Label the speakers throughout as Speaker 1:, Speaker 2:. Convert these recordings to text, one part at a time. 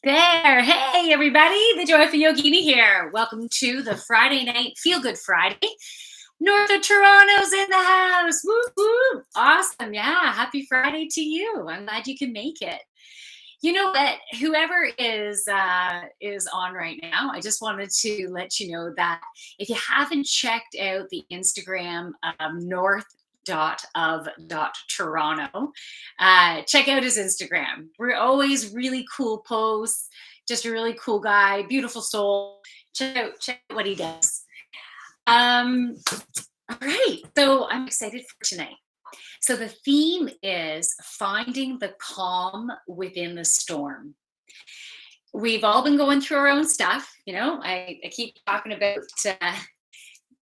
Speaker 1: There. Hey, everybody. The Joyful Yogini here. Welcome to the Friday Night Feel Good Friday. North of Toronto's in the house. Woo woo. Awesome. Yeah. Happy Friday to you. I'm glad you can make it. You know what? Whoever is on right now, I just wanted to let you know that if you haven't checked out the Instagram north.of.toronto, check out his Instagram. We're always really cool posts, just a really cool guy, beautiful soul. Check out what he does. All right, so I'm excited for tonight. So the theme is finding the calm within the storm. We've all been going through our own stuff. I keep talking about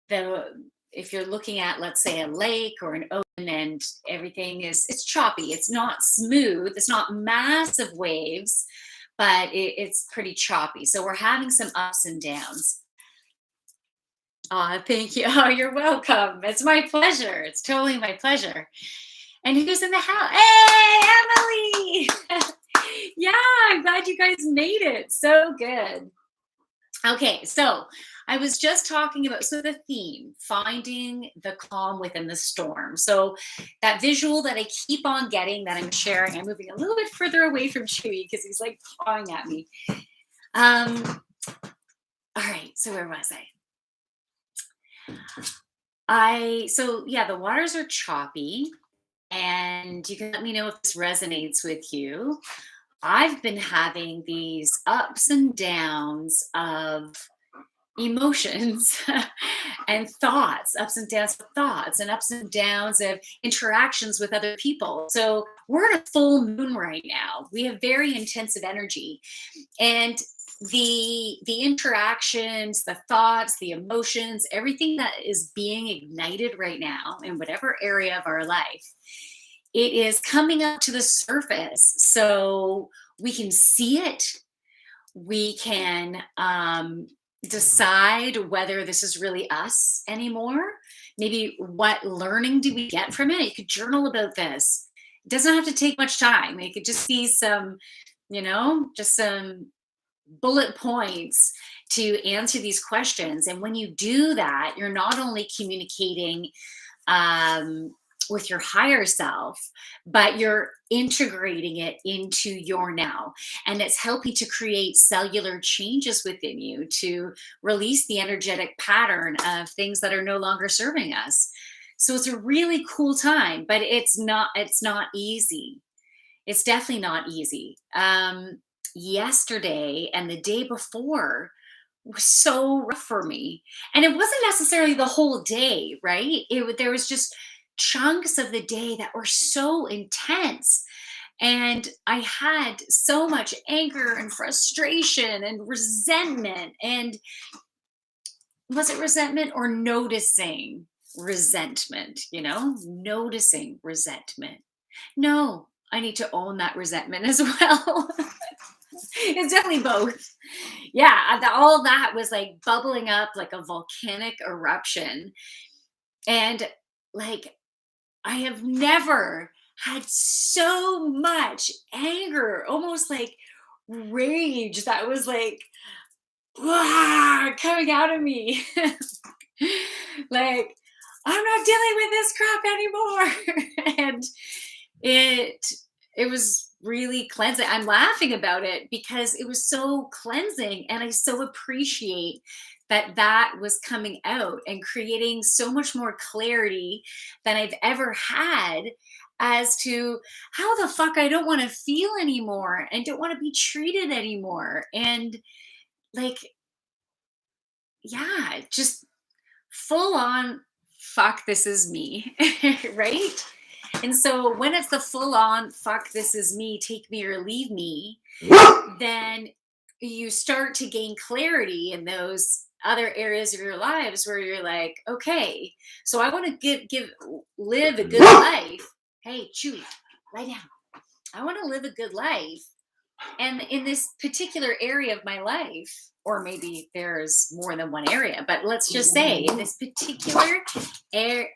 Speaker 1: the if you're looking at, let's say, a lake or an ocean, and everything it's choppy. It's not smooth. It's not massive waves, but it's pretty choppy. So we're having some ups and downs. Thank you. Oh, you're welcome. It's my pleasure. It's totally my pleasure. And who's in the house? Hey, Emily! Yeah, I'm glad you guys made it. So good. Okay, so I was just talking about the theme, finding the calm within the storm. So that visual that I keep on getting that I'm sharing, I'm moving a little bit further away from Chewy because he's like pawing at me. All right, so where was I? The waters are choppy, and you can let me know if this resonates with you. I've been having these ups and downs of emotions and thoughts, ups and downs of thoughts, and ups and downs of interactions with other people. So we're in a full moon right now. We have very intensive energy, and the interactions, the thoughts, the emotions, everything that is being ignited right now in whatever area of our life, it is coming up to the surface. So we can see it. We can decide whether this is really us anymore. Maybe what learning do we get from it? You could journal about this. It doesn't have to take much time. It could just be just some bullet points to answer these questions. And when you do that, you're not only communicating with your higher self, but you're integrating it into your now. And it's helping to create cellular changes within you to release the energetic pattern of things that are no longer serving us. So it's a really cool time, but it's not easy. It's definitely not easy. Yesterday and the day before was so rough for me. And it wasn't necessarily the whole day, right? There was just chunks of the day that were so intense. And I had so much anger and frustration and resentment. And was it resentment or noticing resentment? Noticing resentment. No, I need to own that resentment as well. It's definitely both. Yeah, all that was like bubbling up like a volcanic eruption. And like, I have never had so much anger, almost like rage that was like coming out of me. Like, I'm not dealing with this crap anymore. And it was really cleansing. I'm laughing about it because it was so cleansing, and I so appreciate that was coming out and creating so much more clarity than I've ever had as to how the fuck I don't want to feel anymore and don't want to be treated anymore. And like, yeah, just full on fuck, this is me. Right? And so when it's the full on fuck, this is me, take me or leave me, then you start to gain clarity in those other areas of your lives where you're like, okay, so I want to live a good life. Hey, Chewy, lie down. I want to live a good life. And in this particular area of my life, or maybe there's more than one area, but let's just say in this particular area.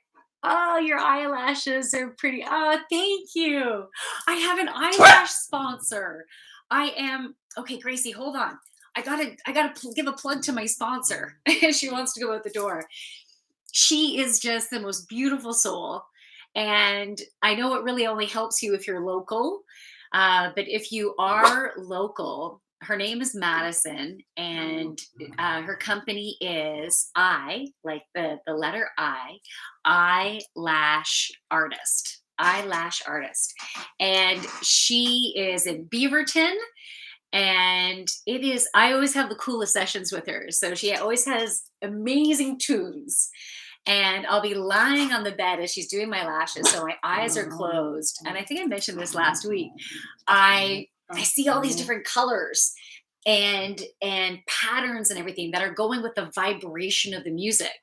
Speaker 1: Oh, your eyelashes are pretty. Oh, thank you. I have an eyelash sponsor. I am okay, Gracie, hold on. I gotta give a plug to my sponsor. She wants to go out the door. She is just the most beautiful soul. And I know it really only helps you if you're local. But if you are local, her name is Madison, and her company is like the letter eyelash artist. Eyelash artist. And she is in Beaverton, and it is I always have the coolest sessions with her. So she always has amazing tunes, and I'll be lying on the bed as she's doing my lashes, so my eyes are closed. And I think I mentioned this last week. I see all these different colors and patterns and everything that are going with the vibration of the music.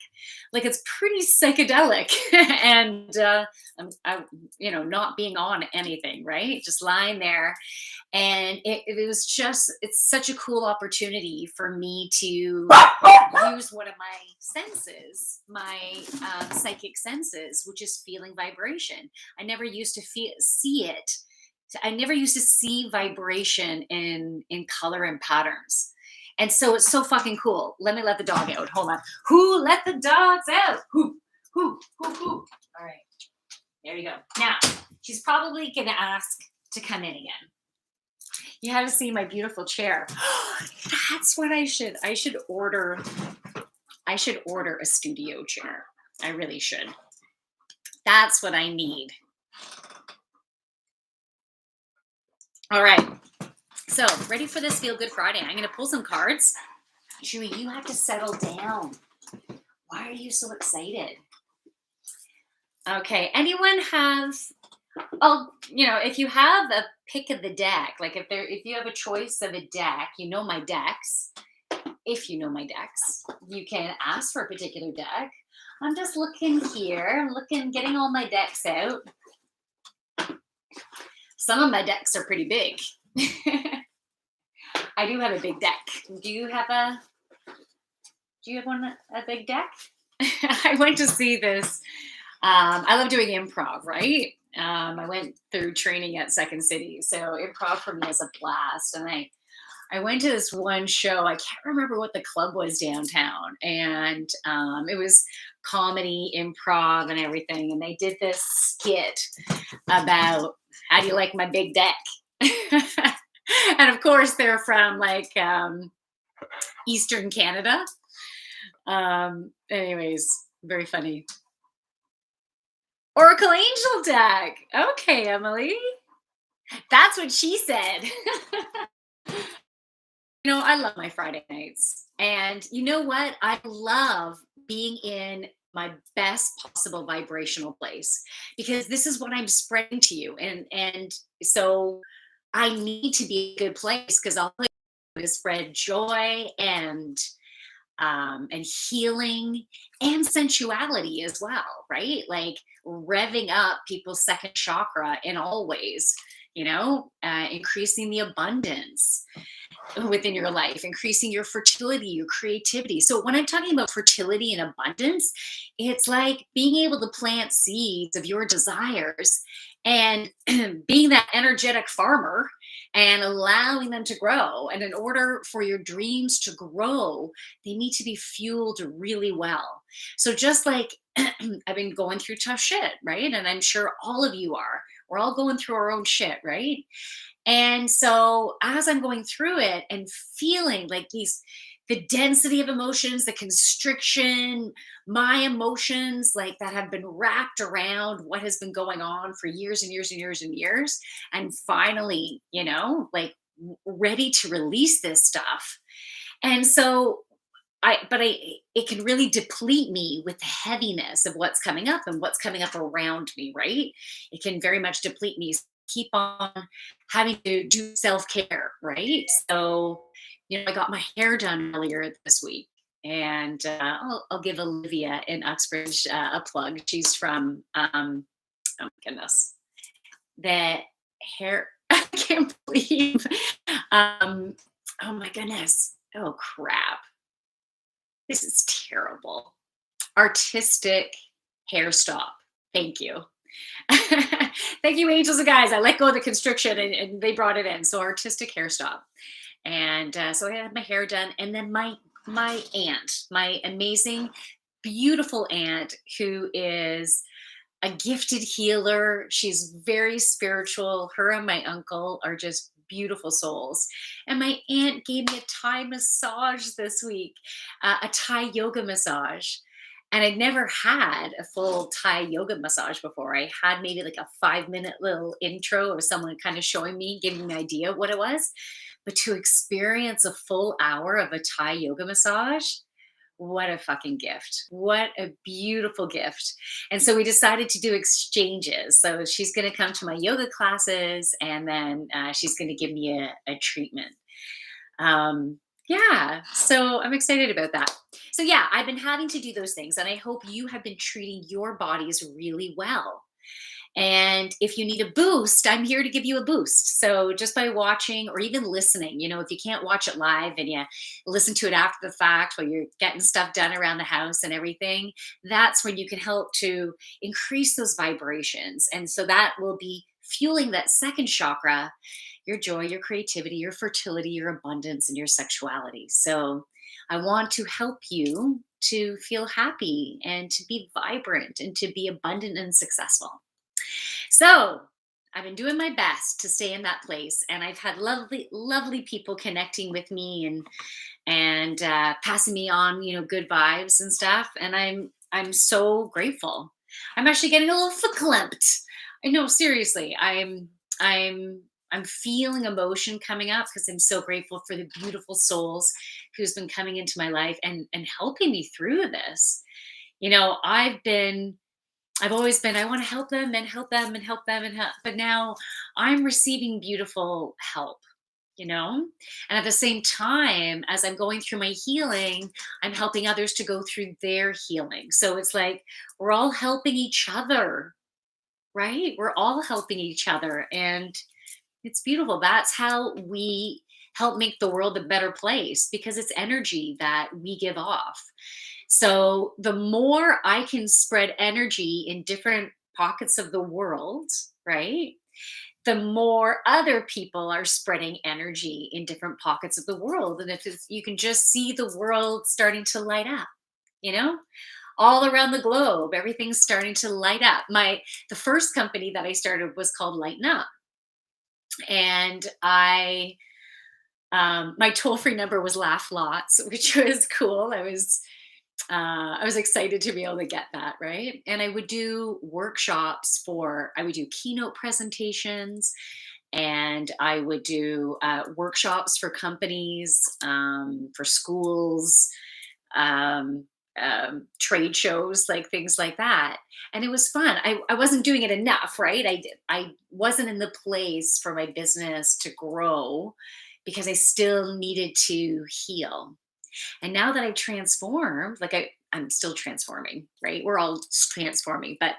Speaker 1: Like it's pretty psychedelic, and not being on anything, right? Just lying there, and it's such a cool opportunity for me to use one of my senses, my psychic senses, which is feeling vibration. I never used to see it. I never used to see vibration in color and patterns. And so it's so fucking cool. Let me let the dog out. Hold on. Who let the dogs out? Who. All right. There you go. Now, she's probably going to ask to come in again. You have to see my beautiful chair. That's what I should order. I should order a studio chair. I really should. That's what I need. All right. So, ready for this Feel Good Friday? I'm going to pull some cards. Chewy, you have to settle down. Why are you so excited? Okay. Anyone have? If you have a pick of the deck, like if you have a choice of a deck, my decks. If you know my decks, you can ask for a particular deck. I'm just looking here. I'm getting all my decks out. Some of my decks are pretty big. I do have a big deck. Do you have a big deck? I went to see this. I love doing improv, right? I went through training at Second City. So improv for me is a blast. And I went to this one show. I can't remember what the club was downtown. And it was comedy, improv, and everything. And they did this skit about how do you like my big deck? And of course, they're from like Eastern Canada. Anyways, very funny. Oracle Angel deck. Okay, Emily. That's what she said. I love my Friday nights. And you know what? I love being in my best possible vibrational place, because this is what I'm spreading to you. And so I need to be a good place, because I'll spread joy and healing and sensuality as well, right? Like revving up people's second chakra in all ways, increasing the abundance within your life, increasing your fertility, your creativity. So when I'm talking about fertility and abundance, it's like being able to plant seeds of your desires and being that energetic farmer and allowing them to grow. And in order for your dreams to grow, they need to be fueled really well. So just like I've been going through tough shit, right? And I'm sure all of you are. We're all going through our own shit, right? And so as I'm going through it and feeling like the density of emotions, the constriction, my emotions like that have been wrapped around what has been going on for years and years and years and years. And finally, like ready to release this stuff. And so it can really deplete me with the heaviness of what's coming up and what's coming up around me, right? It can very much deplete me. Keep on having to do self-care, right? So, I got my hair done earlier this week, and I'll give Olivia in Uxbridge a plug. She's from, oh my goodness, the hair, I can't believe, oh my goodness, oh crap. This is terrible. Artistic Hair Stop. Thank you. Thank you, angels and guys. I let go of the constriction, and they brought it in. So artistic hair stop. And so I had my hair done, and then my aunt, my amazing, beautiful aunt, who is a gifted healer. She's very spiritual. Her and my uncle are just beautiful souls. And my aunt gave me a Thai massage this week, a Thai yoga massage. And I'd never had a full Thai yoga massage before. I had maybe like a 5-minute little intro of someone kind of showing me, giving me an idea of what it was. But to experience a full hour of a Thai yoga massage, what a fucking gift. What a beautiful gift. And so we decided to do exchanges. So she's going to come to my yoga classes, and then she's going to give me a treatment. Yeah, so I'm excited about that. So, yeah, I've been having to do those things, and I hope you have been treating your bodies really well. And if you need a boost, I'm here to give you a boost. So just by watching or even listening, if you can't watch it live and you listen to it after the fact while you're getting stuff done around the house and everything, that's when you can help to increase those vibrations. And so that will be fueling that second chakra, your joy, your creativity, your fertility, your abundance, and your sexuality. So I want to help you to feel happy and to be vibrant and to be abundant and successful. So I've been doing my best to stay in that place, and I've had lovely, lovely people connecting with me and passing me on, good vibes and stuff. And I'm so grateful. I'm actually getting a little verklempt. I know, seriously. I'm I'm feeling emotion coming up because I'm so grateful for the beautiful souls who's been coming into my life and helping me through this. I've always been, I want to help them and help them and help them and help. But now I'm receiving beautiful help, you know? And at the same time, as I'm going through my healing, I'm helping others to go through their healing. So it's like we're all helping each other, right? We're all helping each other. And it's beautiful. That's how we help make the world a better place because it's energy that we give off. So the more I can spread energy in different pockets of the world, right? The more other people are spreading energy in different pockets of the world. And if you can just see the world starting to light up, you know, all around the globe, everything's starting to light up. The first company that I started was called Lighten Up. And my toll free number was Laugh Lots, which was cool. I was excited to be able to get that, right? And I would do workshops I would do keynote presentations, and I would do workshops for companies, for schools, um, trade shows, like things like that. And it was fun. I wasn't doing it enough, right? I wasn't in the place for my business to grow because I still needed to heal. And now that I've transformed, like I'm still transforming, right? We're all transforming, but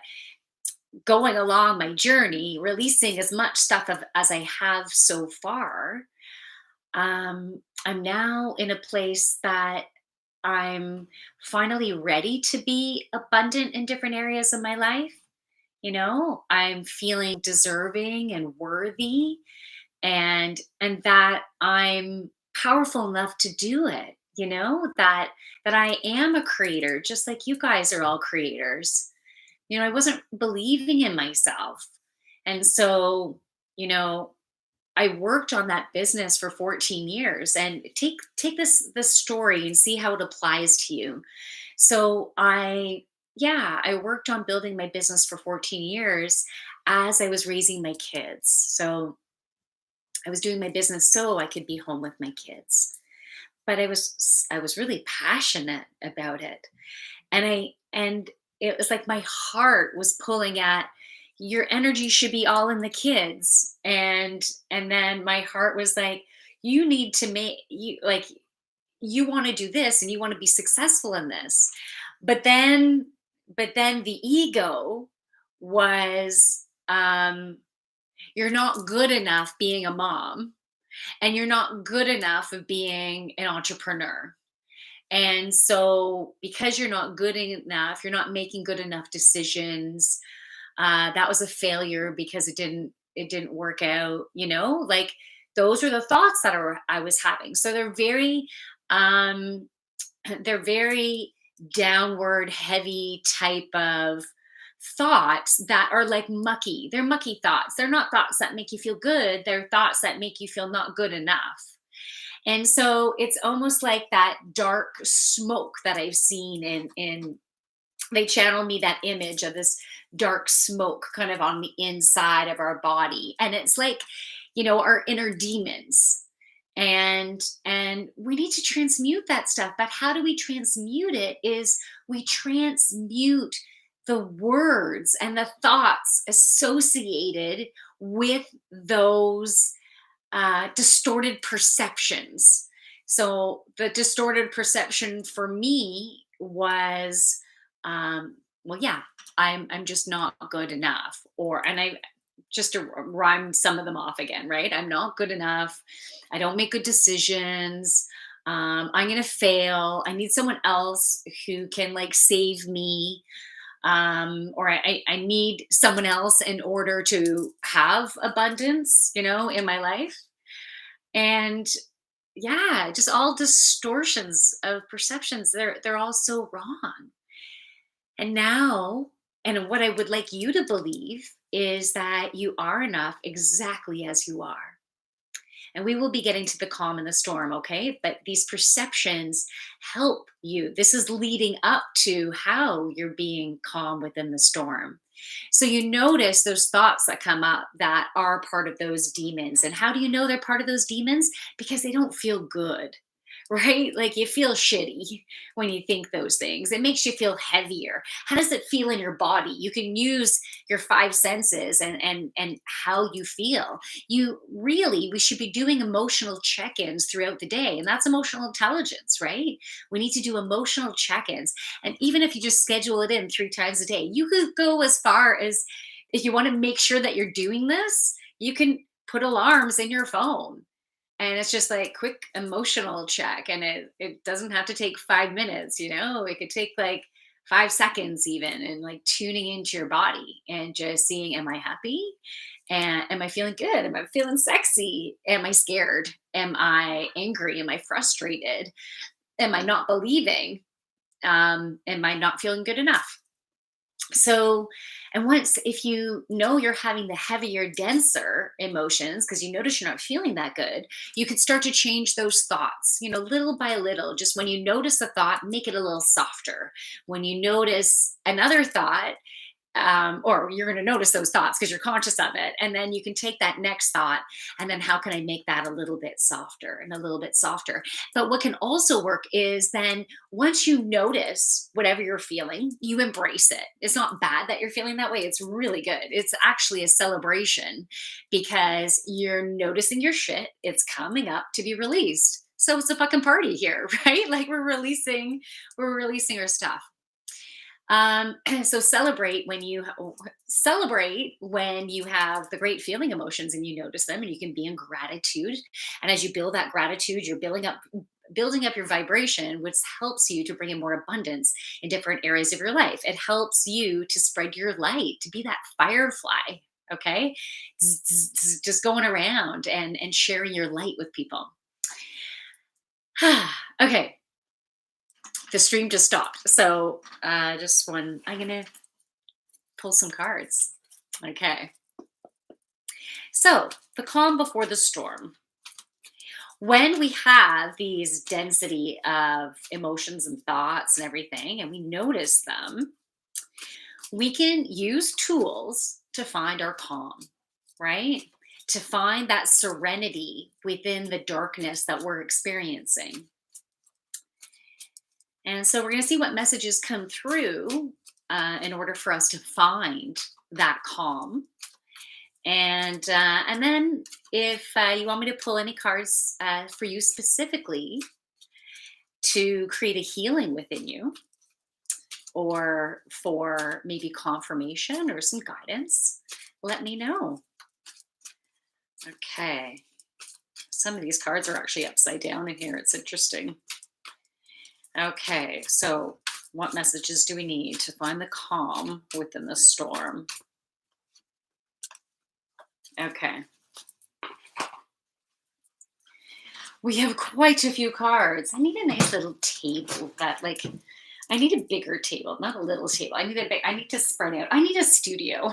Speaker 1: going along my journey, releasing as much stuff as I have so far, I'm now in a place that I'm finally ready to be abundant in different areas of my life. I'm feeling deserving and worthy, and that I'm powerful enough to do it, that I am a creator just like you guys are all creators. I wasn't believing in myself. And so, you know, I worked on that business for 14 years, and take this story and see how it applies to you. So I worked on building my business for 14 years as I was raising my kids. So I was doing my business so I could be home with my kids. But I was really passionate about it. And it was like my heart was pulling at, your energy should be all in the kids. And then my heart was like, you need to make you like you want to do this and you want to be successful in this. But then the ego was, you're not good enough being a mom, and you're not good enough of being an entrepreneur. And so because you're not good enough, you're not making good enough decisions, That was a failure because it didn't work out, like those are the thoughts that I was having. So um they're very downward heavy type of thoughts that are like mucky. They're mucky thoughts. They're not thoughts that make you feel good. They're thoughts that make you feel not good enough. And so it's almost like that dark smoke that I've seen in they channel me that image of this dark smoke kind of on the inside of our body. And it's like, our inner demons. And we need to transmute that stuff. But how do we transmute it is we transmute the words and the thoughts associated with those distorted perceptions. So the distorted perception for me was, well, yeah, I'm just not good enough, and I just to rhyme some of them off again, right? I'm not good enough. I don't make good decisions. I'm gonna fail. I need someone else who can like save me, or I need someone else in order to have abundance, in my life. And yeah, just all distortions of perceptions. They're all so wrong. And now, and what I would like you to believe is that you are enough exactly as you are. And we will be getting to the calm and the storm, okay? But these perceptions help you. This is leading up to how you're being calm within the storm. So you notice those thoughts that come up that are part of those demons. And how do you know they're part of those demons? Because they don't feel good. Right? Like you feel shitty when you think those things. It makes you feel heavier. How does it feel in your body? You can use your five senses and how you feel. We should be doing emotional check-ins throughout the day, and that's emotional intelligence, right? We need to do emotional check-ins, and even if you just schedule it in 3 times a day, you could go as far as, if you want to make sure that you're doing this, you can put alarms in your phone, and it's just like quick emotional check, and it doesn't have to take 5 minutes, it could take like 5 seconds even, and like tuning into your body and just seeing, am I happy, and am I feeling good, am I feeling sexy, am I scared, am I angry, am I frustrated, am I not believing, am I not feeling good enough. So, and once, if you know you're having the heavier, denser emotions because you notice you're not feeling that good, you could start to change those thoughts, little by little. Just when you notice a thought, make it a little softer. When you notice another thought, or you're going to notice those thoughts because you're conscious of it, and then you can take that next thought, and then how can I make that a little bit softer and a little bit softer. But what can also work is, then once you notice whatever you're feeling, you embrace it. It's not bad that you're feeling that way, it's really good. It's actually a celebration because you're noticing your shit, it's coming up to be released. So it's a fucking party here, right? Like we're releasing our stuff. So celebrate when you have the great feeling emotions and you notice them, and you can be in gratitude. And as you build that gratitude, you're building up your vibration, which helps you to bring in more abundance in different areas of your life. It helps you to spread your light, to be that firefly. Okay, just going around and sharing your light with people. Okay, the stream just stopped. So just one, I'm going to pull some cards. Okay. So the calm before the storm. When we have these density of emotions and thoughts and everything, and we notice them, we can use tools to find our calm, right? To find that serenity within the darkness that we're experiencing. And so we're going to see what messages come through in order for us to find that calm. And then if you want me to pull any cards for you specifically to create a healing within you, or for maybe confirmation or some guidance, let me know. Okay. Some of these cards are actually upside down in here. It's interesting. Okay, so what messages do we need to find the calm within the storm? Okay. We have quite a few cards. I need a nice little table that, like, I need a bigger table, not a little table. I need to spread out. I need a studio.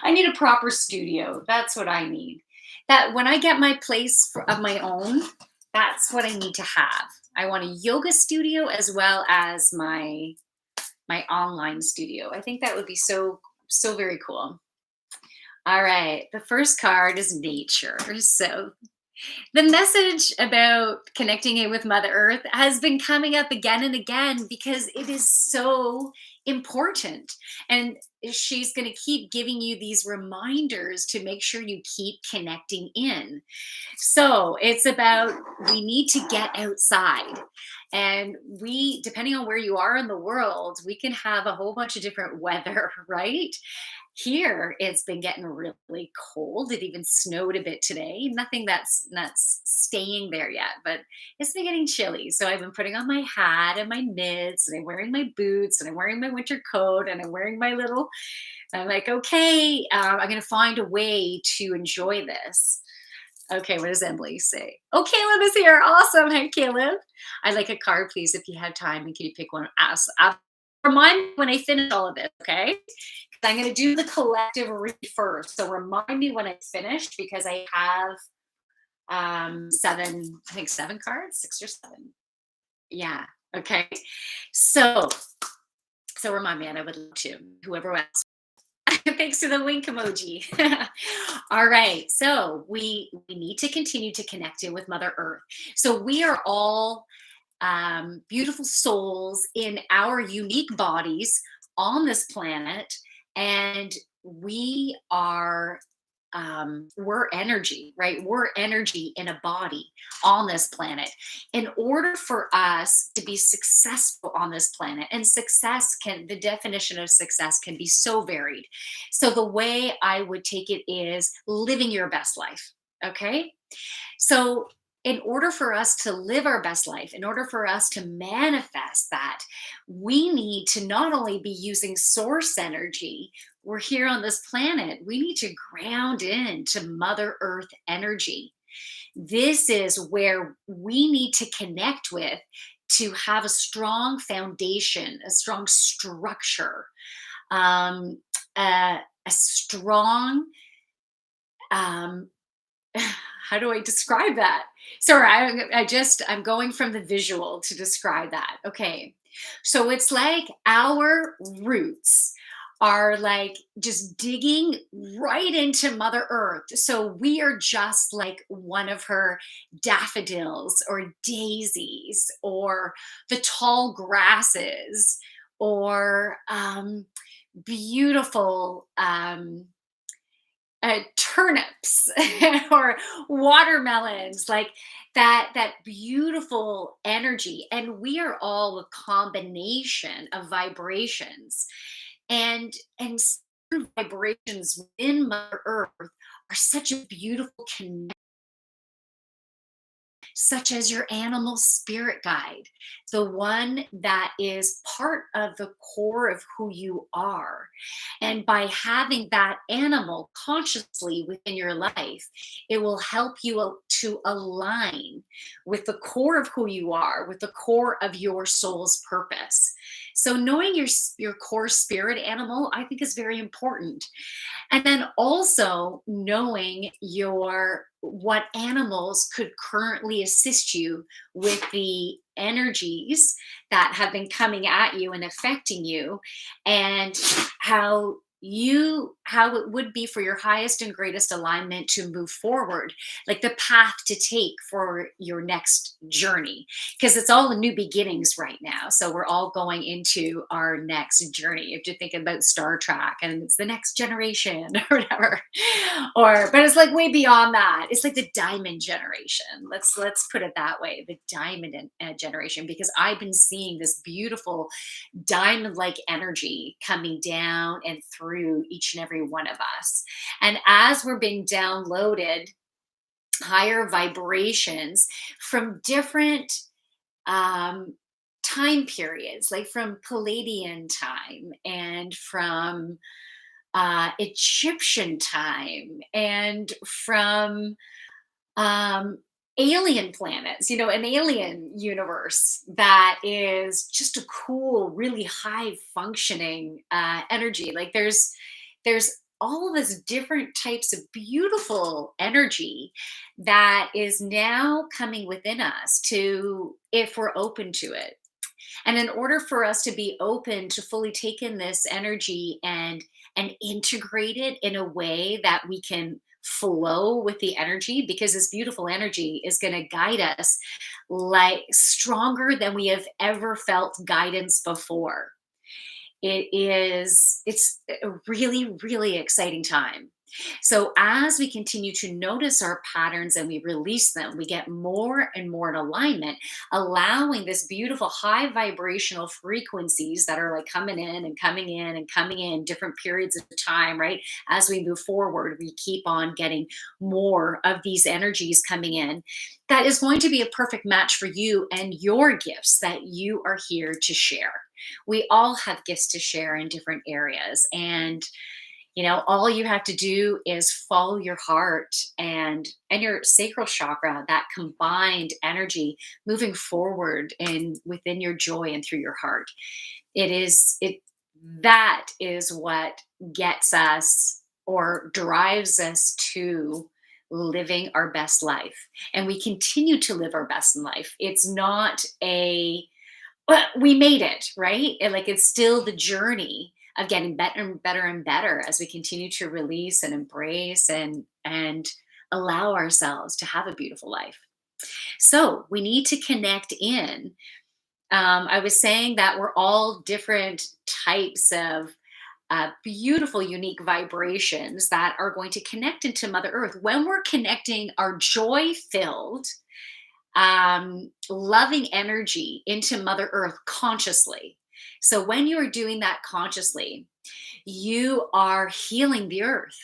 Speaker 1: I need a proper studio. That's what I need. That when I get my place of my own, that's what I need to have. I want a yoga studio as well as my online studio. I think that would be so very cool. All right. The first card is nature. So the message about connecting it with Mother Earth has been coming up again and again because it is so important. And she's going to keep giving you these reminders to make sure you keep connecting in. So it's about we need to get outside. And we, depending on where you are in the world, we can have a whole bunch of different weather, right? Here, it's been getting really cold. It even snowed a bit today. Nothing that's staying there yet, but it's been getting chilly. So I've been putting on my hat and my mitts, and I'm wearing my boots, and I'm wearing my winter coat, and I'm wearing my little. I'm like, okay, I'm going to find a way to enjoy this. Okay, what does Emily say? Oh, Caleb is here. Awesome. Hi, Caleb. I'd like a card, please, if you have time. And can you pick one? Ask. Remind me when I finish all of this, okay? 'Cause I'm going to do the collective read first. So remind me when I finish because I have seven, I think seven cards, six or seven. Yeah. Okay. So remind me, and I would love to. Whoever else. Thanks to the wink emoji. All right. So we need to continue to connect in with Mother Earth. So we are all beautiful souls in our unique bodies on this planet, and we are we're energy, right? We're energy in a body on this planet. In order for us to be successful on this planet, and success can, the definition of success can be so varied. So the way I would take it is living your best life. Okay. So, in order for us to live our best life, in order for us to manifest that, we need to not only be using source energy, we're here on this planet, we need to ground into Mother Earth energy. This is where we need to connect with to have a strong foundation, a strong structure, um, a strong um, how do I describe that? Sorry, I'm going from the visual to describe that. Okay. So it's like our roots are like just digging right into Mother Earth. So we are just like one of her daffodils or daisies or the tall grasses or beautiful turnips or watermelons, like that beautiful energy. And we are all a combination of vibrations, and certain vibrations within Mother Earth are such a beautiful connection, such as your animal spirit guide, the one that is part of the core of who you are. And by having that animal consciously within your life, it will help you to align with the core of who you are, with the core of your soul's purpose. So knowing your core spirit animal, I think is very important. And then also knowing your what animals could currently assist you with the energies that have been coming at you and affecting you, and how it would be for your highest and greatest alignment to move forward, like the path to take for your next journey, because it's all new beginnings right now. So we're all going into our next journey. If you think about Star Trek and it's the next generation or whatever, or but it's like way beyond that. It's like the diamond generation. Let's put it that way, the diamond generation, because I've been seeing this beautiful diamond like energy coming down and through each and every one of us. And as we're being downloaded higher vibrations from different um, time periods, like from Palladian time and from Egyptian time and from um, alien planets, an alien universe that is just a cool, really high functioning energy. Like there's all this different types of beautiful energy that is now coming within us to if we're open to it. And in order for us to be open to fully take in this energy and integrate it in a way that we can flow with the energy, because this beautiful energy is going to guide us like stronger than we have ever felt guidance before. It's a really, really exciting time. So as we continue to notice our patterns and we release them, we get more and more in alignment, allowing this beautiful high vibrational frequencies that are like coming in and coming in and coming in different periods of time, right? As we move forward, we keep on getting more of these energies coming in. That is going to be a perfect match for you and your gifts that you are here to share. We all have gifts to share in different areas. And all you have to do is follow your heart and your sacral chakra, that combined energy moving forward and within your joy and through your heart. It that is what gets us or drives us to living our best life. And we continue to live our best in life. It's not a well, we made it, right? And like it's still the journey of getting better and better and better as we continue to release and embrace and allow ourselves to have a beautiful life. So we need to connect in. I was saying that we're all different types of beautiful, unique vibrations that are going to connect into Mother Earth. When we're connecting our joy filled, loving energy into Mother Earth consciously. So when you are doing that consciously, you are healing the earth.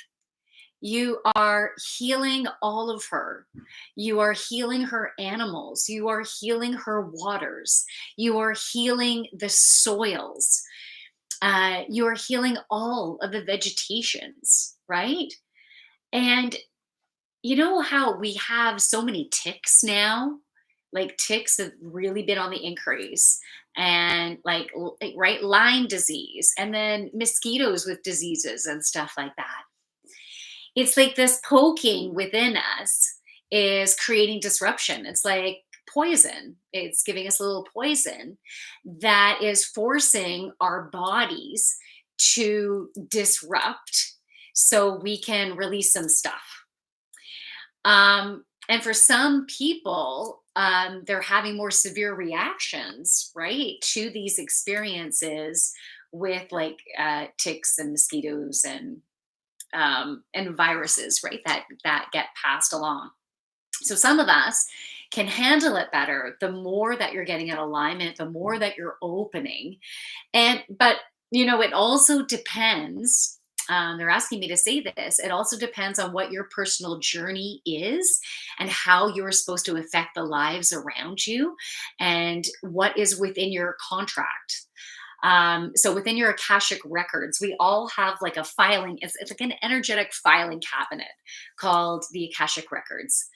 Speaker 1: You are healing all of her. You are healing her animals. You are healing her waters. You are healing the soils. You are healing all of the vegetations, right? And you know how we have so many ticks now? Like ticks have really been on the increase and right, Lyme disease and then mosquitoes with diseases and stuff like that. It's like this poking within us is creating disruption. It's like poison. It's giving us a little poison that is forcing our bodies to disrupt so we can release some stuff. And for some people, they're having more severe reactions, right, to these experiences with like ticks and mosquitoes and viruses, right, that get passed along. So some of us can handle it better the more that you're getting in alignment, the more that you're opening. But it also depends. They're asking me to say this. It also depends on what your personal journey is and how you're supposed to affect the lives around you and what is within your contract. So within your Akashic records, we all have like a filing, it's like an energetic filing cabinet called the Akashic records.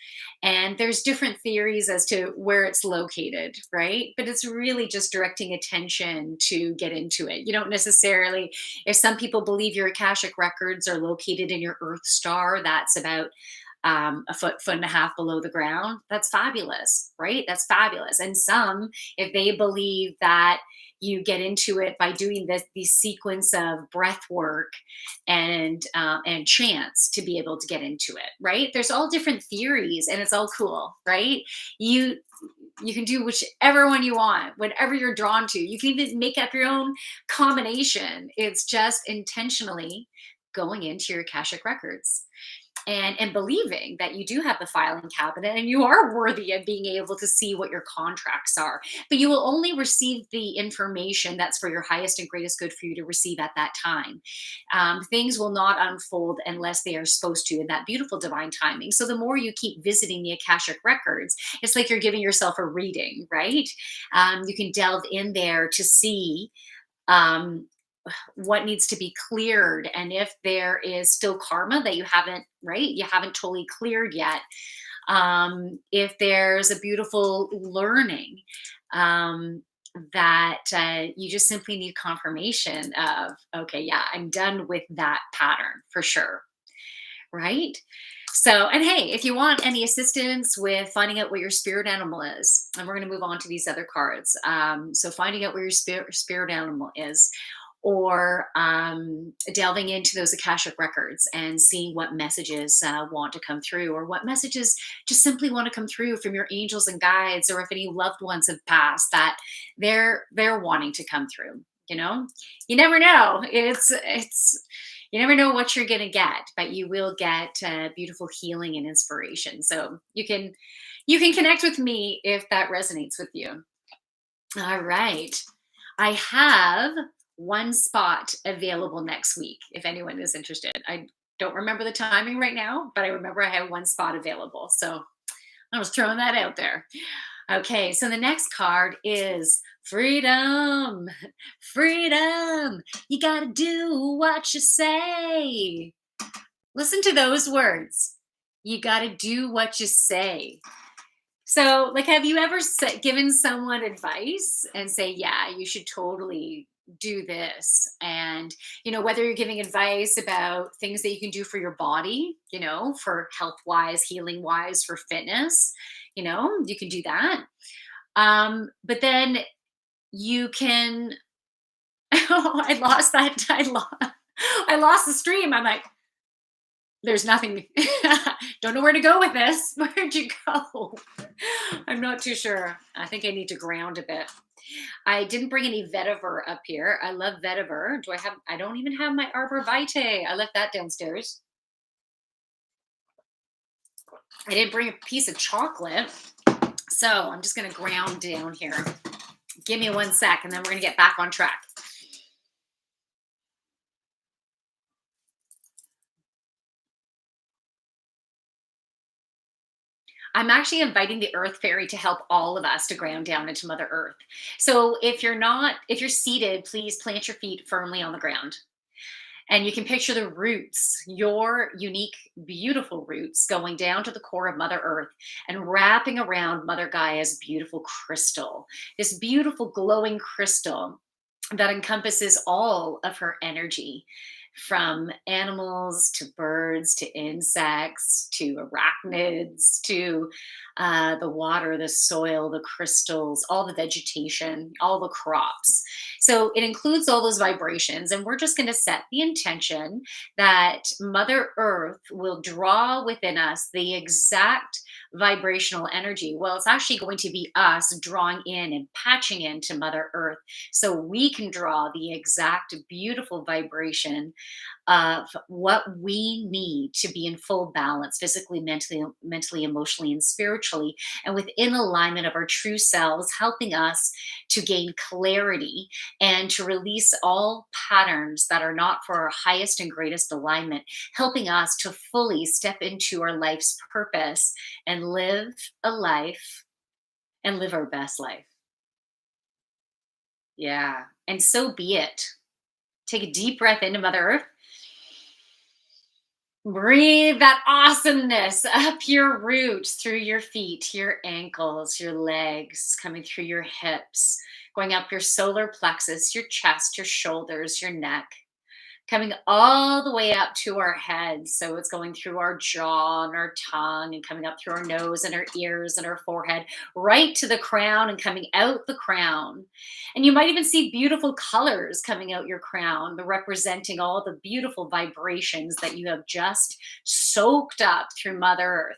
Speaker 1: And there's different theories as to where it's located, right? But it's really just directing attention to get into it. You don't necessarily, if some people believe your Akashic records are located in your Earth star, that's about a foot and a half below the ground. That's fabulous, right? That's fabulous. And some, if they believe that you get into it by doing these sequence of breath work and chants to be able to get into it, right? There's all different theories and it's all cool, right? You can do whichever one you want, whatever you're drawn to. You can even make up your own combination. It's just intentionally going into your Akashic records and believing that you do have the filing cabinet and you are worthy of being able to see what your contracts are. But you will only receive the information that's for your highest and greatest good for you to receive at that time. Things will not unfold unless they are supposed to in that beautiful divine timing. So the more you keep visiting the Akashic records, it's like you're giving yourself a reading, right? You can delve in there to see um, what needs to be cleared, and if there is still karma that you haven't totally cleared yet, if there's a beautiful learning, um, that you just simply need confirmation of, okay, yeah, I'm done with that pattern for sure, right? So, and hey, if you want any assistance with finding out what your spirit animal is, and we're going to move on to these other cards. So, finding out where your spirit animal is, or delving into those Akashic records and seeing what messages want to come through, or what messages just simply want to come through from your angels and guides, or if any loved ones have passed that they're wanting to come through. You know, you never know. It's you never know what you're going to get, but you will get beautiful healing and inspiration. So you can connect with me if that resonates with you. All right. I have one spot available next week if anyone is interested. I don't remember the timing right now, but I remember I have one spot available. So I was throwing that out there. Okay, so the next card is freedom. Freedom. You got to do what you say. Listen to those words. You got to do what you say. So, like, have you ever given someone advice and say, yeah, you should totally do this? And, whether you're giving advice about things that you can do for your body, for health wise, healing wise, for fitness, you can do that. But then you can, oh, I lost that. I lost the stream. I'm like, there's nothing. Don't know where to go with this. Where'd you go? I'm not too sure. I think I need to ground a bit. I didn't bring any vetiver up here. I love vetiver. I don't even have my arbor vitae. I left that downstairs. I didn't bring a piece of chocolate. So I'm just going to ground down here. Give me 1 sec, and then we're going to get back on track. I'm actually inviting the earth fairy to help all of us to ground down into Mother Earth. So if you're seated, please plant your feet firmly on the ground. And you can picture the roots, your unique, beautiful roots, going down to the core of Mother Earth and wrapping around Mother Gaia's beautiful crystal, this beautiful glowing crystal that encompasses all of her energy, from animals to birds to insects to arachnids to the water, the soil, the crystals, all the vegetation, all the crops. So it includes all those vibrations. And we're just going to set the intention that Mother Earth will draw within us the exact vibrational energy. Well, it's actually going to be us drawing in and patching into Mother Earth so we can draw the exact beautiful vibration of what we need to be in full balance physically, mentally, emotionally, and spiritually, and within alignment of our true selves, helping us to gain clarity and to release all patterns that are not for our highest and greatest alignment, helping us to fully step into our life's purpose and live a life and live our best life. Yeah. And so be it. Take a deep breath into Mother Earth. Breathe that awesomeness up your roots, through your feet, your ankles, your legs, coming through your hips, going up your solar plexus, your chest, your shoulders, your neck, coming all the way up to our heads. So it's going through our jaw and our tongue and coming up through our nose and our ears and our forehead, right to the crown and coming out the crown. And you might even see beautiful colors coming out your crown, representing all the beautiful vibrations that you have just soaked up through Mother Earth.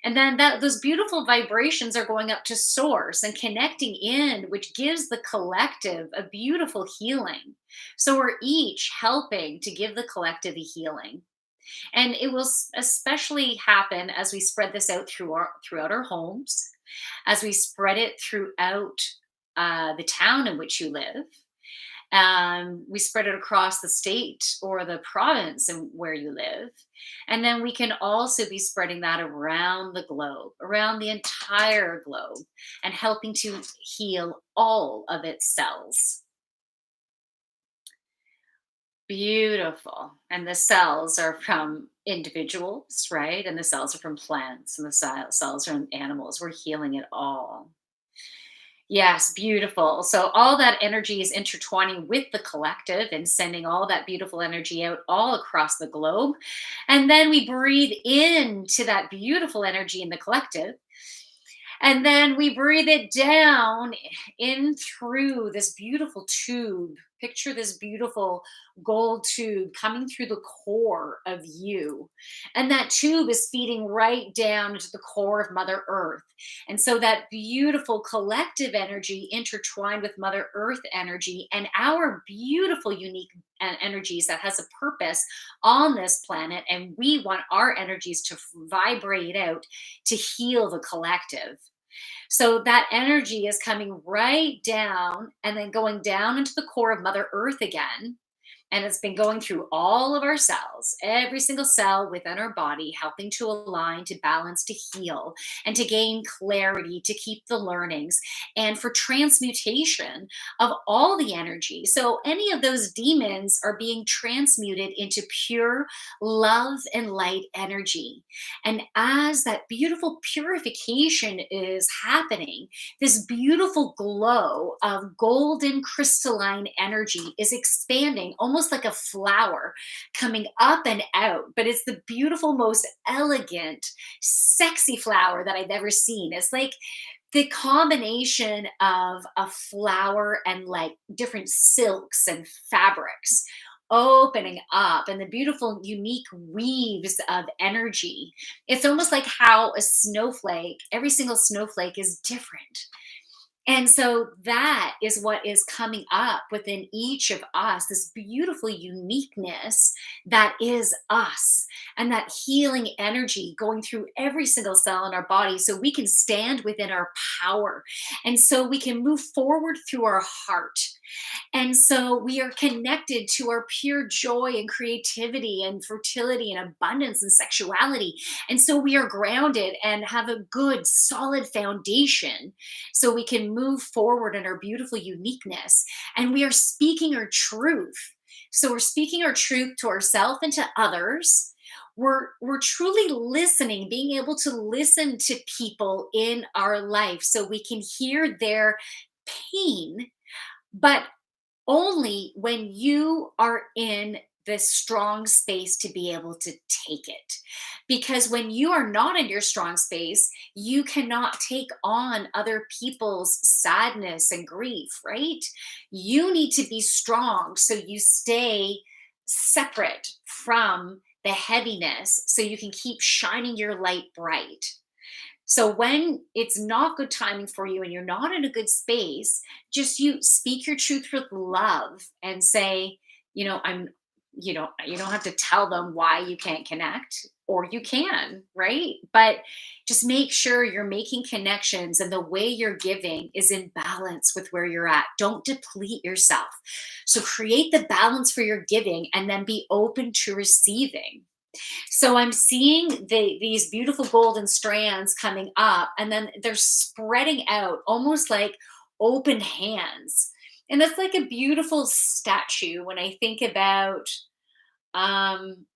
Speaker 1: And then those beautiful vibrations are going up to source and connecting in, which gives the collective a beautiful healing. So we're each helping to give the collective a healing. And it will especially happen as we spread this out throughout our homes, as we spread it throughout the town in which you live. We spread it across the state or the province and where you live. And then we can also be spreading that around the globe, around the entire globe, and helping to heal all of its cells. Beautiful. And the cells are from individuals, right? And the cells are from plants, and the cells are from animals. We're healing it all. Yes, beautiful. So all that energy is intertwining with the collective and sending all that beautiful energy out all across the globe. And then we breathe into that beautiful energy in the collective. And then we breathe it down in through this beautiful tube. Picture this beautiful gold tube coming through the core of you. And that tube is feeding right down into the core of Mother Earth. And so that beautiful collective energy intertwined with Mother Earth energy and our beautiful, unique energies that has a purpose on this planet. And we want our energies to vibrate out to heal the collective. So that energy is coming right down and then going down into the core of Mother Earth again. And it's been going through all of our cells, every single cell within our body, helping to align, to balance, to heal, and to gain clarity, to keep the learnings, and for transmutation of all the energy. So, any of those demons are being transmuted into pure love and light energy. And as that beautiful purification is happening, this beautiful glow of golden crystalline energy is expanding almost like a flower coming up and out. But it's the beautiful, most elegant, sexy flower that I've ever seen. It's like the combination of a flower and like different silks and fabrics opening up and the beautiful unique weaves of energy. It's almost like how a snowflake, every single snowflake is different. And so that is what is coming up within each of us, this beautiful uniqueness that is us, and that healing energy going through every single cell in our body so we can stand within our power. And so we can move forward through our heart. And so we are connected to our pure joy and creativity and fertility and abundance and sexuality. And so we are grounded and have a good, solid foundation so we can move forward in our beautiful uniqueness. And we are speaking our truth. So we're speaking our truth to ourselves and to others. We're truly listening, being able to listen to people in our life so we can hear their pain, but only when you are in this strong space to be able to take it. Because when you are not in your strong space, you cannot take on other people's sadness and grief, right? You need to be strong so you stay separate from the heaviness so you can keep shining your light bright. So when it's not good timing for you and you're not in a good space, just you speak your truth with love and say, I'm, you don't have to tell them why you can't connect, or you can, right? But just make sure you're making connections and the way you're giving is in balance with where you're at. Don't deplete yourself. So create the balance for your giving and then be open to receiving. So I'm seeing these beautiful golden strands coming up, and then they're spreading out almost like open hands. And that's like a beautiful statue when I think about um,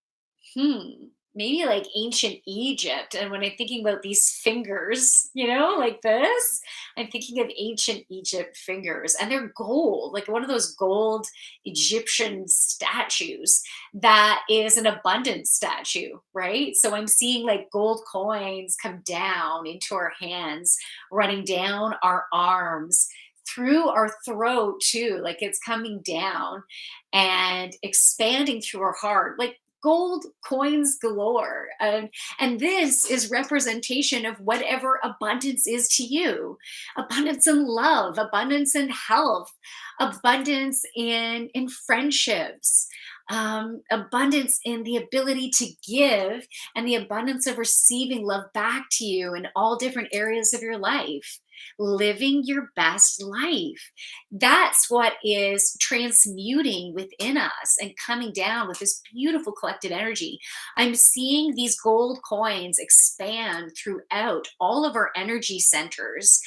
Speaker 1: Hmm, maybe like ancient Egypt. And when I'm thinking about these fingers, like this, I'm thinking of ancient Egypt fingers, and they're gold, like one of those gold Egyptian statues that is an abundance statue, right? So I'm seeing like gold coins come down into our hands, running down our arms. Through our throat too, like it's coming down and expanding through our heart, like gold coins galore. And this is representation of whatever abundance is to you: abundance in love, abundance in health, abundance in friendships, abundance in the ability to give, and the abundance of receiving love back to you in all different areas of your life. living your best life. That's what is transmuting within us and coming down with this beautiful collective energy. I'm seeing these gold coins expand throughout all of our energy centers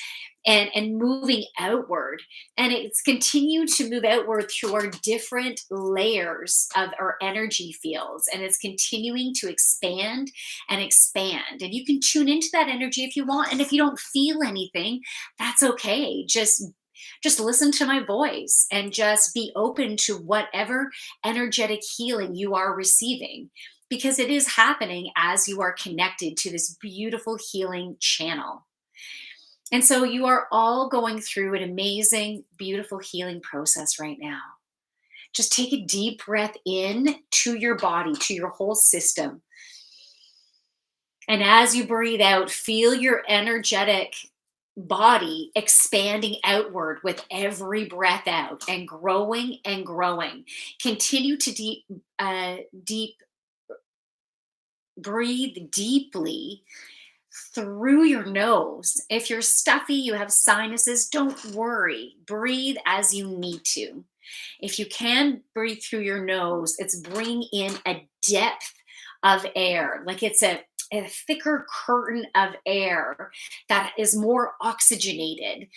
Speaker 1: and moving outward, and it's continued to move outward through our different layers of our energy fields, and it's continuing to expand and expand. And you can tune into that energy if you want, and if you don't feel anything, that's okay. Just listen to my voice and just be open to whatever energetic healing you are receiving, because it is happening as you are connected to this beautiful healing channel. And so you are all going through an amazing, beautiful healing process right now. Just take a deep breath in to your body, to your whole system. And as you breathe out, feel your energetic body expanding outward with every breath out and growing and growing. Continue to deep breathe deeply through your nose. If you're stuffy, you have sinuses, don't worry. Breathe as you need to. If you can breathe through your nose, it's bringing in a depth of air, like it's a thicker curtain of air that is more oxygenated,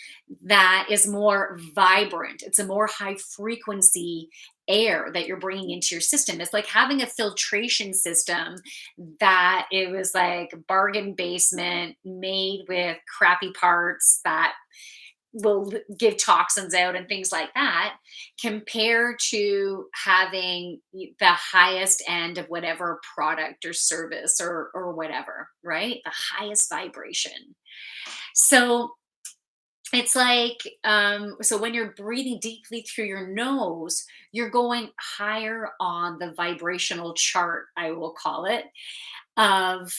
Speaker 1: that is more vibrant. It's a more high frequency air that you're bringing into your system. It's like having a filtration system that it was like bargain basement made with crappy parts that will give toxins out and things like that, compared to having the highest end of whatever product or service or whatever, right? The highest vibration. So it's like, so when you're breathing deeply through your nose, you're going higher on the vibrational chart, I will call it, of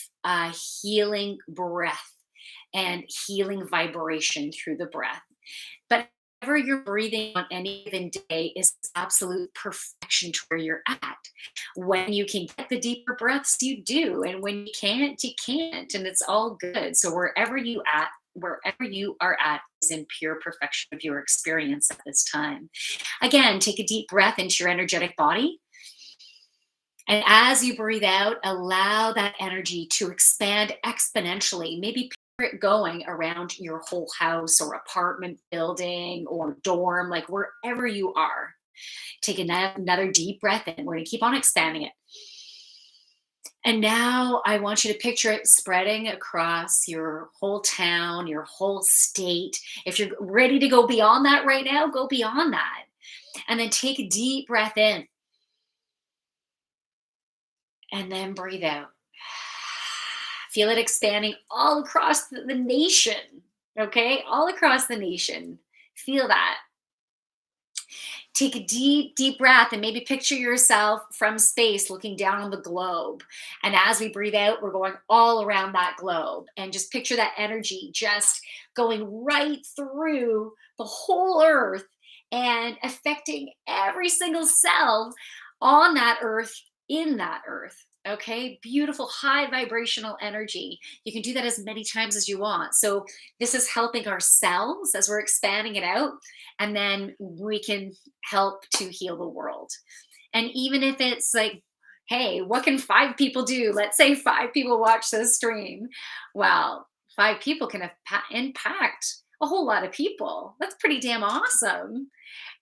Speaker 1: healing breath and healing vibration through the breath. But whatever you're breathing on any given day is absolute perfection to where you're at. When you can get the deeper breaths, you do. And when you can't. And it's all good. So wherever you are at is in pure perfection of your experience at this time. Again, take a deep breath into your energetic body. And as you breathe out, allow that energy to expand exponentially. Maybe picture it going around your whole house or apartment building or dorm, like wherever you are. Take another deep breath in. We're going to keep on expanding it. And now I want you to picture it spreading across your whole town, your whole state. If you're ready to go beyond that right now, go beyond that. And then take a deep breath in. And then breathe out. Feel it expanding all across the nation. Okay? All across the nation. Feel that. Take a deep, deep breath and maybe picture yourself from space looking down on the globe. And as we breathe out, we're going all around that globe. And just picture that energy just going right through the whole earth and affecting every single cell on that earth, in that earth. Okay, beautiful high vibrational energy. You can do that as many times as you want. So, this is helping ourselves as we're expanding it out, and then we can help to heal the world. And even if it's like, hey, what can 5 people do? Let's say 5 people watch this stream. Well, 5 people can impact a whole lot of people. That's pretty damn awesome.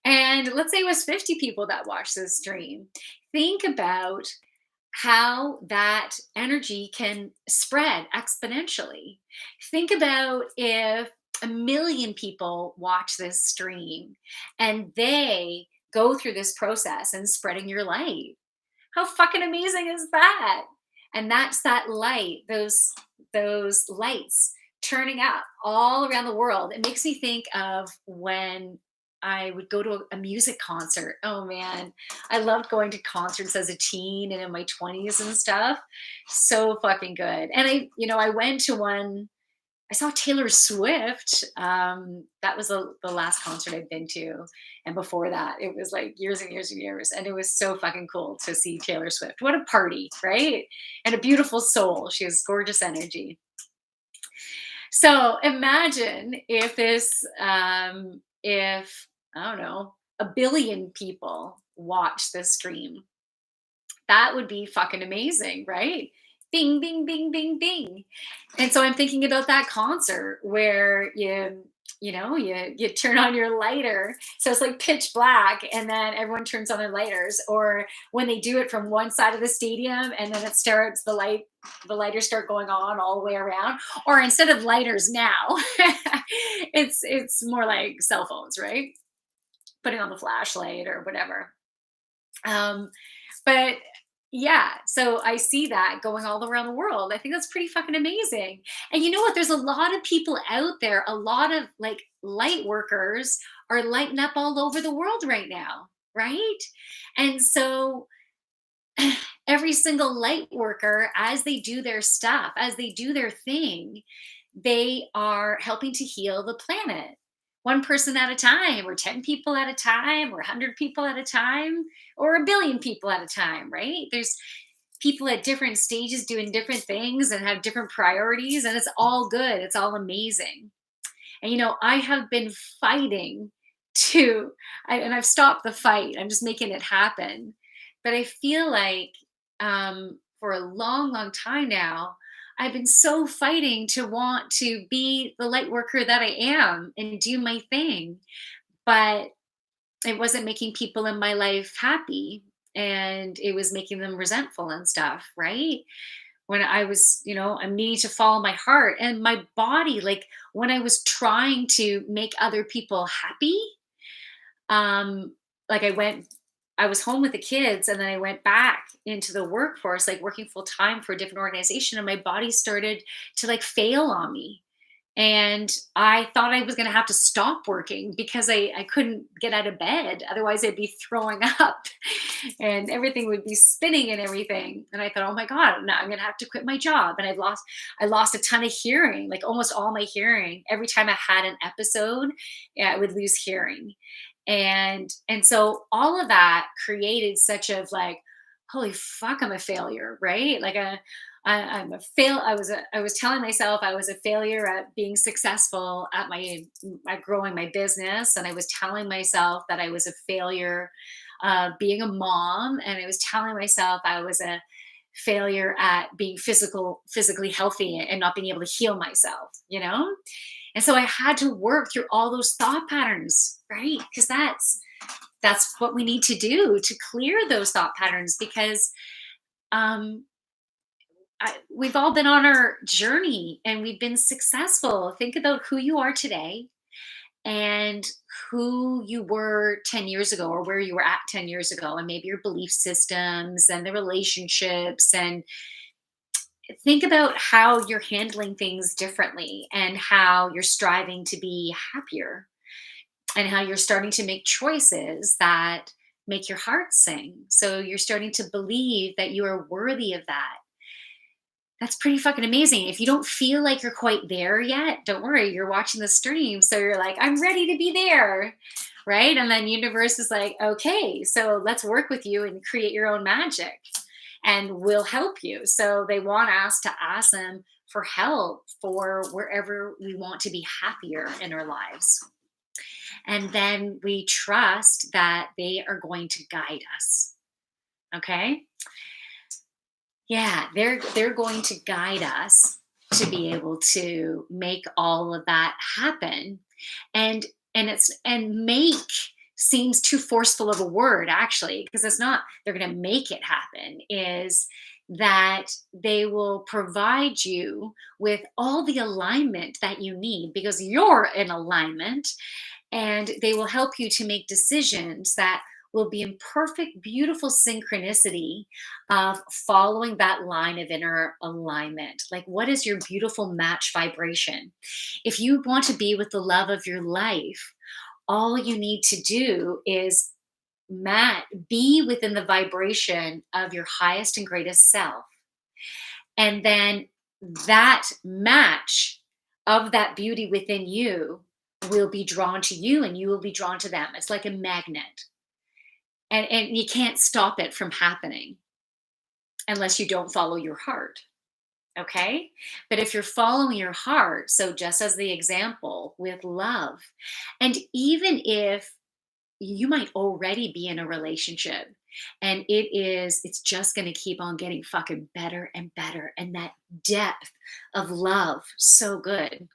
Speaker 1: And let's say it was 50 people that watch this stream. Think about how that energy can spread exponentially. Think about if 1 million people watch this stream and they go through this process and spreading your light. How fucking amazing is that? And that's that light, those lights turning up all around the world. It makes me think of when I would go to a music concert. Oh man, I loved going to concerts as a teen and in my 20s and stuff. So fucking good. And I went to one. I saw Taylor Swift. That was the last concert I'd been to, and before that, it was like years and years and years. And it was so fucking cool to see Taylor Swift. What a party, right? And a beautiful soul. She has gorgeous energy. So imagine if if I don't know, a billion people watch this stream. That would be fucking amazing, right? Bing, bing, bing, bing, bing. And so I'm thinking about that concert where you turn on your lighter, so it's like pitch black, and then everyone turns on their lighters. Or when they do it from one side of the stadium, and then it starts the lighters start going on all the way around. Or instead of lighters now, it's more like cell phones, right? Putting on the flashlight or whatever. Um, but yeah, so I see that going all around the world. I think that's pretty fucking amazing. And you know what? There's a lot of people out there, a lot of like light workers are lighting up all over the world right now, right? And so every single light worker, as they do their stuff, as they do their thing, they are helping to heal the planet. One person at a time, or 10 people at a time, or 100 people at a time, or a billion people at a time, right? There's people at different stages doing different things and have different priorities, and it's all good. It's all amazing. And I have been fighting and I've stopped the fight. I'm just making it happen. But I feel like for a long, long time now, I've been so fighting to want to be the light worker that I am and do my thing. But it wasn't making people in my life happy, and it was making them resentful and stuff, right? When I was, I'm needing to follow my heart and my body. Like when I was trying to make other people happy, like I was home with the kids, and then I went back into the workforce, like working full time for a different organization, and my body started to like fail on me. And I thought I was going to have to stop working because I couldn't get out of bed. Otherwise, I'd be throwing up and everything would be spinning and everything. And I thought, oh my God, now I'm going to have to quit my job. And I lost a ton of hearing, like almost all my hearing. Every time I had an episode, yeah, I would lose hearing. And so all of that created such of like, holy fuck, I'm a failure, right? Like I'm a fail. I was telling myself I was a failure at being successful at at growing my business, and I was telling myself that I was a failure being a mom, and I was telling myself I was a failure at being physically healthy and not being able to heal myself. And so I had to work through all those thought patterns, right? Because that's what we need to do to clear those thought patterns. Because um, we've all been on our journey and we've been successful. Think about who you are today and who you were 10 years ago, or where you were at 10 years ago, and maybe your belief systems and the relationships. And think about how you're handling things differently, and how you're striving to be happier, and how you're starting to make choices that make your heart sing. So you're starting to believe that you are worthy of that. That's pretty fucking amazing. If you don't feel like you're quite there yet, don't worry. You're watching the stream. So you're like, I'm ready to be there. Right. And then universe is like, okay, so let's work with you and create your own magic, and we'll help you. So they want us to ask them for help for wherever we want to be happier in our lives. And then we trust that they are going to guide us. Okay. Yeah, they're going to guide us to be able to make all of that happen. And make seems too forceful of a word, actually, because it's not they're going to make it happen. Is that they will provide you with all the alignment that you need, because you're in alignment, and they will help you to make decisions that will be in perfect, beautiful synchronicity of following that line of inner alignment. Like, what is your beautiful match vibration? If you want to be with the love of your life, all you need to do is be within the vibration of your highest and greatest self. And then that match of that beauty within you will be drawn to you, and you will be drawn to them. It's like a magnet. And you can't stop it from happening unless you don't follow your heart. Okay. But if you're following your heart, so just as the example with love, and even if you might already be in a relationship and it's just going to keep on getting fucking better and better, and that depth of love so good.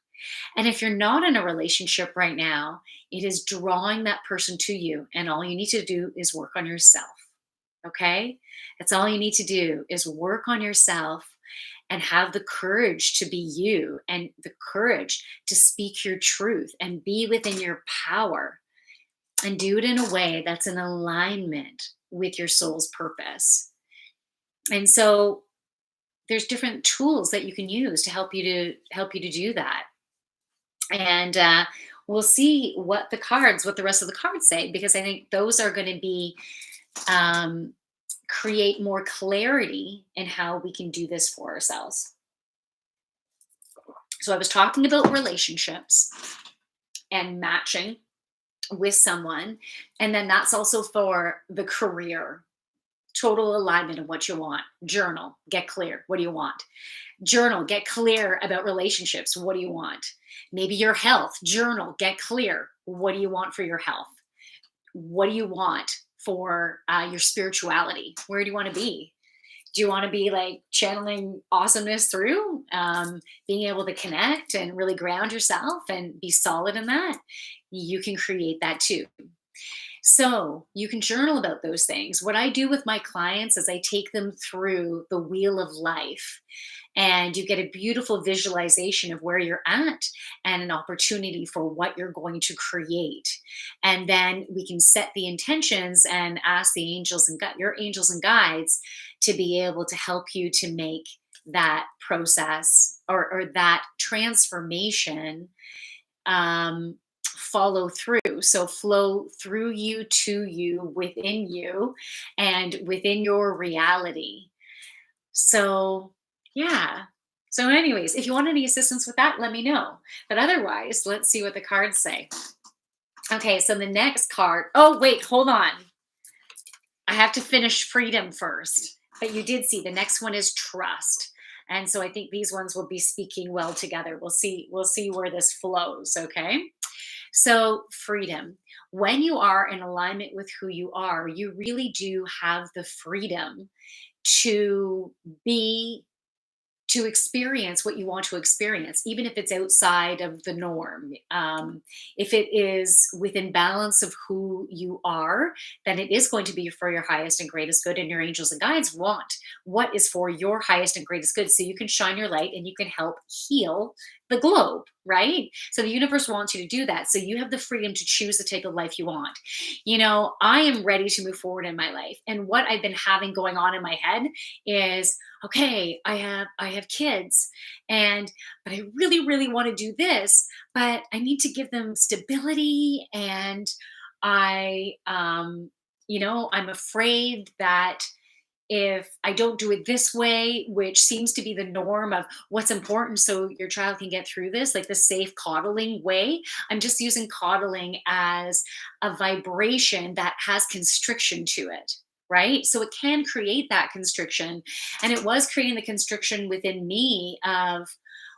Speaker 1: And if you're not in a relationship right now, it is drawing that person to you, and all you need to do is work on yourself. Okay. That's all you need to do is work on yourself and have the courage to be you, and the courage to speak your truth and be within your power, and do it in a way that's in alignment with your soul's purpose. And so there's different tools that you can use to help you to do that. And we'll see what the rest of the cards say, because I think those are going to be um, create more clarity in how we can do this for ourselves. So I was talking about relationships and matching with someone, and then that's also for the career. Total alignment of what you want. Journal, get clear. What do you want? Journal, get clear about relationships. What do you want? Maybe your health. Journal, get clear. What do you want for your health? What do you want for your spirituality? Where do you want to be? Do you want to be like channeling awesomeness through being able to connect and really ground yourself and be solid in that? You can create that too. So you can journal about those things. What I do with my clients is I take them through the wheel of life, and you get a beautiful visualization of where you're at and an opportunity for what you're going to create. And then we can set the intentions and ask the angels and your angels and guides to be able to help you to make that process, or that transformation, um, follow through. So flow through you, to you, within you, and within your reality. So, yeah. So, anyways, if you want any assistance with that, let me know. But otherwise, let's see what the cards say. Okay, so the next card. Oh, wait, hold on. I have to finish freedom first. But you did see the next one is trust. And so I think these ones will be speaking well together. We'll see where this flows, okay? So, freedom. When you are in alignment with who you are, you really do have the freedom to be to experience what you want to experience, even if it's outside of the norm. If it is within balance of who you are, then it is going to be for your highest and greatest good. And your angels and guides want what is for your highest and greatest good. So you can shine your light and you can help heal the globe, right? So the universe wants you to do that. So you have the freedom to choose the type of life you want. I am ready to move forward in my life. And what I've been having going on in my head is, okay, I have kids, and but I really really want to do this, but I need to give them stability, and I'm afraid that if I don't do it this way, which seems to be the norm of what's important so your child can get through this, like the safe coddling way. I'm just using coddling as a vibration that has constriction to it. Right. So it can create that constriction. And it was creating the constriction within me of,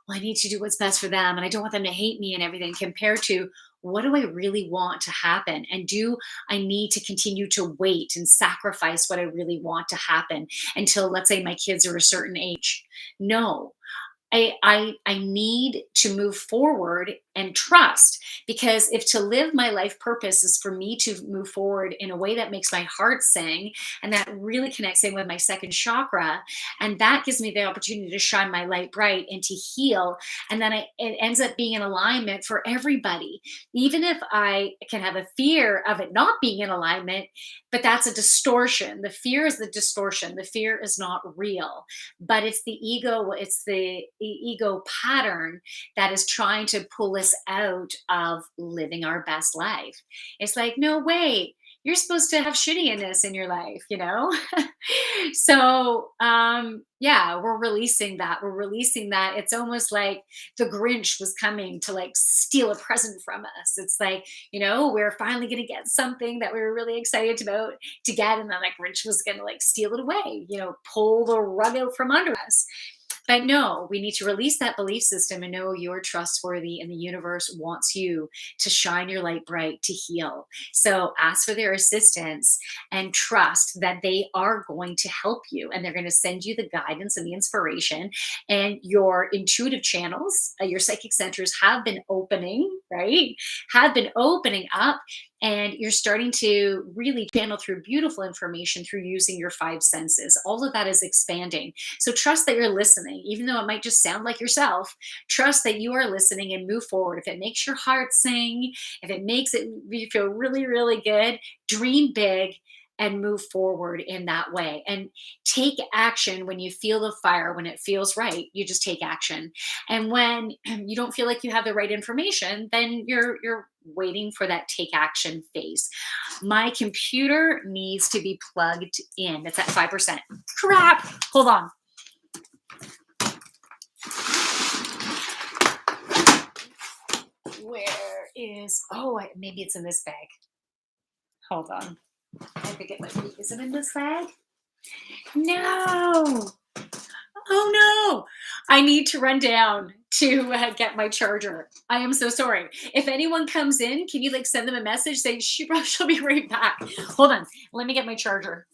Speaker 1: well, I need to do what's best for them, and I don't want them to hate me and everything, compared to what do I really want to happen? And do I need to continue to wait and sacrifice what I really want to happen until, let's say, my kids are a certain age? No, I need to move forward and trust, because if to live my life purpose is for me to move forward in a way that makes my heart sing, and that really connects in with my second chakra, and that gives me the opportunity to shine my light bright and to heal, and then it ends up being in alignment for everybody, even if I can have a fear of it not being in alignment. But that's a distortion. The fear is the distortion. The fear is not real, but it's the ego, it's the ego pattern that is trying to pull us out of living our best life. It's like, no, wait, you're supposed to have shittiness in your life. So yeah, we're releasing that. It's almost like the Grinch was coming to like steal a present from us. It's like, we're finally going to get something that we were really excited about to get, and then like Grinch was going to like steal it away, pull the rug out from under us. But no, we need to release that belief system and know you're trustworthy and the universe wants you to shine your light bright to heal. So ask for their assistance and trust that they are going to help you and they're going to send you the guidance and the inspiration. And your intuitive channels, your psychic centers have been opening, right? Have been opening up, and you're starting to really channel through beautiful information through using your five senses. All of that is expanding. So trust that you're listening, even though it might just sound like yourself. Trust that you are listening and move forward. If it makes your heart sing, if it makes it you feel really, really good, dream big and move forward in that way. And take action when you feel the fire, when it feels right. You just take action. And when you don't feel like you have the right information, then you're waiting for that take action phase. My computer needs to be plugged in. It's at 5%. Crap. Hold on. Where is, oh, maybe it's in this bag. Hold on. I have to get my, is it in this bag? No. Oh no. I need to run down to get my charger. I am so sorry. If anyone comes in, can you like send them a message saying she'll be right back? Hold on. Let me get my charger.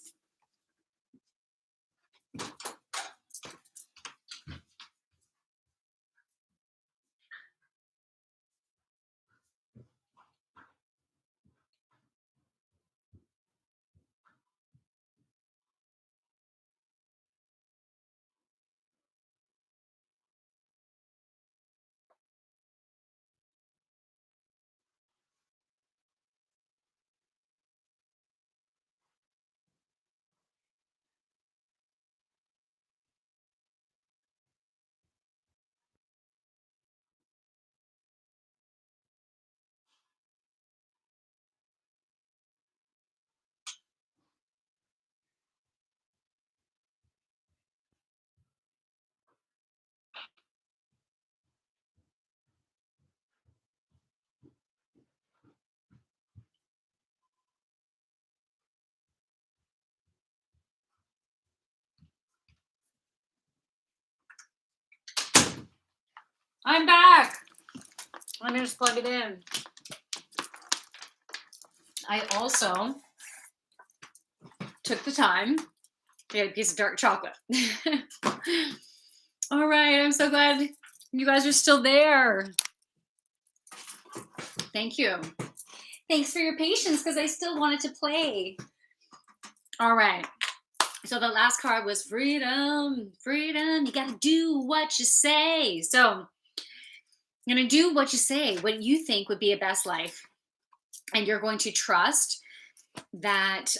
Speaker 1: I'm back. Let me just plug it in. I also took the time to get a piece of dark chocolate. All right. I'm so glad you guys are still there. Thank you. Thanks for your patience because I still wanted to play. All right. So the last card was freedom. Freedom. You got to do what you say. So you're going to do what you say, what you think would be a best life. And you're going to trust that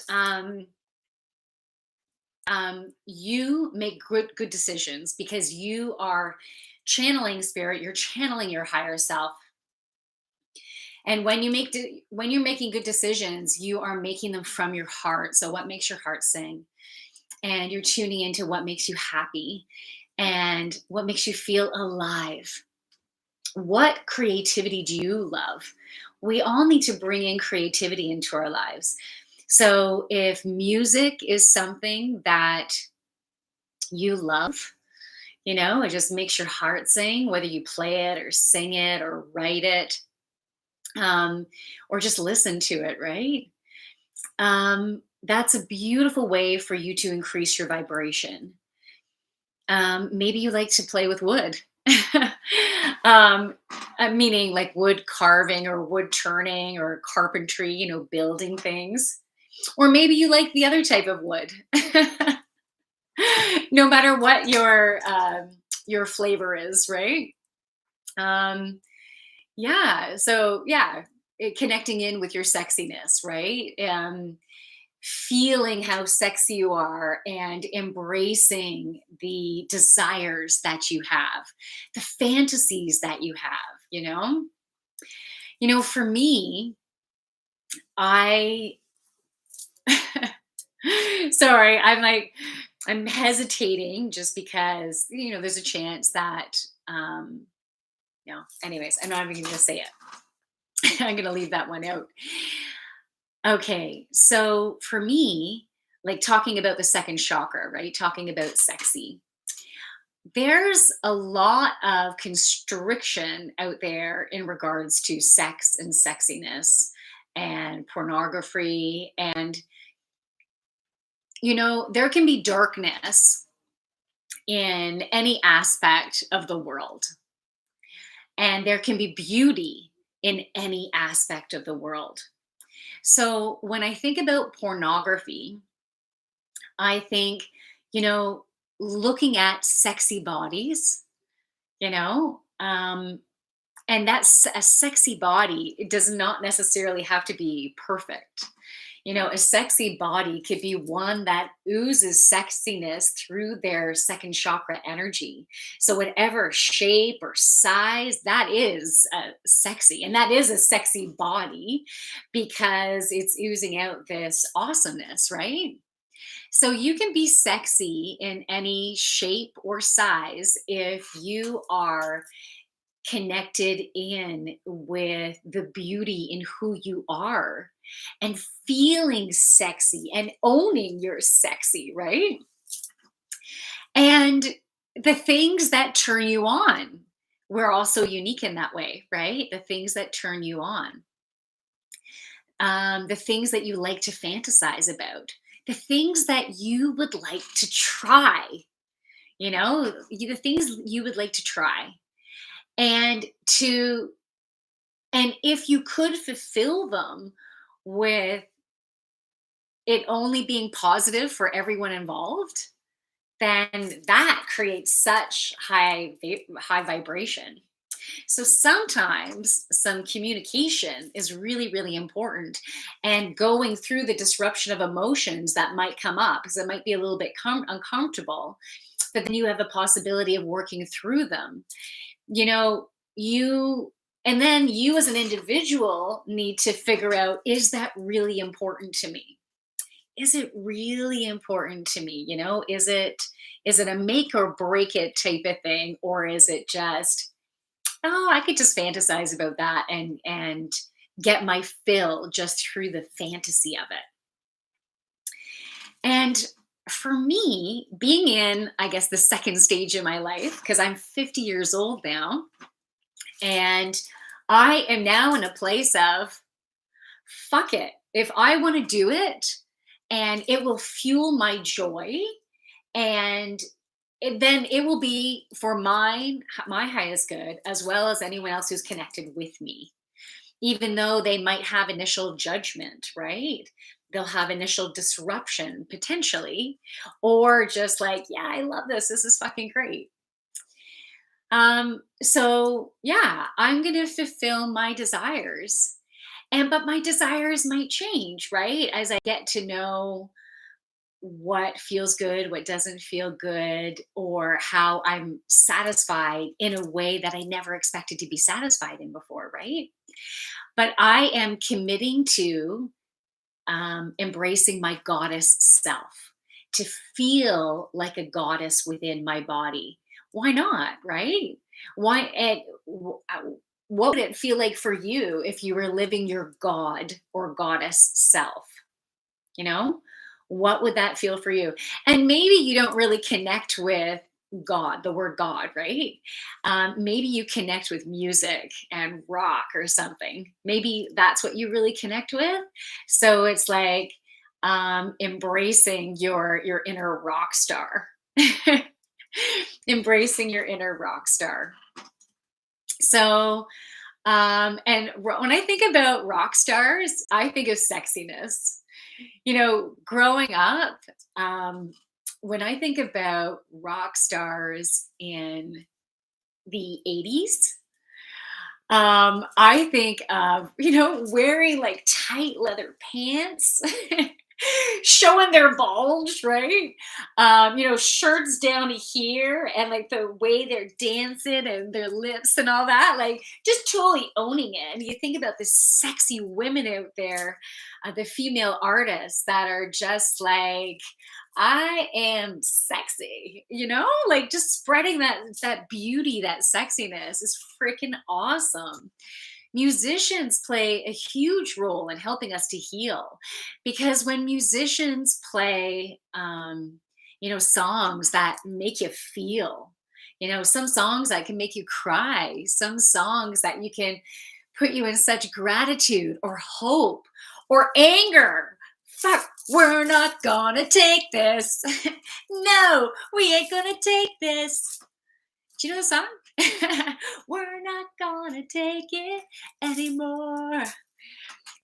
Speaker 1: you make good decisions because you are channeling spirit. You're channeling your higher self. And when when you're making good decisions, you are making them from your heart. So what makes your heart sing? And you're tuning into what makes you happy and what makes you feel alive. What creativity do you love? We all need to bring in creativity into our lives. So if music is something that you love, it just makes your heart sing, whether you play it or sing it or write it, or just listen to it, right? That's a beautiful way for you to increase your vibration. Maybe you like to play with wood. Meaning like wood carving or wood turning or carpentry, building things. Or maybe you like the other type of wood. No matter what your flavor is, right? Yeah. So yeah, connecting in with your sexiness, right? Feeling how sexy you are and embracing the desires that you have, the fantasies that you have, for me, I sorry, I'm hesitating just because, there's a chance that anyways, I'm not even going to say it. I'm going to leave that one out. Okay, so for me, like talking about the second chakra, right? Talking about sexy. There's a lot of constriction out there in regards to sex and sexiness and pornography. And, there can be darkness in any aspect of the world, and there can be beauty in any aspect of the world. So when I think about pornography, I think, you know, looking at sexy bodies, you know, and that's a sexy body. It does not necessarily have to be perfect. A sexy body could be one that oozes sexiness through their second chakra energy. So, whatever shape or size, that is sexy. And that is a sexy body because it's oozing out this awesomeness, right? So, you can be sexy in any shape or size if you are connected in with the beauty in who you are and feeling sexy and owning your sexy, right? And the things that turn you on, we're also unique in that way, right? The things that turn you on, the things that you like to fantasize about, the things that you would like to try, the things you would like to try. And to And if you could fulfill them with it only being positive for everyone involved, then that creates such high vibration. So sometimes some communication is really, really important, and going through the disruption of emotions that might come up because it might be a little bit uncomfortable, but then you have the possibility of working through them. you know you and then you as an individual need to figure out, is that really important to me? Is it really important to me? Is it a make or break it type of thing, or is it just, oh, I could just fantasize about that and get my fill just through the fantasy of it? And for me, being in, I guess, the second stage in my life, because I'm 50 years old now, and I am now in a place of, fuck it. If I want to do it and it will fuel my joy, and then it will be for my highest good, as well as anyone else who's connected with me, even though they might have initial judgment, right? They'll have initial disruption potentially, or just like, yeah, I love this. This is fucking great. So yeah, I'm gonna fulfill my desires. But my desires might change, right? As I get to know what feels good, what doesn't feel good, or how I'm satisfied in a way that I never expected to be satisfied in before, right? But I am committing to embracing my goddess self, to feel like a goddess within my body. Why not, right? Why? What would it feel like for you if you were living your god or goddess self? You know, what would that feel for you? And maybe you don't really connect with God, the word God, right? Maybe you connect with music and rock or something. Maybe that's what you really connect with. So it's like embracing your inner rock star, embracing your inner rock star. So, when I think about rock stars, I think of sexiness. Growing up, um, when I think about rock stars in the 80s, I think of, wearing like tight leather pants, showing their bulge, right? Shirts down to here, and like the way they're dancing and their lips and all that, like just totally owning it. And you think about the sexy women out there, the female artists that are just like, I am sexy, like just spreading that beauty, that sexiness is freaking awesome. Musicians play a huge role in helping us to heal, because when musicians play songs that make you feel, Some songs that can make you cry, some songs that you can put you in such gratitude or hope or anger. Fuck, we're not gonna take this. No, we ain't gonna take this. Do you know the song? We're not gonna take it anymore.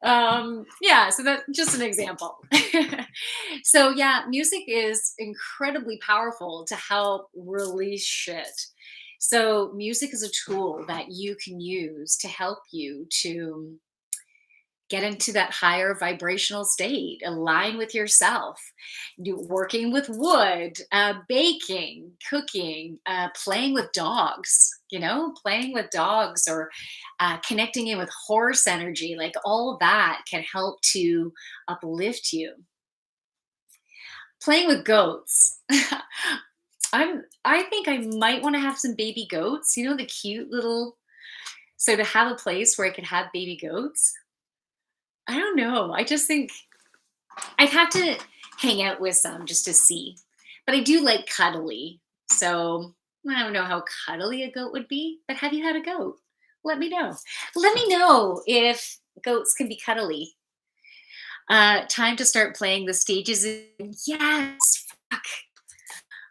Speaker 1: Yeah, so that's just an example. So yeah, music is incredibly powerful to help release shit. So music is a tool that you can use to help you to get into that higher vibrational state, align with yourself. Working with wood, baking, cooking, playing with dogs, playing with dogs, or connecting in with horse energy, like all that can help to uplift you. Playing with goats. I think I might want to have some baby goats, the cute little, so to have a place where I could have baby goats. I don't know. I just think I'd have to hang out with some just to see. But I do like cuddly. So I don't know how cuddly a goat would be, but have you had a goat? Let me know. Let me know if goats can be cuddly. Time to start playing the stages. Yes. Fuck.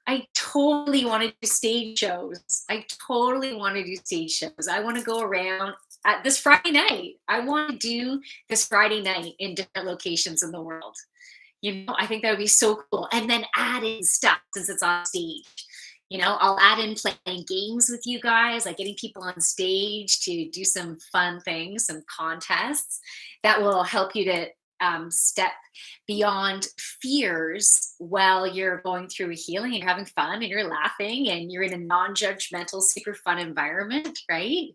Speaker 1: I totally want to do stage shows. I totally want to do stage shows. I want to go around at this Friday night. I want to do this Friday night in different locations in the world. I think that would be so cool. And then add in stuff since it's on stage. I'll add in playing games with you guys, like getting people on stage to do some fun things, some contests that will help you to step beyond fears while you're going through a healing and you're having fun and you're laughing and you're in a non-judgmental, super fun environment, right?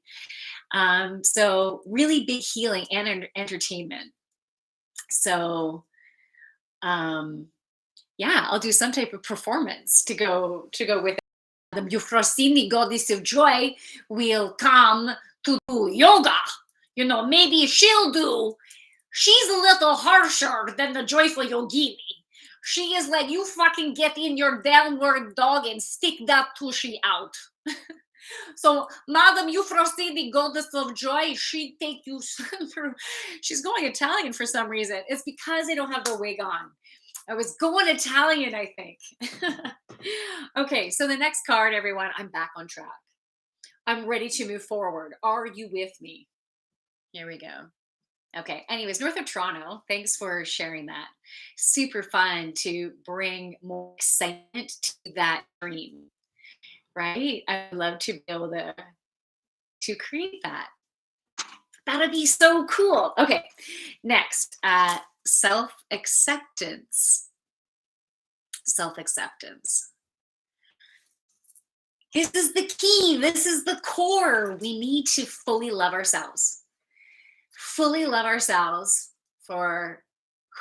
Speaker 1: So really big healing and entertainment. So yeah, I'll do some type of performance to go with it. The Euphrosyne, goddess of joy, will come to do yoga. Maybe she'll do. She's a little harsher than the joyful Yogini. She is like, you fucking get in your downward dog and stick that tushy out. So, Madam Euphrosyne, goddess of joy, she take you through. She's going Italian for some reason. It's because I don't have the wig on. I was going Italian, I think. Okay, so the next card, everyone, I'm back on track. I'm ready to move forward. Are you with me? Here we go. Okay, anyways, North of Toronto, thanks for sharing that. Super fun to bring more excitement to that dream, right? I love to be able to create that. That'd be so cool. Okay, next, self-acceptance. Self-acceptance. This is the key. This is the core. We need to fully love ourselves. Fully love ourselves for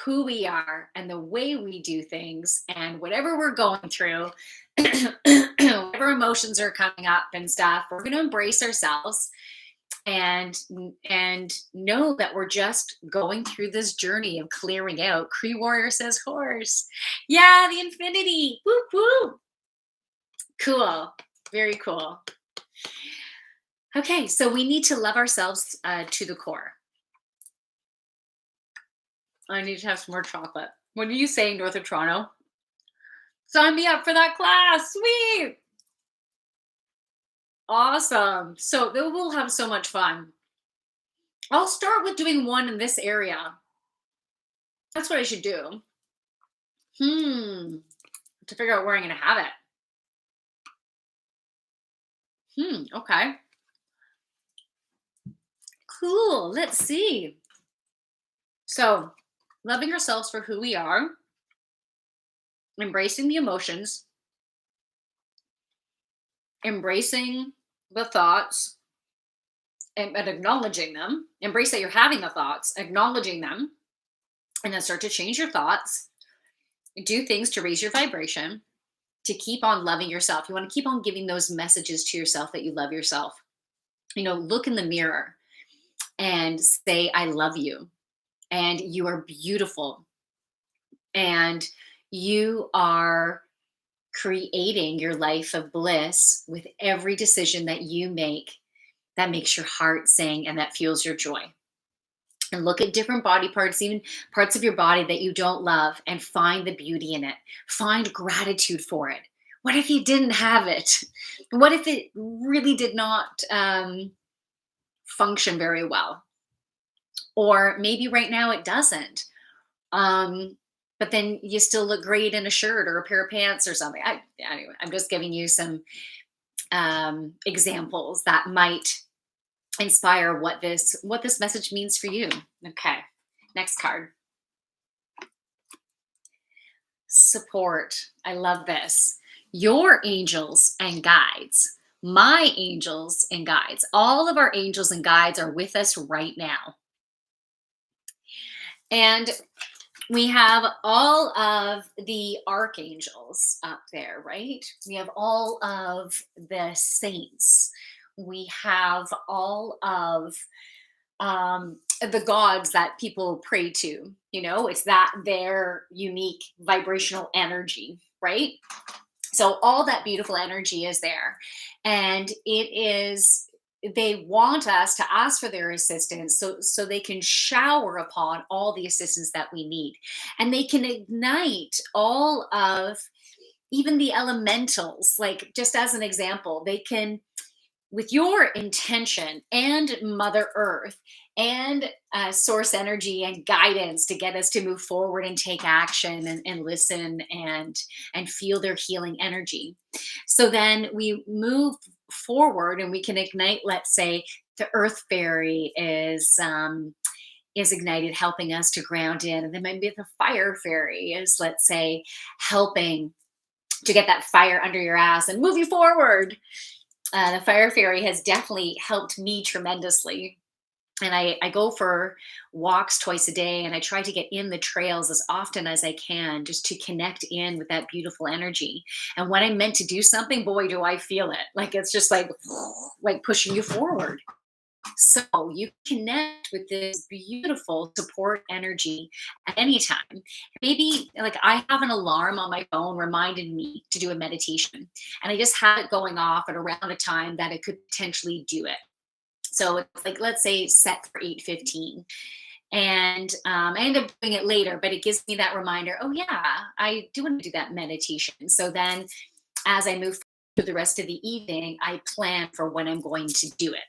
Speaker 1: who we are and the way we do things and whatever we're going through, whatever emotions are coming up and stuff, we're going to embrace ourselves and know that we're just going through this journey of clearing out. Cree Warrior says horse. Yeah, the infinity. Woo woo. Cool. Very cool. Okay, so we need to love ourselves to the core. I need to have some more chocolate. What are you saying, North of Toronto? Sign me up for that class. Sweet. Awesome. So we'll have so much fun. I'll start with doing one in this area. That's what I should do. To figure out where I'm going to have it. Okay. Cool. Let's see. So, loving ourselves for who we are, embracing the emotions, embracing the thoughts, and acknowledging them. Embrace that you're having the thoughts, acknowledging them, and then start to change your thoughts. Do things to raise your vibration, to keep on loving yourself. You want to keep on giving those messages to yourself that you love yourself. Look in the mirror and say, I love you. And you are beautiful. And you are creating your life of bliss with every decision that you make that makes your heart sing and that fuels your joy. And look at different body parts, even parts of your body that you don't love, and find the beauty in it. Find gratitude for it. What if you didn't have it? What if it really did not function very well? Or maybe right now it doesn't. Um, but then you still look great in a shirt or a pair of pants or something. Anyway, I'm just giving you some examples that might inspire what this message means for you. Okay, next card. Support. I love this. Your angels and guides. My angels and guides. All of our angels and guides are with us right now. And we have all of the archangels up there, right? We have all of the saints. We have all of the gods that people pray to. It's that their unique vibrational energy, right? So all that beautiful energy is there. And they want us to ask for their assistance so they can shower upon all the assistance that we need. And they can ignite all of even the elementals. Like, just as an example, they can, with your intention and Mother Earth and source energy and guidance to get us to move forward and take action and listen and feel their healing energy. So then we move forward and we can ignite, let's say the Earth Fairy is ignited, helping us to ground in. And then maybe the Fire Fairy is, let's say, helping to get that fire under your ass and move you forward. The Fire Fairy has definitely helped me tremendously. And I go for walks twice a day, and I try to get in the trails as often as I can, just to connect in with that beautiful energy. And when I'm meant to do something, boy, do I feel it. Like, it's just like pushing you forward. So you connect with this beautiful support energy at any time. Maybe, like, I have an alarm on my phone reminding me to do a meditation, and I just have it going off at around a time that it could potentially do it. So it's like, let's say, set for 8:15, and I end up doing it later, but it gives me that reminder. Oh yeah, I do want to do that meditation. So then, as I move through the rest of the evening, I plan for when I'm going to do it.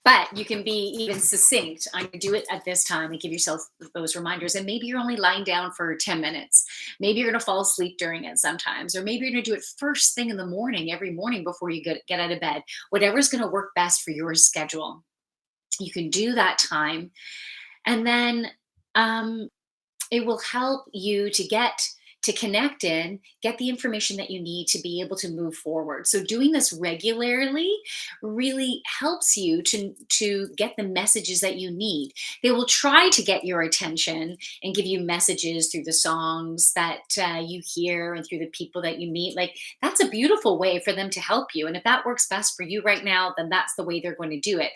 Speaker 1: But you can be even succinct. I'm going to do it at this time and give yourself those reminders. And maybe you're only lying down for 10 minutes. Maybe you're going to fall asleep during it sometimes. Or maybe you're going to do it first thing in the morning, every morning before you get out of bed. Whatever's going to work best for your schedule. You can do that time. And then it will help you to connect in, get the information that you need to be able to move forward. So doing this regularly really helps you to get the messages that you need. They will try to get your attention and give you messages through the songs that you hear and through the people that you meet. Like, that's a beautiful way for them to help you. And if that works best for you right now, then that's the way they're going to do it.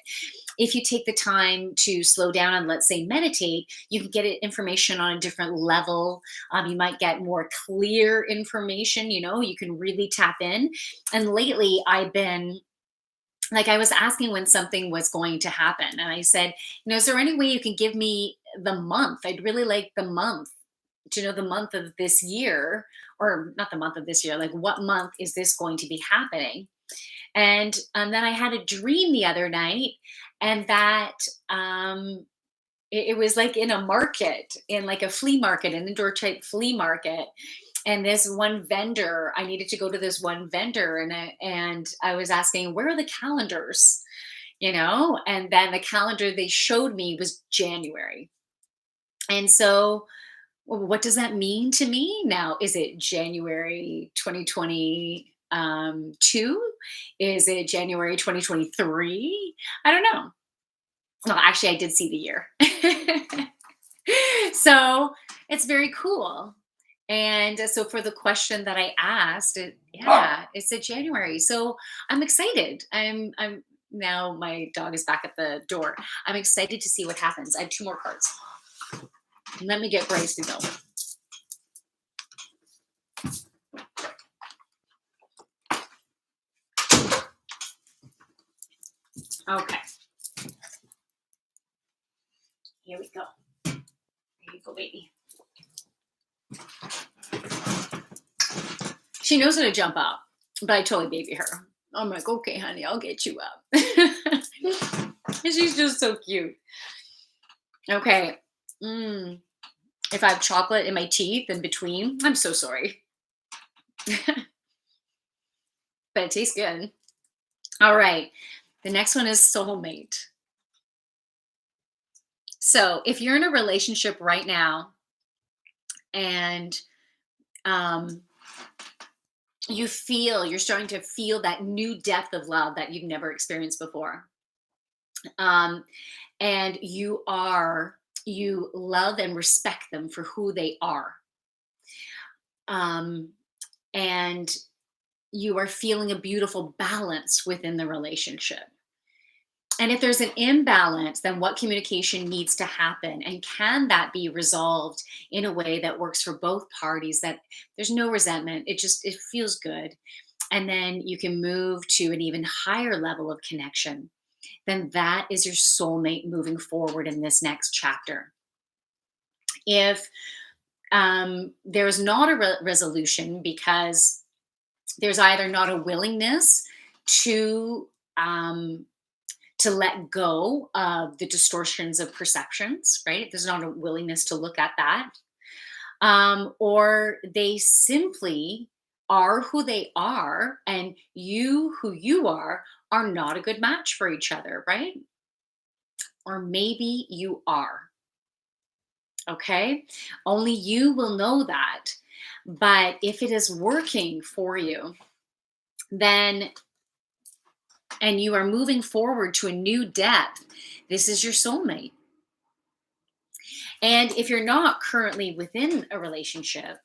Speaker 1: If you take the time to slow down and, let's say, meditate, you can get information on a different level. You might get more clear information. You can really tap in. And lately, I've been, like, I was asking when something was going to happen, and I said, is there any way you can give me the month? I'd really like the month, to know the month of this year, or not the month of this year, like, what month is this going to be happening? And then I had a dream the other night, and that it was like in a market, in like a flea market, an indoor type flea market. And this one vendor, I needed to go to this one vendor, and I was asking, where are the calendars? And then the calendar they showed me was January. And so, well, what does that mean to me now? Is it January 2022? Is it January 2023? I don't know. Well, actually, I did see the year. So it's very cool. And so for the question that I asked, yeah, it's a January. So I'm excited. I'm now, my dog is back at the door. I'm excited to see what happens. I have two more cards. Let me get Bryce to go. Okay, here we go. There you go, baby. She knows how to jump up, but I totally baby her. I'm like, okay, honey, I'll get you up. She's just so cute. Okay. Mm. If I have chocolate in my teeth in between, I'm so sorry. But it tastes good. All right. The next one is soulmate. So if you're in a relationship right now and um, you're starting to feel that new depth of love that you've never experienced before, um, and you love and respect them for who they are, um, and you are feeling a beautiful balance within the relationship. And if there's an imbalance, then what communication needs to happen? And can that be resolved in a way that works for both parties, that there's no resentment? It feels good. And then you can move to an even higher level of connection. Then that is your soulmate moving forward in this next chapter. If there's not a resolution because there's either not a willingness to um, to let go of the distortions of perceptions, right? There's not a willingness to look at that. Or they simply are who they are, and you, who you are not a good match for each other, right? Or maybe you are, okay? Only you will know that. But if it is working for you, then and you are moving forward to a new depth, this is your soulmate. And if you're not currently within a relationship,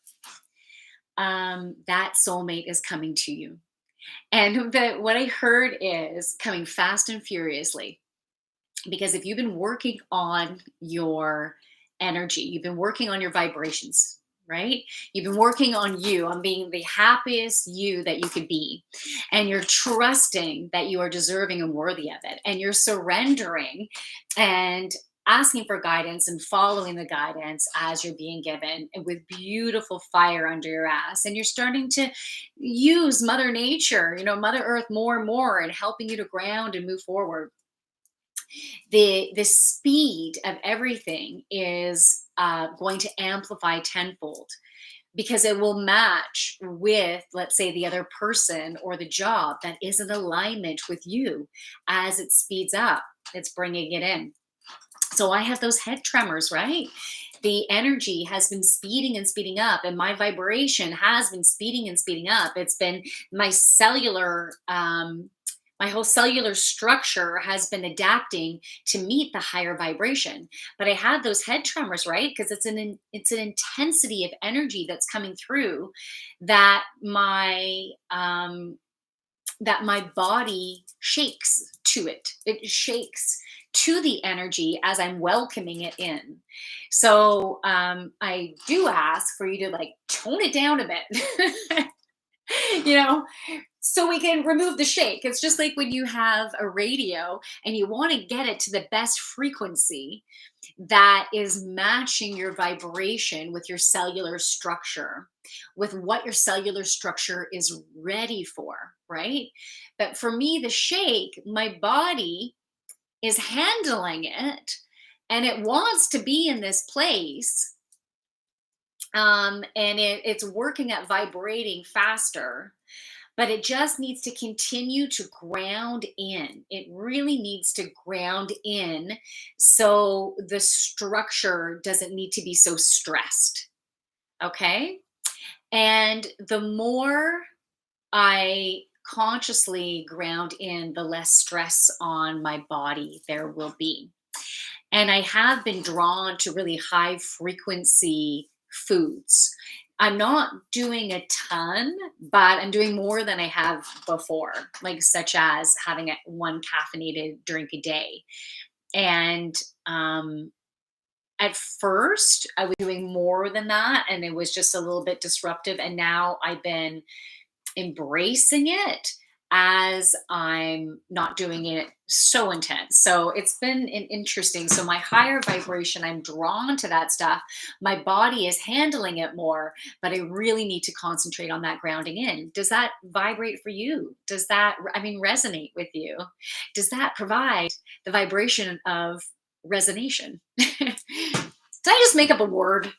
Speaker 1: that soulmate is coming to you. And what I heard is coming fast and furiously. Because if you've been working on your energy, you've been working on your vibrations, right? You've been working on you, on being the happiest you that you could be. And you're trusting that you are deserving and worthy of it. And you're surrendering and asking for guidance and following the guidance as you're being given, and with beautiful fire under your ass. And you're starting to use Mother Nature, Mother Earth more and more, and helping you to ground and move forward. The speed of everything is going to amplify tenfold, because it will match with, let's say, the other person or the job that is in alignment with you. As it speeds up, it's bringing it in. So I have those head tremors, right? The energy has been speeding and speeding up, and my vibration has been speeding and speeding up. It's been my my whole cellular structure has been adapting to meet the higher vibration. But I had those head tremors, right? Because it's an intensity of energy that's coming through, that my body shakes to it. It shakes to the energy as I'm welcoming it in. So I do ask for you to like tone it down a bit, you know, so we can remove the shake. It's just like when you have a radio and you want to get it to the best frequency that is matching your vibration with your cellular structure, with what your cellular structure is ready for, right? But for me, the shake, my body is handling it, and it wants to be in this place, and it's working at vibrating faster, but it just needs to continue to ground in. It really needs to ground in, so the structure doesn't need to be so stressed. Okay. And the more I consciously ground in, the less stress on my body there will be. And I have been drawn to really high frequency foods. I'm not doing a ton, but I'm doing more than I have before, like such as having one caffeinated drink a day. And at first, I was doing more than that, and it was just a little bit disruptive. And now I've been embracing it as I'm not doing it so intense. So it's been interesting. So my higher vibration, I'm drawn to that stuff. My body is handling it more, but I really need to concentrate on that grounding in. Does that vibrate for you? Does that, I mean, resonate with you? Does that provide the vibration of resonation? Did I just make up a word?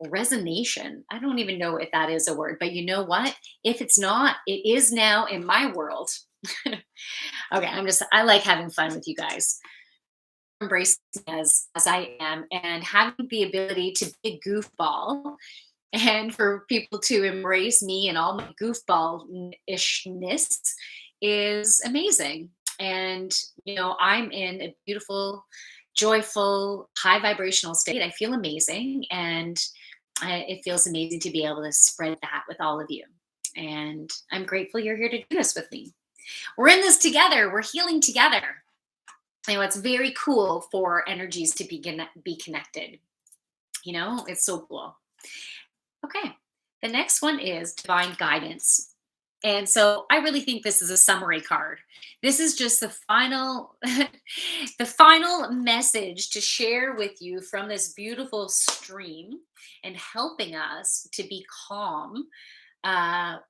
Speaker 1: Resonation. I don't even know if that is a word, but you know what? If it's not, it is now in my world. Okay, I like having fun with you guys. Embrace me as I am and having the ability to be a goofball and for people to embrace me and all my goofball ishness is amazing. And I'm in a beautiful, joyful, high vibrational state. I feel amazing, and it feels amazing to be able to spread that with all of you. And I'm grateful you're here to do this with me. We're in this together. We're healing together. It's very cool for energies to be connected. It's so cool. Okay. The next one is divine guidance. And so I really think this is a summary card. This is just the final the final message to share with you from this beautiful stream and helping us to be calm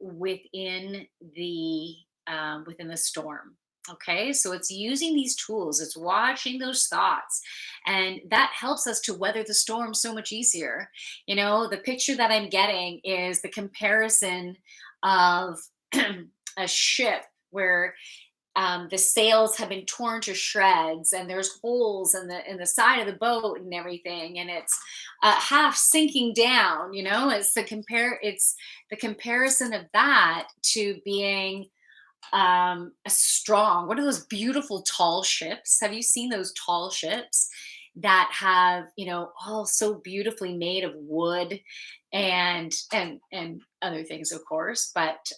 Speaker 1: within the storm. Okay, so it's using these tools, it's watching those thoughts, and that helps us to weather the storm so much easier. The picture that I'm getting is the comparison of a ship where the sails have been torn to shreds and there's holes in the side of the boat and everything, and it's half sinking down. It's the comparison of that to being a strong, what are those beautiful tall ships? Have you seen those tall ships that have, all so beautifully made of wood and other things, of course, but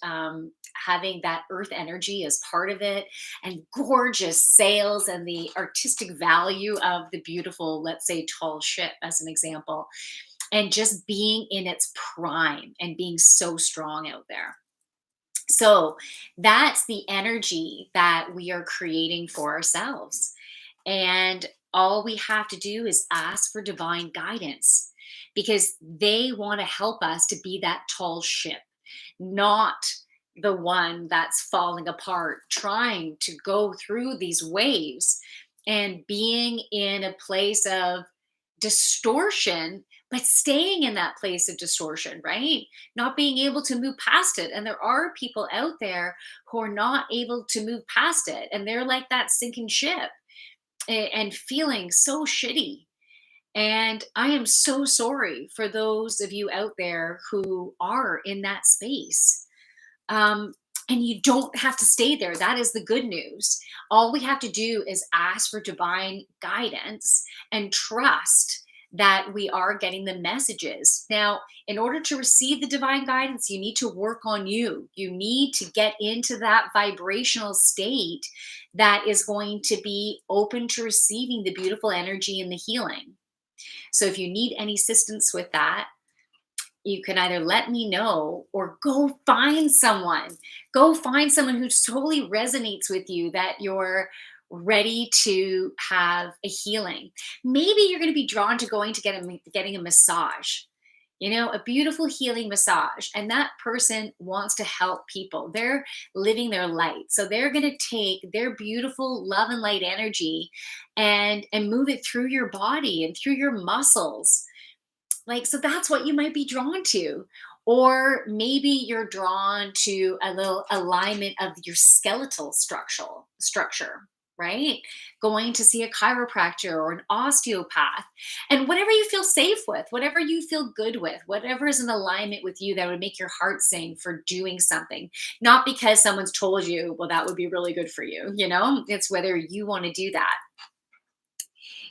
Speaker 1: having that earth energy as part of it, and gorgeous sails and the artistic value of the beautiful, let's say, tall ship as an example, and just being in its prime and being so strong out there. So that's the energy that we are creating for ourselves. And all we have to do is ask for divine guidance, because they want to help us to be that tall ship, not the one that's falling apart, trying to go through these waves and being in a place of distortion, but staying in that place of distortion, right? Not being able to move past it. And there are people out there who are not able to move past it. And they're like that sinking ship and feeling so shitty. And I am so sorry for those of you out there who are in that space. Um, and you don't have to stay there. That is the good news. All we have to do is ask for divine guidance and trust that we are getting the messages. Now, in order to receive the divine guidance, you need to work on you. You need to get into that vibrational state that is going to be open to receiving the beautiful energy and the healing. So if you need any assistance with that, you can either let me know or go find someone. Go find someone who totally resonates with you, that you're ready to have a healing. Maybe you're going to be drawn to getting a massage. A beautiful healing massage, and that person wants to help people. They're living their light. So they're going to take their beautiful love and light energy and move it through your body and through your muscles. So that's what you might be drawn to. Or maybe you're drawn to a little alignment of your skeletal structure, right? Going to see a chiropractor or an osteopath, and whatever you feel safe with, whatever you feel good with, whatever is in alignment with you that would make your heart sing for doing something. Not because someone's told you, well, that would be really good for you. It's whether you want to do that.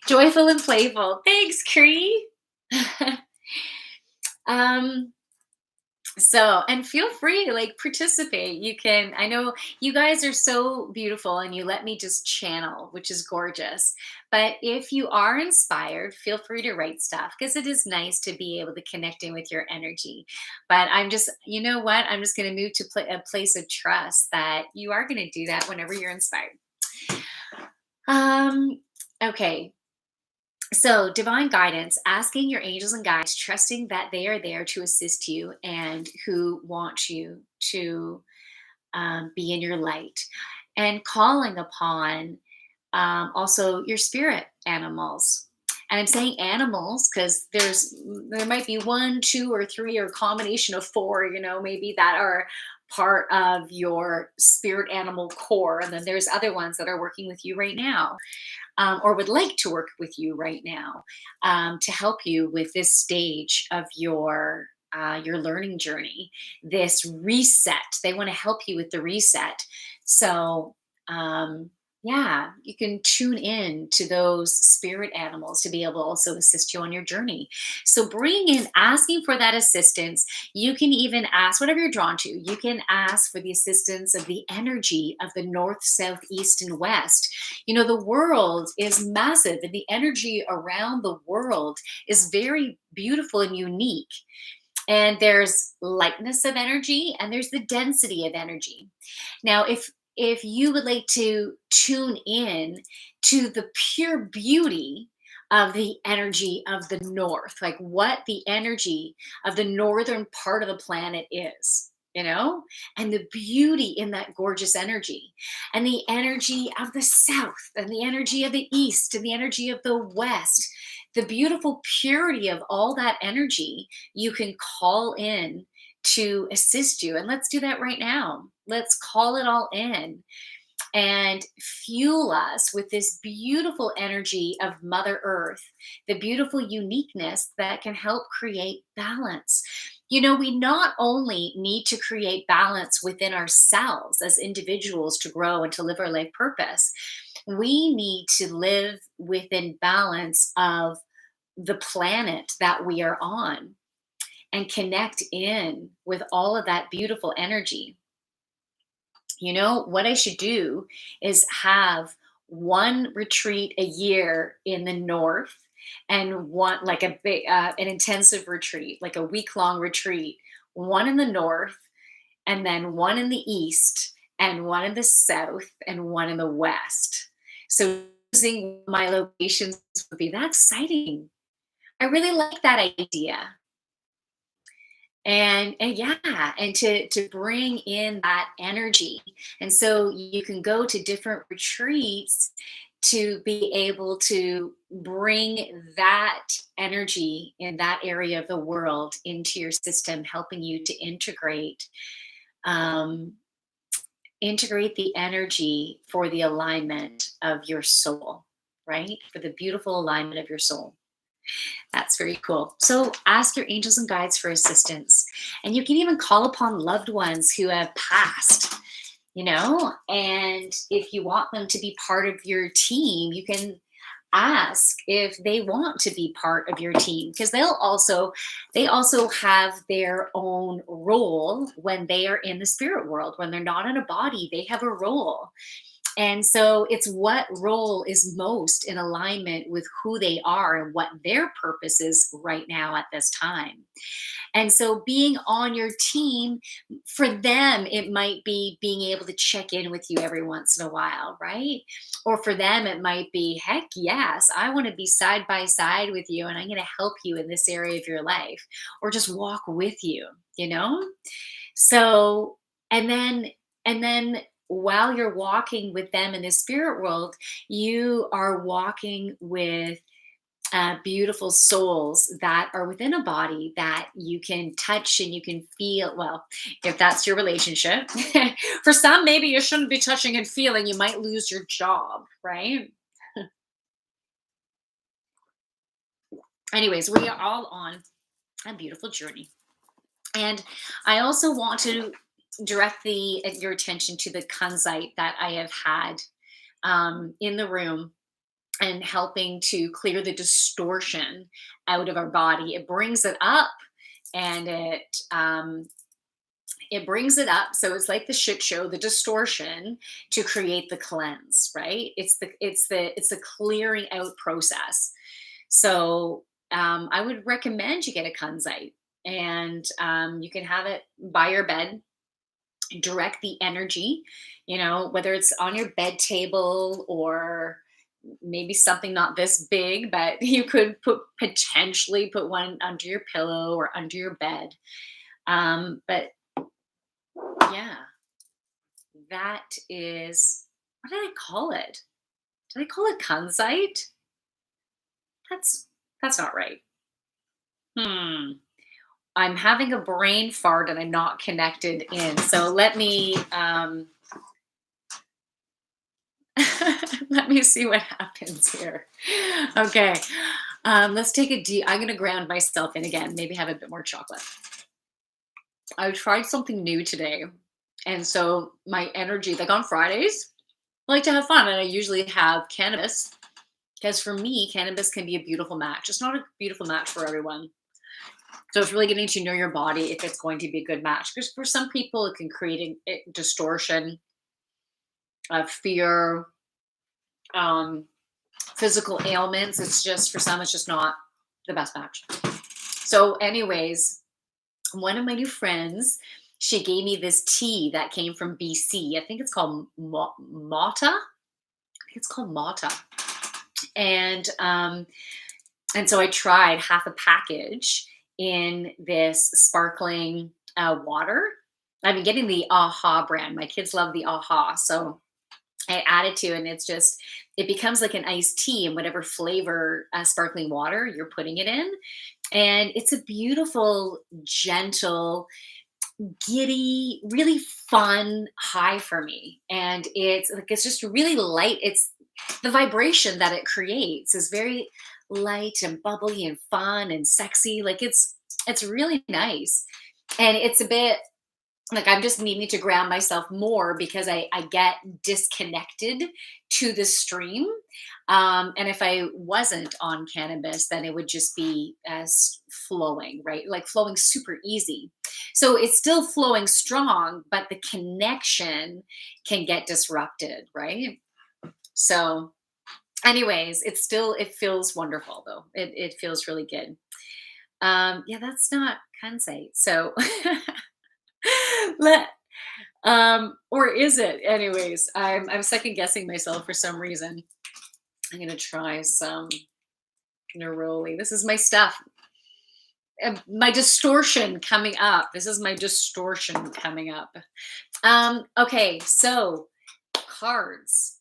Speaker 1: Joyful and playful. Thanks, Cree. um, So, and feel free to like participate. You can, I know you guys are so beautiful and you let me just channel, which is gorgeous. But if you are inspired, feel free to write stuff because it is nice to be able to connect in with your energy. But I'm just, you know what? I'm just going to move to a place of trust that you are going to do that whenever you're inspired. Um, okay. So, divine guidance, asking your angels and guides, trusting that they are there to assist you and who want you to be in your light, and calling upon also your spirit animals. And I'm saying animals because there might be one, two, or three, or a combination of four, maybe that are part of your spirit animal core, and then there's other ones that are working with you right now, or would like to work with you right now, to help you with this stage of your learning journey, this reset. They want to help you with the reset. So, yeah, you can tune in to those spirit animals to be able to also assist you on your journey. So, bring in asking for that assistance. You can even ask whatever you're drawn to. You can ask for the assistance of the energy of the north, south, east, and west. The world is massive, and the energy around the world is very beautiful and unique. And there's lightness of energy and there's the density of energy. Now, if you would like to tune in to the pure beauty of the energy of the north, like what the energy of the northern part of the planet is, and the beauty in that gorgeous energy, and the energy of the south, and the energy of the east, and the energy of the west, the beautiful purity of all that energy, you can call in to assist you. And let's do that right now. Let's call it all in and fuel us with this beautiful energy of Mother Earth, the beautiful uniqueness that can help create balance. We not only need to create balance within ourselves as individuals to grow and to live our life purpose, we need to live within balance of the planet that we are on and connect in with all of that beautiful energy. What I should do is have one retreat a year in the north, and one like a big an intensive retreat, like a week long retreat, one in the north, and then one in the east, and one in the south, and one in the west. So using my locations would be that exciting. I really like that idea. And yeah, and to bring in that energy. And so you can go to different retreats to be able to bring that energy in that area of the world into your system, helping you to um, integrate the energy for the alignment of your soul, right? For the beautiful alignment of your soul. That's very cool. So ask your angels and guides for assistance. And you can even call upon loved ones who have passed, and if you want them to be part of your team, you can ask if they want to be part of your team, because they also have their own role when they are in the spirit world. When they're not in a body, they have a role. And so it's what role is most in alignment with who they are and what their purpose is right now at this time. And so being on your team, for them, it might be being able to check in with you every once in a while, right? Or for them, it might be, heck yes, I want to be side by side with you and I'm going to help you in this area of your life, or just walk with you, you know? So, and then, and then while you're walking with them in the spirit world, you are walking with beautiful souls that are within a body that you can touch and you can feel. Well, if that's your relationship, for some, maybe you shouldn't be touching and feeling. You might lose your job, right? Anyways, we are all on a beautiful journey. And I also want to direct your attention to the Kunzite that I have had in the room and helping to clear the distortion out of our body. It brings it up, and It brings it up, so it's like the shit show, the distortion to create the cleanse, right? It's the clearing out process. So I would recommend you get a Kunzite, and you can have it by your bed, direct the energy, whether it's on your bed table or maybe something not this big, but you could potentially put one under your pillow or under your bed. But yeah, that is, what did I call it? Did I call it Kunzite? That's that's not right. Hmm. I'm having a brain fart and I'm not connected in. So let me let me see what happens here. Okay. Let's take a deep. I'm gonna ground myself in again. Maybe have a bit more chocolate. I tried something new today. And so my energy, like on Fridays, I like to have fun. And I usually have cannabis. Because for me, cannabis can be a beautiful match. It's not a beautiful match for everyone. So it's really getting to know your body if it's going to be a good match. Because for some people, it can create a distortion of fear, um, physical ailments. It's just, for some, it's just not the best match. So, anyways, one of my new friends, she gave me this tea that came from BC. I think it's called Mata. I think it's called Mata. And so I tried half a package in this sparkling water. I've been getting the Aha brand. My kids love the Aha, so I added to, and it becomes like an iced tea in whatever flavor sparkling water you're putting it in, and it's a beautiful, gentle, giddy, really fun high for me. And it's just really light. It's the vibration that it creates is very light and bubbly and fun and sexy. Like it's really nice. And it's a bit like I'm just needing to ground myself more because I get disconnected to the stream. And if I wasn't on cannabis, then it would just be as flowing, right? Like flowing super easy. So it's still flowing strong, but the connection can get disrupted, right? So, anyways, it feels wonderful though. It feels really good. Yeah, that's not Kansai. So let or is it? Anyways, I'm second guessing myself for some reason. I'm gonna try some neroli. This is my stuff. My distortion coming up. This is my distortion coming up. Okay, so cards.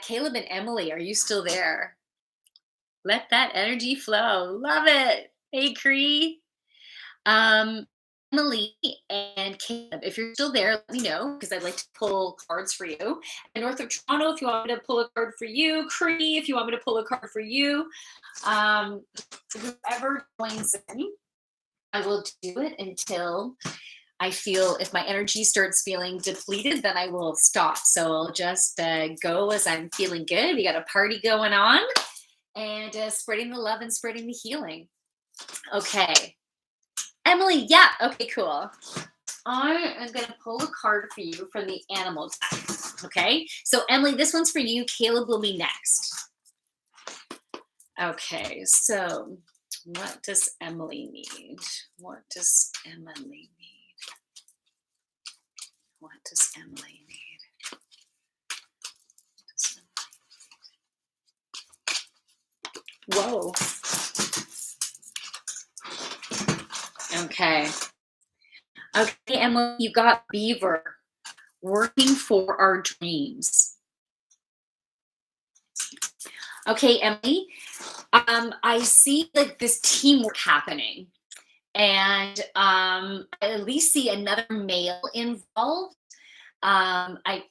Speaker 1: Caleb and Emily, are you still there? Let that energy flow. Love it. Hey, Cree. Um, Emily and Caleb, if you're still there, let me know because I'd like to pull cards for you. And North of Toronto, if you want me to pull a card for you. Cree, if you want me to pull a card for you. Whoever joins in, I will do it until I feel if my energy starts feeling depleted, then I will stop. So I'll just go as I'm feeling good. We got a party going on and spreading the love and spreading the healing. Okay. Emily, yeah. Okay, cool. I am going to pull a card for you from the animal deck. Okay. So, Emily, this one's for you. Caleb will be next. Okay. So, what does Emily need? What does Emily need? What does Emily need? Whoa. Okay. Okay, Emily, you got Beaver working for our dreams. Okay, Emily, I see like this teamwork happening, and I at least see another male involved. I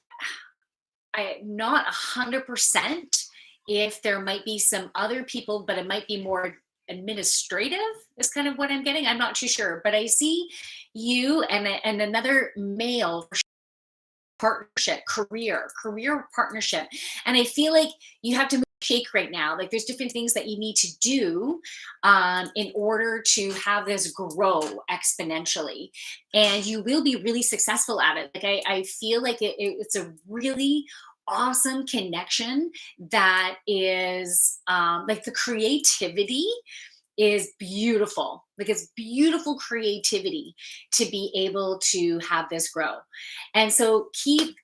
Speaker 1: I'm not 100% if there might be some other people, but it might be more administrative is kind of what I'm getting. I'm not too sure, but I see you and another male for partnership, career partnership. And I feel like you have to move shake right now. Like there's different things that you need to do in order to have this grow exponentially, and you will be really successful at it. Like I feel like it's a really awesome connection that is like the creativity is beautiful. Like it's beautiful creativity to be able to have this grow. And so keep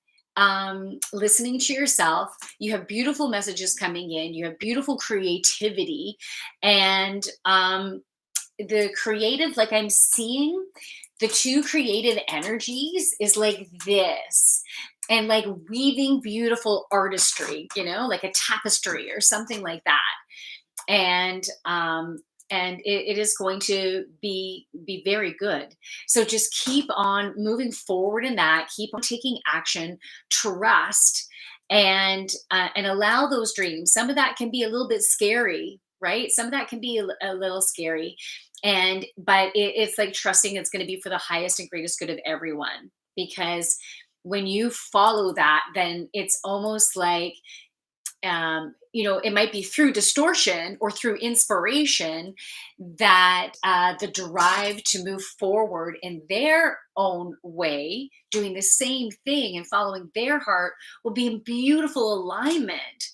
Speaker 1: listening to yourself. You have beautiful messages coming in, you have beautiful creativity, and the creative, like I'm seeing the two creative energies is like this, and like weaving beautiful artistry, like a tapestry or something like that. And it is going to be very good. So just keep on moving forward in that, keep on taking action, trust, and allow those dreams. Some of that can be a little bit scary, right? Some of that can be a little scary, and but it's like trusting it's going to be for the highest and greatest good of everyone. Because when you follow that, then it's almost like it might be through distortion or through inspiration that the drive to move forward in their own way, doing the same thing and following their heart, will be in beautiful alignment.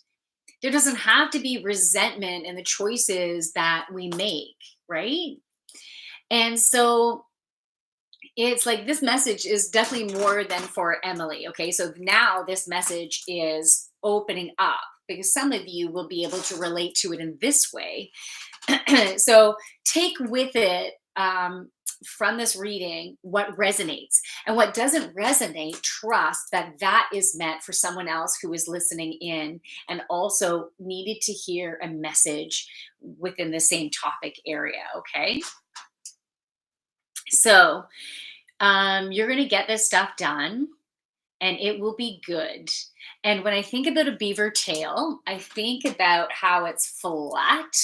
Speaker 1: There doesn't have to be resentment in the choices that we make, right? And so it's like this message is definitely more than for Emily. Okay. So now this message is opening up because some of you will be able to relate to it in this way. So take with it from this reading what resonates, and what doesn't resonate, trust that that is meant for someone else who is listening in and also needed to hear a message within the same topic area. Okay. So you're going to get this stuff done and it will be good. And when I think about a beaver tail, I think about how it's flat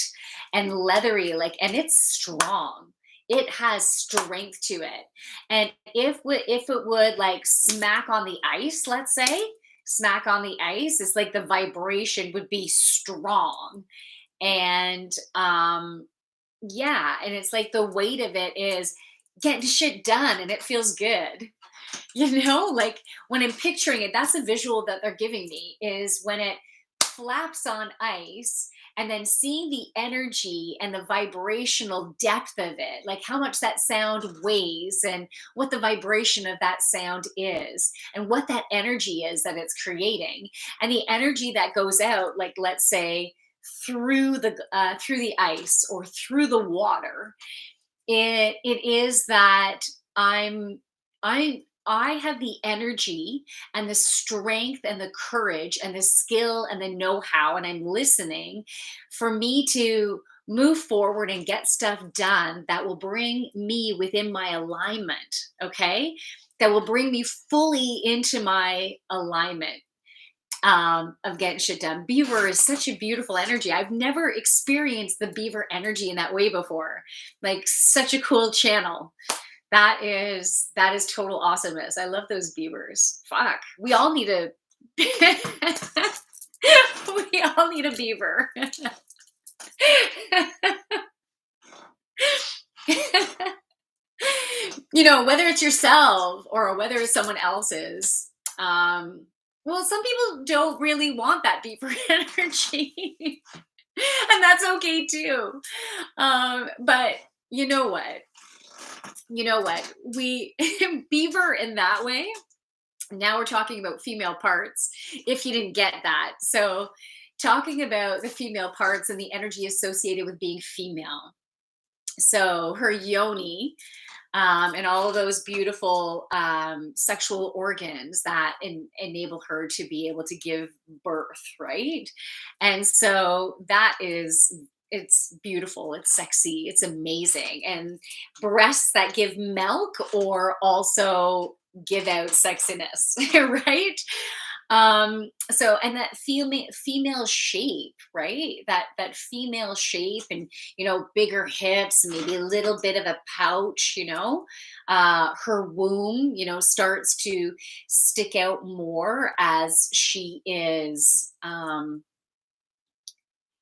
Speaker 1: and leathery, like, and it's strong. It has strength to it. And if it would like smack on the ice, let's say, smack on the ice, it's like the vibration would be strong. And yeah, and it's like the weight of it is getting shit done and it feels good. Like when I'm picturing it, that's the visual that they're giving me, is when it flaps on ice and then seeing the energy and the vibrational depth of it, like how much that sound weighs and what the vibration of that sound is and what that energy is that it's creating, and the energy that goes out, like let's say through the ice or through the water. It is that I'm I have the energy and the strength and the courage and the skill and the know-how, and I'm listening for me to move forward and get stuff done that will bring me within my alignment. Okay, that will bring me fully into my alignment of getting shit done. Beaver is such a beautiful energy. I've never experienced the beaver energy in that way before. Like such a cool channel. That is total awesomeness. I love those beavers. Fuck. We all need a we all need a beaver. Whether it's yourself or whether it's someone else's. Well, some people don't really want that beaver energy, and that's okay too. But you know what? We beaver in that way. Now we're talking about female parts. If you didn't get that, so talking about the female parts and the energy associated with being female. So her yoni, and all of those beautiful sexual organs that enable her to be able to give birth, right? And so that is, it's beautiful, it's sexy, it's amazing. And breasts that give milk or also give out sexiness, right? So, and that female shape, right? That female shape, and bigger hips, maybe a little bit of a pouch, her womb, starts to stick out more as she is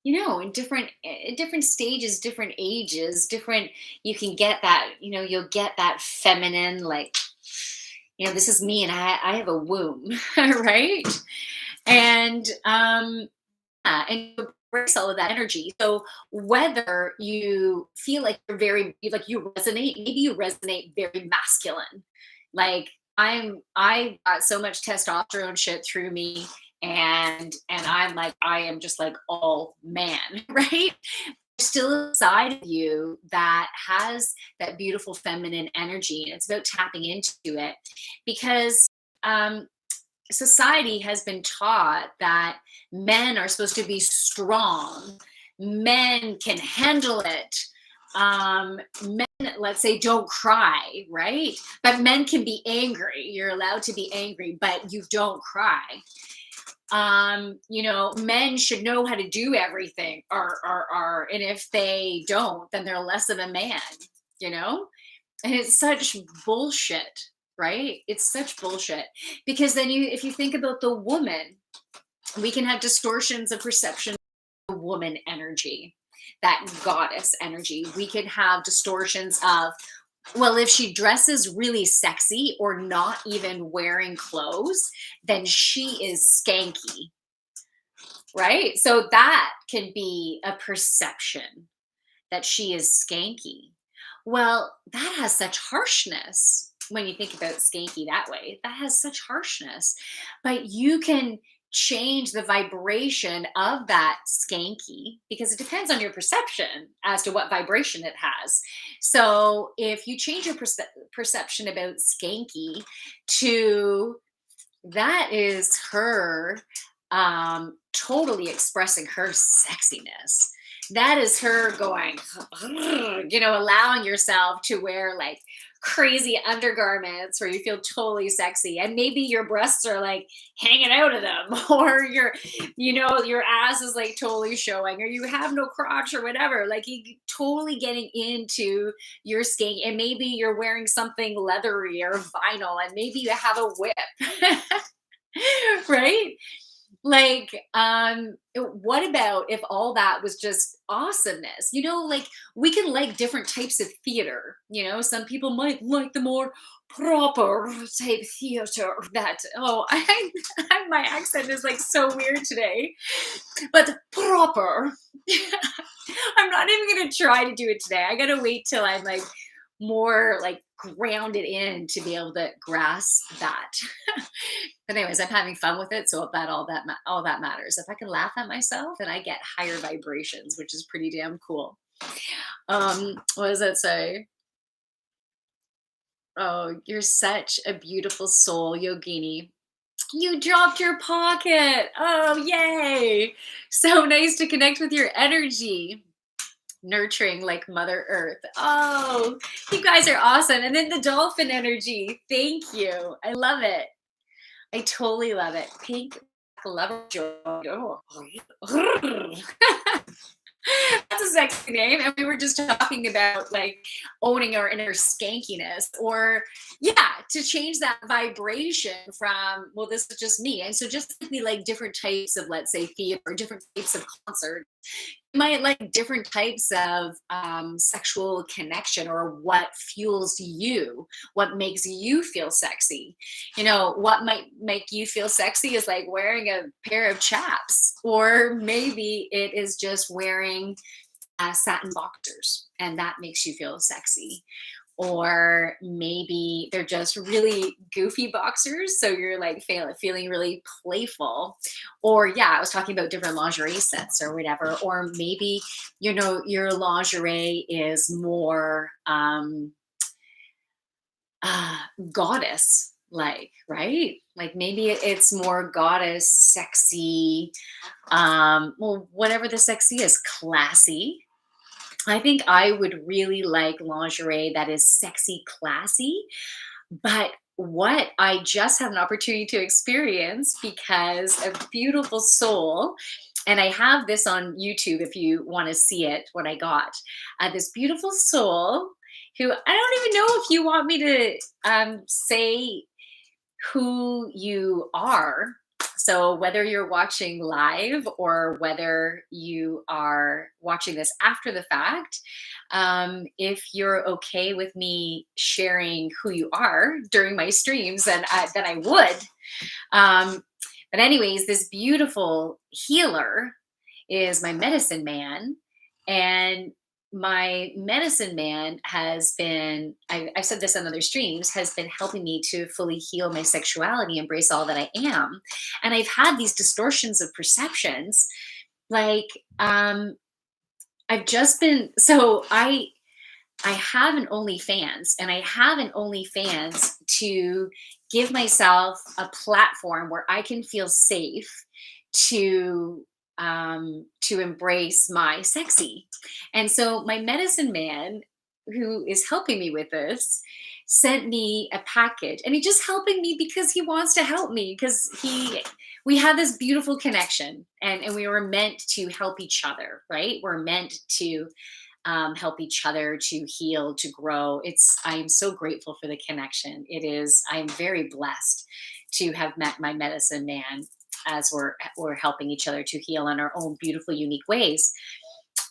Speaker 1: in different stages, different ages, different, you can get that, you'll get that feminine, like, this is me and I have a womb, right? And and you embrace all of that energy. So whether you feel like like you resonate, maybe you resonate very masculine. Like I got so much testosterone shit through me, and I'm like, I am just like all man, right? There's still a side of you that has that beautiful feminine energy, and it's about tapping into it, because um society has been taught that men are supposed to be strong, men can handle it, men, let's say, don't cry, right? But men can be angry, you're allowed to be angry, but you don't cry. Men should know how to do everything, or and if they don't, then they're less of a man, you know and it's such bullshit, right? It's such bullshit, because then if you think about the woman, we can have distortions of perception of woman energy, that goddess energy. We could have distortions of, well, if she dresses really sexy or not even wearing clothes, then she is skanky, right? So that can be a perception, that she is skanky. Well, that has such harshness when you think about skanky that way. That has such harshness. But you can change the vibration of that skanky, because it depends on your perception as to what vibration it has. So if you change your perception about skanky to, that is her totally expressing her sexiness. That is her going, allowing yourself to wear like crazy undergarments where you feel totally sexy. And maybe your breasts are like hanging out of them, or your ass is like totally showing, or you have no crotch or whatever. Like you totally getting into your skin. And maybe you're wearing something leathery or vinyl, and maybe you have a whip. Right? Like, what about if all that was just awesomeness? Like, we can like different types of theater. Some people might like the more proper type theater. That, oh, my accent is like so weird today, but proper. I'm not even gonna try to do it today. I gotta wait till I'm like more like grounded in to be able to grasp that. But anyways, I'm having fun with it, so all that matters. If I can laugh at myself, then I get higher vibrations, which is pretty damn cool. What does that say? Oh, you're such a beautiful soul, Yogini. You dropped your pocket. Oh, yay! So nice to connect with your energy. Nurturing like Mother Earth. Oh, you guys are awesome. And then the dolphin energy. Thank you. I love it. I totally love it. Pink lover joy. Oh. That's a sexy name. And we were just talking about like owning our inner skankiness, or yeah, to change that vibration from, well, this is just me. And so just be like different types of, let's say, theater, different types of concert, might like different types of sexual connection, or what fuels you, what makes you feel sexy. What might make you feel sexy is like wearing a pair of chaps, or maybe it is just wearing satin boxers, and that makes you feel sexy. Or maybe they're just really goofy boxers, so you're like feeling really playful. Or yeah, I was talking about different lingerie sets or whatever. Or maybe your lingerie is more goddess like, right? Like maybe it's more goddess sexy, well, whatever the sexy is, classy. I think I would really like lingerie that is sexy, classy. But what I just had an opportunity to experience, because a beautiful soul, and I have this on YouTube if you want to see it, what I got. This beautiful soul, who I don't even know if you want me to say who you are. So, whether you're watching live or whether you are watching this after the fact, if you're okay with me sharing who you are during my streams, then I would. Um, but, anyways, this beautiful healer is my medicine man. And my medicine man has been, I said this on other streams, has been helping me to fully heal my sexuality, embrace all that I am. And I've had these distortions of perceptions. Like, I've just been, so I have an OnlyFans, and I have an OnlyFans to give myself a platform where I can feel safe to embrace my sexy. And so my medicine man, who is helping me with this, sent me a package, and he's just helping me because he wants to help me, because he we have this beautiful connection, and we were meant to help each other, right? We're meant to help each other to heal, to grow. I am so grateful for the connection. I am very blessed to have met my medicine man, as we're helping each other to heal in our own beautiful, unique ways.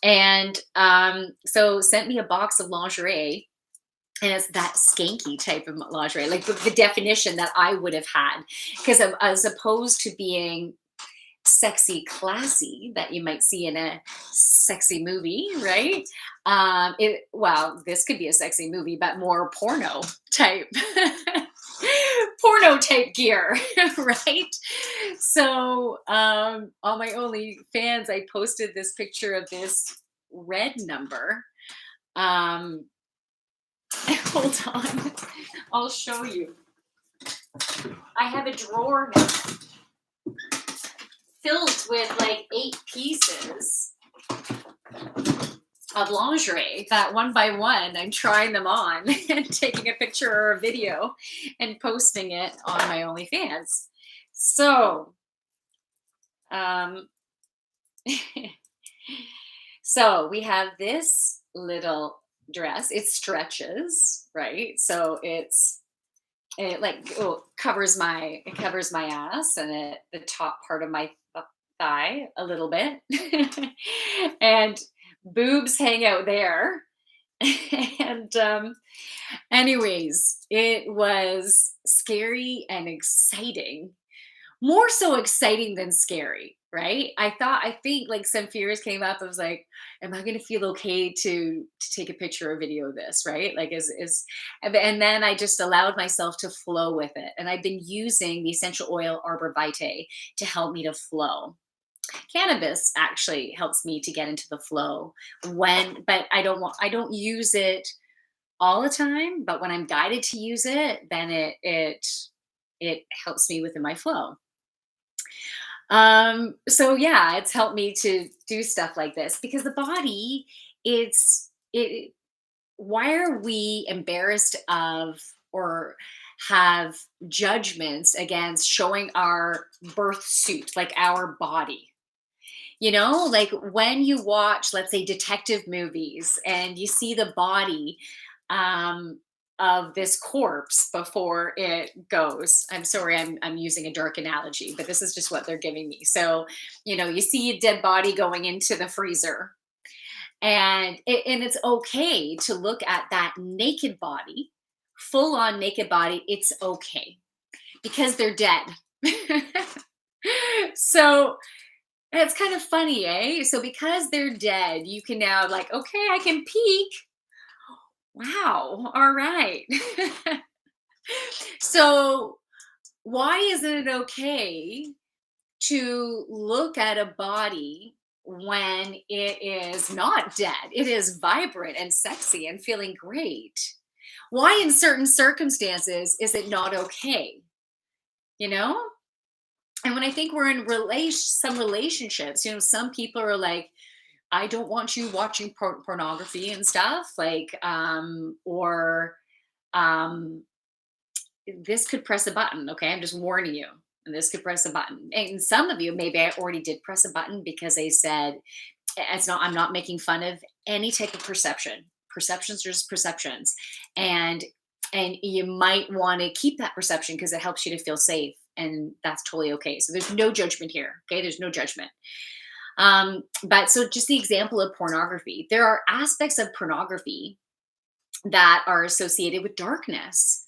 Speaker 1: And so sent me a box of lingerie, and it's that skanky type of lingerie, like the definition that I would have had, because as opposed to being sexy classy that you might see in a sexy movie, right? This could be a sexy movie, but more porno type porno type gear, right? So on my OnlyFans, I posted this picture of this red number. um Hold on, I'll show you. I have a drawer now filled with like 8 pieces of lingerie that one by one I'm trying them on and taking a picture or a video and posting it on my OnlyFans. So, um, so we have this little dress. It stretches, right? So it like covers my ass, and the top part of my thigh a little bit, and boobs hang out there. And anyways, it was scary and exciting, more so exciting than scary, right? I think like some fears came up. I was like, am I going to feel okay to take a picture or video of this, right? Like is and then I just allowed myself to flow with it. And I've been using the essential oil Arbor Vitae to help me to flow. Cannabis actually helps me to get into the flow, but I don't use it all the time, but when I'm guided to use it, then it helps me within my flow. So yeah, it's helped me to do stuff like this, because the body, it why are we embarrassed of, or have judgments against showing our birth suit, like our body? Like when you watch, let's say, detective movies, and you see the body of this corpse before it goes. I'm sorry, I'm using a dark analogy, but this is just what they're giving me. So, you see a dead body going into the freezer, and it's okay to look at that naked body, full on naked body. It's okay because they're dead. So it's kind of funny, eh? So because they're dead, you can now, like, okay, I can peek. Wow. All right. So why isn't it okay to look at a body when it is not dead? It is vibrant and sexy and feeling great. Why, in certain circumstances, is it not okay? You know? And when I think we're in some relationships, some people are like, I don't want you watching pornography and stuff, like, or um, this could press a button. Okay, I'm just warning you. And this could press a button. And some of you, maybe I already did press a button because they said, it's not. I'm not making fun of any type of perception. Perceptions are just perceptions, and you might want to keep that perception because it helps you to feel safe. and that's totally okay. So there's no judgment here. Okay, there's no judgment. But so just the example of pornography, there are aspects of pornography that are associated with darkness,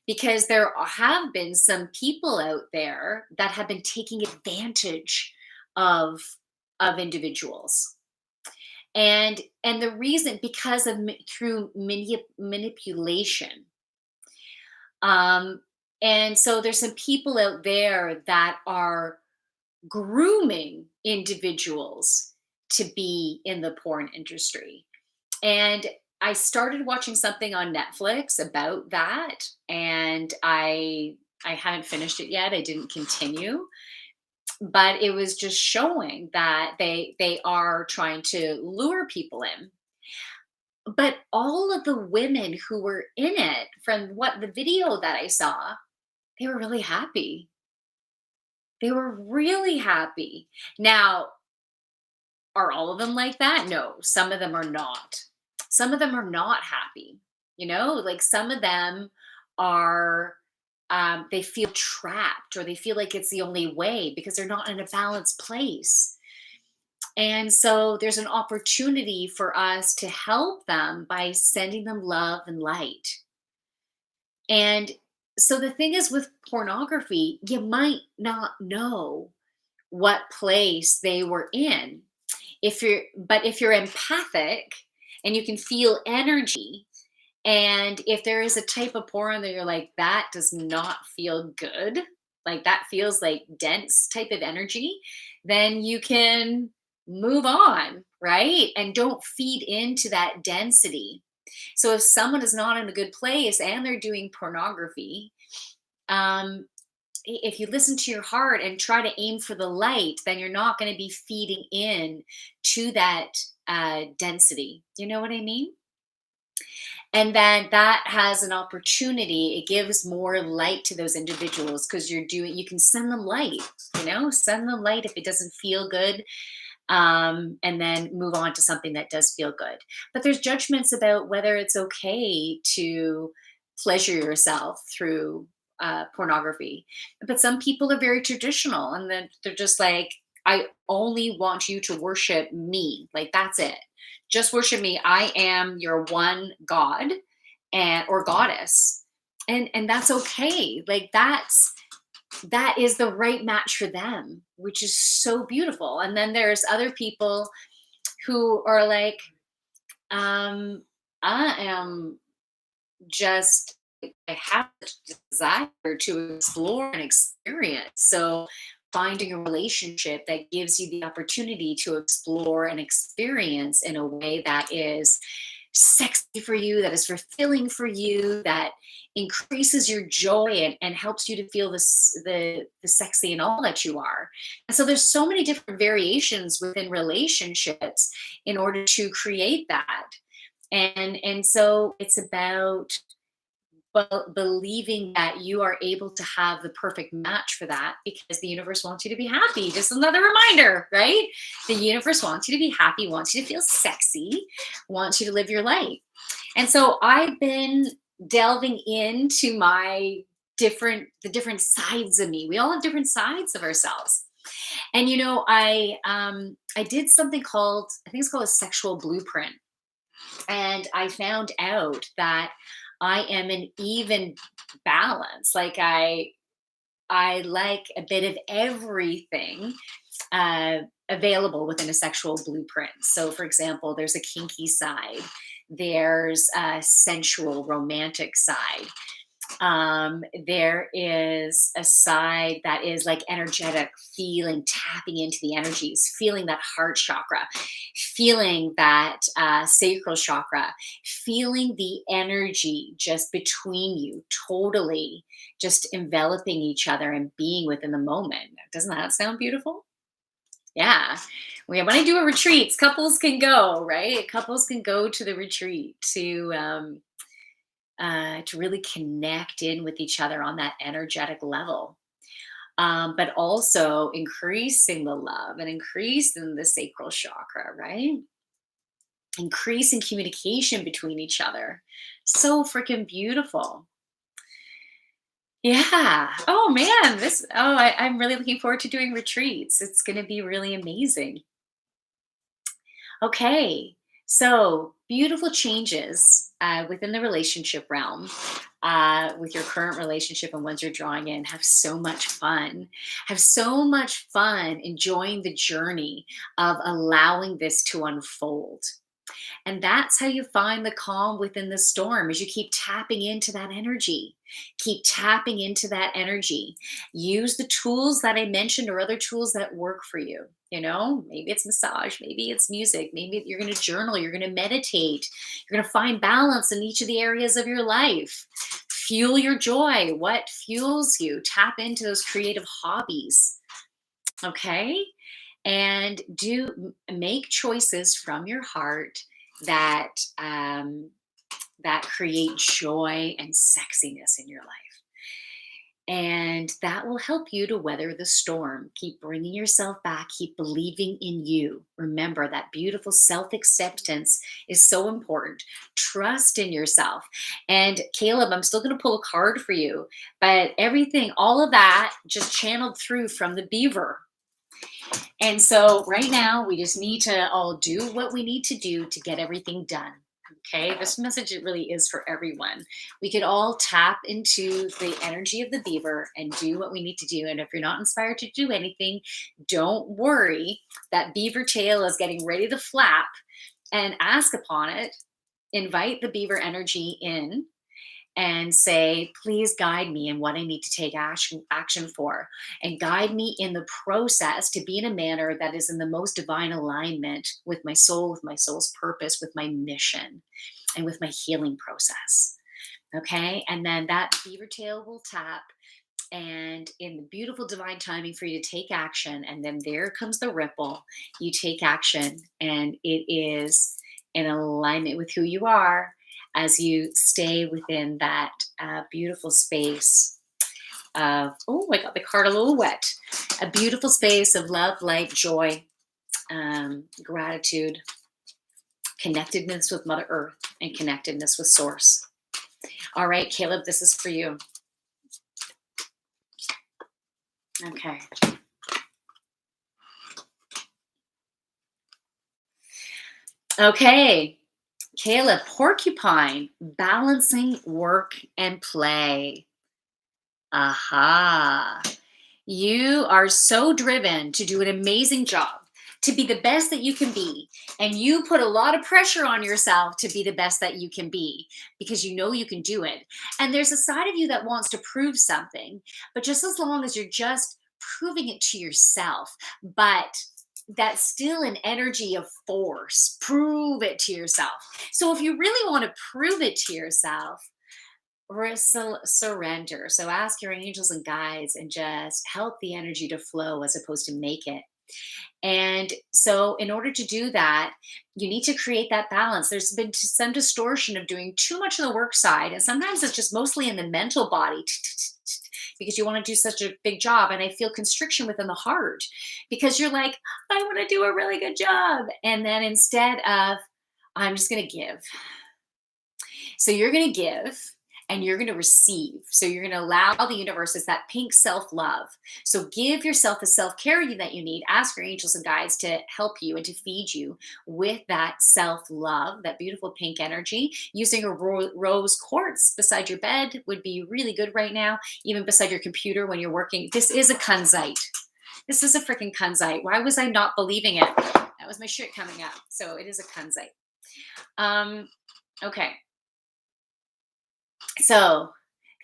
Speaker 1: because there have been some people out there that have been taking advantage of individuals, and the reason, because of through manipulation. um and so there's some people out there that are grooming individuals to be in the porn industry. And I started watching something on Netflix about that, and I haven't finished it yet. I didn't continue, but it was just showing that they are trying to lure people in. But all of the women who were in it, from what the video that I saw, they were really happy. They were really happy. Now, are all of them like that? No, some of them are not. Some of them are not happy. Like some of them are, they feel trapped, or they feel like it's the only way because they're not in a balanced place. And so there's an opportunity for us to help them by sending them love and light. And so the thing is, with pornography, you might not know what place they were in. If you're empathic and you can feel energy, and if there is a type of porn that you're like, that does not feel good, like that feels like dense type of energy, then you can move on, right? And don't feed into that density. So if someone is not in a good place and they're doing pornography, um, if you listen to your heart and try to aim for the light, then you're not going to be feeding in to that density. Do you know what I mean? And then that has an opportunity. It gives more light to those individuals, because you can send them light, send them light if it doesn't feel good, and then move on to something that does feel good. But there's judgments about whether it's okay to pleasure yourself through pornography. But some people are very traditional, and then they're just like, I only want you to worship me. Like, that's it. Just worship me. I am your one God and or goddess. And that's okay. Like, that is the right match for them, which is so beautiful. And then there's other people who are like, I am just, I have a desire to explore and experience. So finding a relationship that gives you the opportunity to explore and experience in a way that is sexy for you, that is fulfilling for you, that increases your joy, and helps you to feel the sexy and all that you are. And so there's so many different variations within relationships in order to create that. And so it's about believing that you are able to have the perfect match for that, because the universe wants you to be happy. Just another reminder, right? The universe wants you to be happy, wants you to feel sexy, wants you to live your life. And so I've been delving into the different sides of me. We all have different sides of ourselves. And I did something called, I think it's called a sexual blueprint. And I found out that I am an even balance. Like, I like a bit of everything available within a sexual blueprint. So, for example, there's a kinky side, there's a sensual, romantic side. There is a side that is like energetic, feeling, tapping into the energies, feeling that heart chakra, feeling that sacral chakra, feeling the energy just between you, totally just enveloping each other and being within the moment. Doesn't that sound beautiful? Yeah. When I do a retreats, couples can go, right? Couples can go to the retreat to really connect in with each other on that energetic level. But also increasing the love and increasing the sacral chakra, right? Increasing communication between each other. So freaking beautiful. Yeah. Oh man, I'm really looking forward to doing retreats. It's going to be really amazing. Okay. So, beautiful changes within the relationship realm with your current relationship and ones you're drawing in. Have so much fun. Have so much fun enjoying the journey of allowing this to unfold. And that's how you find the calm within the storm, is you keep tapping into that energy. Keep tapping into that energy. Use the tools that I mentioned or other tools that work for you. Maybe it's massage, maybe it's music, maybe you're going to journal, you're going to meditate, you're going to find balance in each of the areas of your life. Fuel your joy. What fuels you? Tap into those creative hobbies. Okay, and make choices from your heart that that create joy and sexiness in your life, and that will help you to weather the storm. Keep bringing yourself back, keep believing in you. Remember that beautiful self-acceptance is so important. Trust in yourself. And Caleb, I'm still going to pull a card for you, but everything, all of that just channeled through from the beaver. And so right now, we just need to all do what we need to do to get everything done. Okay, this message it really is for everyone. We could all tap into the energy of the beaver and do what we need to do. And if you're not inspired to do anything, don't worry. That beaver tail is getting ready to flap, and ask upon it. Invite the beaver energy in and say, please guide me in what I need to take action for, and guide me in the process to be in a manner that is in the most divine alignment with my soul, with my soul's purpose, with my mission, and with my healing process. Okay. And then that beaver tail will tap, and in the beautiful divine timing for you to take action. And then there comes the ripple. You take action, and it is in alignment with who you are as you stay within that beautiful space of, oh, I got the card a little wet, a beautiful space of love, light, joy, gratitude, connectedness with Mother Earth, and connectedness with Source. All right, Caleb, this is for you. Okay. Okay. Caleb, porcupine, balancing work and play. Aha. You are so driven to do an amazing job, to be the best that you can be. And you put a lot of pressure on yourself to be the best that you can be, because you know you can do it. And there's a side of you that wants to prove something, but just as long as you're just proving it to yourself, but that's still an energy of force. Prove it to yourself. So if you really want to prove it to yourself, surrender. So ask your angels and guides and just help the energy to flow as opposed to make it. And so, in order to do that, you need to create that balance. There's been some distortion of doing too much of the work side, and sometimes it's just mostly in the mental body because you want to do such a big job. And I feel constriction within the heart because you're like, I want to do a really good job. And then instead of, I'm just going to give. So you're going to give and you're going to receive. So you're going to allow the universe, is that pink self-love. So give yourself the self-care that you need. Ask your angels and guides to help you and to feed you with that self-love, that beautiful pink energy. Using a rose quartz beside your bed would be really good right now, even beside your computer when you're working. This is a Kunzite. This is a freaking Kunzite. Why was I not believing it? That was my shit coming up. So it is a Kunzite. Okay. So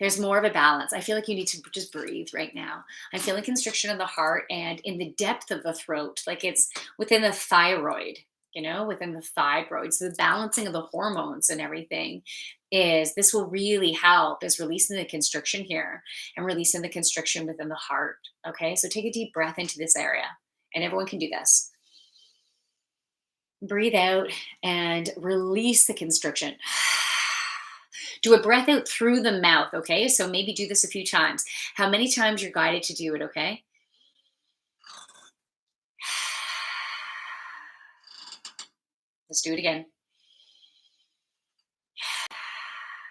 Speaker 1: there's more of a balance. I feel like you need to just breathe right now. I'm feeling constriction in the heart and in the depth of the throat, like it's within the thyroid, within the fibroid. So the balancing of the hormones and everything this will really help, is releasing the constriction here and releasing the constriction within the heart. Okay. So take a deep breath into this area, and everyone can do this. Breathe out and release the constriction. Do a breath out through the mouth, okay? So maybe do this a few times. How many times you're guided to do it, okay? Let's do it again.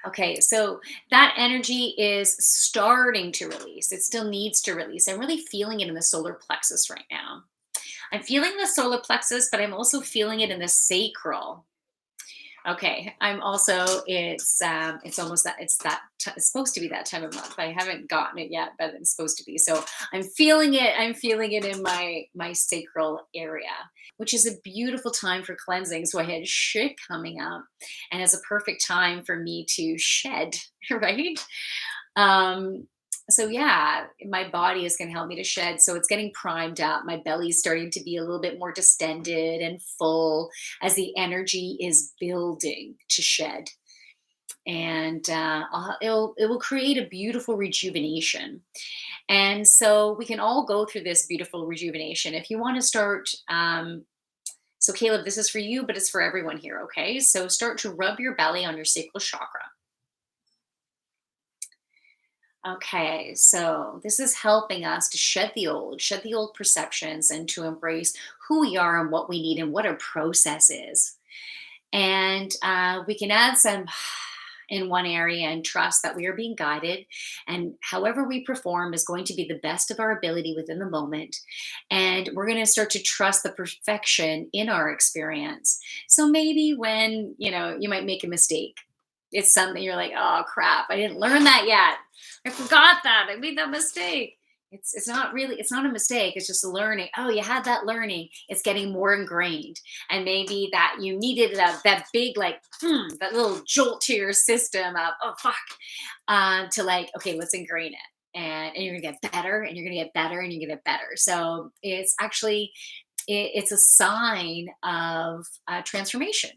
Speaker 1: Okay, so that energy is starting to release. It still needs to release. I'm really feeling it in the solar plexus right now. I'm feeling the solar plexus, but I'm also feeling it in the sacral. Okay, I'm also it's almost that it's supposed to be that time of month. I haven't gotten it yet, but it's supposed to be. So I'm feeling it. I'm feeling it in my sacral area, which is a beautiful time for cleansing. So I had shit coming up, and it's a perfect time for me to shed, right? Um, so yeah, my body is going to help me to shed. So it's getting primed up. My belly's starting to be a little bit more distended and full as the energy is building to shed. And it will create a beautiful rejuvenation. And so we can all go through this beautiful rejuvenation. If you want to start, so Caleb, this is for you, but it's for everyone here. Okay. So start to rub your belly on your sacral chakra. Okay, so this is helping us to shed the old perceptions and to embrace who we are and what we need and what our process is. And we can add some in one area and trust that we are being guided. And however we perform is going to be the best of our ability within the moment. And we're going to start to trust the perfection in our experience. So maybe when, you might make a mistake, it's something you're like, oh crap, I didn't learn that yet. I forgot that. I made that mistake. It's not a mistake. It's just a learning. Oh, you had that learning. It's getting more ingrained. And maybe that you needed that big, like, that little jolt to your system of, oh, fuck, to like, okay, let's ingrain it. And you're going to get better and you're going to get better and you're going to get better. So it's actually, it's a sign of transformation.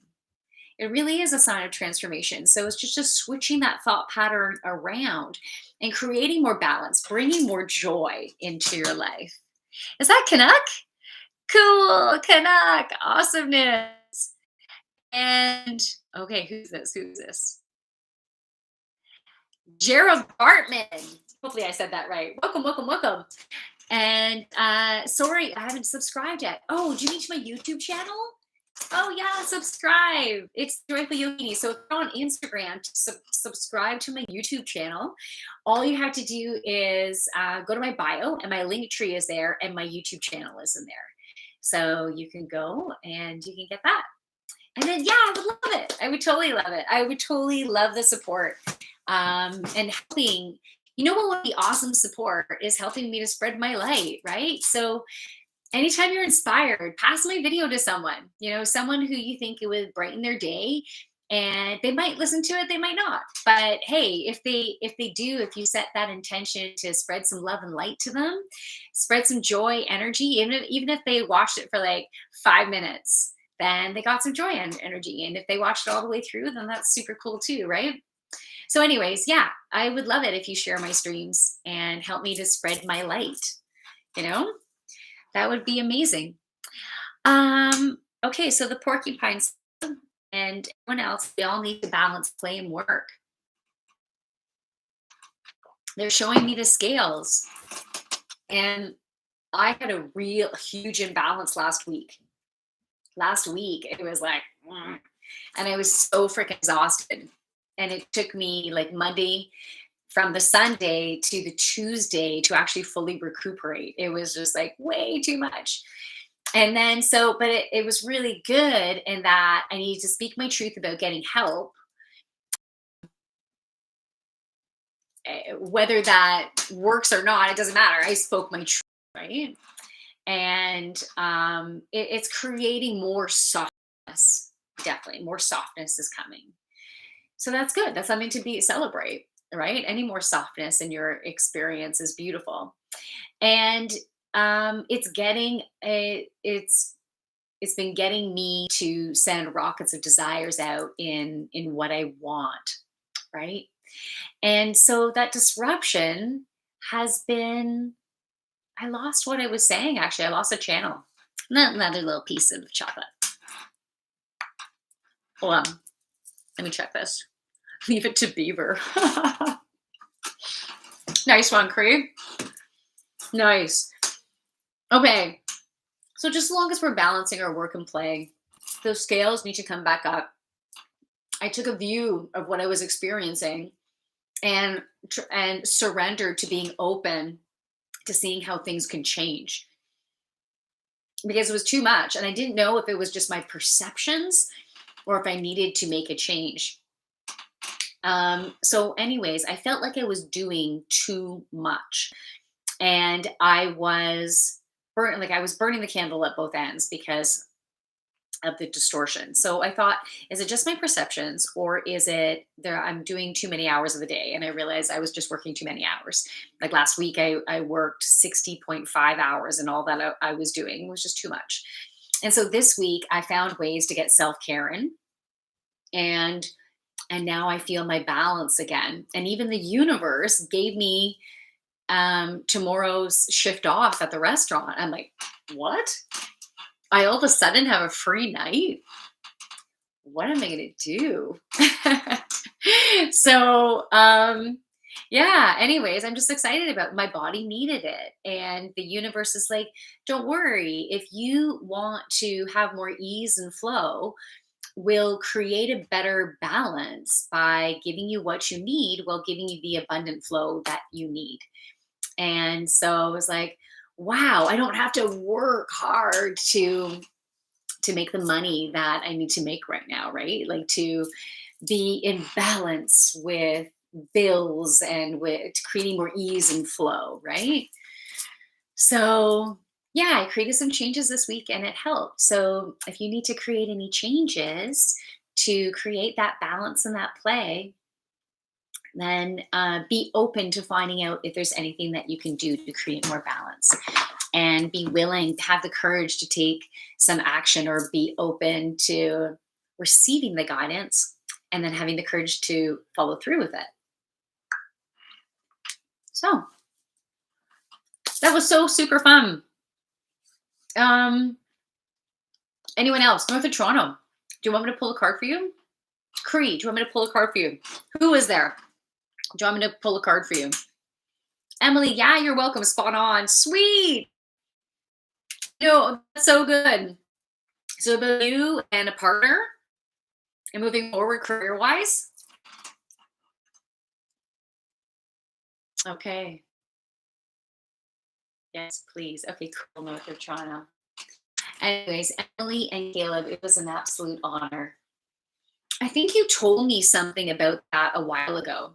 Speaker 1: It really is a sign of transformation. So it's just switching that thought pattern around and creating more balance, bringing more joy into your life. Is that Canuck? Cool, Canuck. Awesomeness. And okay, who's this? Who's this? Gerald Bartman. Hopefully I said that right. Welcome, welcome, welcome. And sorry, I haven't subscribed yet. Oh, do you mean to my YouTube channel? Oh yeah, subscribe. It's Joyful Yogini. So if you're on Instagram, subscribe to my YouTube channel. All you have to do is go to my bio, and my link tree is there, and my YouTube channel is in there. So you can go and you can get that. And then yeah, I would love it. I would totally love it. I would totally love the support and helping. You know what would be awesome support is helping me to spread my light, right? So anytime you're inspired, pass my video to someone, someone who you think it would brighten their day, and they might listen to it, they might not. But hey, if they do, if you set that intention to spread some love and light to them, spread some joy, energy, even if they watched it for like 5 minutes, then they got some joy and energy. And if they watched it all the way through, then that's super cool too, right? So anyways, yeah, I would love it if you share my streams and help me to spread my light, you know? That would be amazing. Okay, so the porcupines and everyone else, they all need to balance play and work. They're showing me the scales. And I had a real huge imbalance last week. Last week, it was like, and I was so freaking exhausted. And it took me like Monday from the Sunday to the Tuesday to actually fully recuperate. It was just like way too much. And then but it was really good in that I needed to speak my truth about getting help. Whether that works or not, it doesn't matter. I spoke my truth, right? And it's creating more softness. Definitely more softness is coming. So that's good. That's something to celebrate, right? Any more softness in your experience is beautiful. And it's been getting me to send rockets of desires out in what I want, right? And so that disruption has been, I lost what I was saying. Actually, I lost a channel. Another little piece of chocolate. Hold on, let me check this. Leave it to Beaver. Nice one, Cree. Nice. Okay. So just as long as we're balancing our work and play, those scales need to come back up. I took a view of what I was experiencing and and surrendered to being open to seeing how things can change because it was too much and I didn't know if it was just my perceptions or if I needed to make a change. So anyways, I felt like I was doing too much and I was burning the candle at both ends because of the distortion. So I thought, is it just my perceptions or is it there I'm doing too many hours of the day? And I realized I was just working too many hours. Like last week I worked 60.5 hours and all that I was doing was just too much. And so this week I found ways to get self-care in and now I feel my balance again. And even the universe gave me tomorrow's shift off at the restaurant. I'm like, what? I all of a sudden have a free night? What am I going to do? so, yeah, anyways, I'm just excited about my body needed it. And the universe is like, don't worry. If you want to have more ease and flow, we'll create a better balance by giving you what you need while giving you the abundant flow that you need. And so I was like, wow, I don't have to work hard to make the money that I need to make right now, right? Like to be in balance with bills and with creating more ease and flow, right? So, yeah, I created some changes this week and it helped. So, if you need to create any changes to create that balance and that play, then be open to finding out if there's anything that you can do to create more balance and be willing to have the courage to take some action or be open to receiving the guidance and then having the courage to follow through with it. So that was so super fun. Um, Anyone else? North of Toronto. Do you want me to pull a card for you? Cree, do you want me to pull a card for you? Who is there? Do you want me to pull a card for you? Emily, yeah, you're welcome. Spot on. Sweet. No, that's so good. So about you and a partner and moving forward career-wise. Okay. Yes, please. Okay, cool. North of Toronto. Anyways, Emily and Caleb, it was an absolute honor. I think you told me something about that a while ago.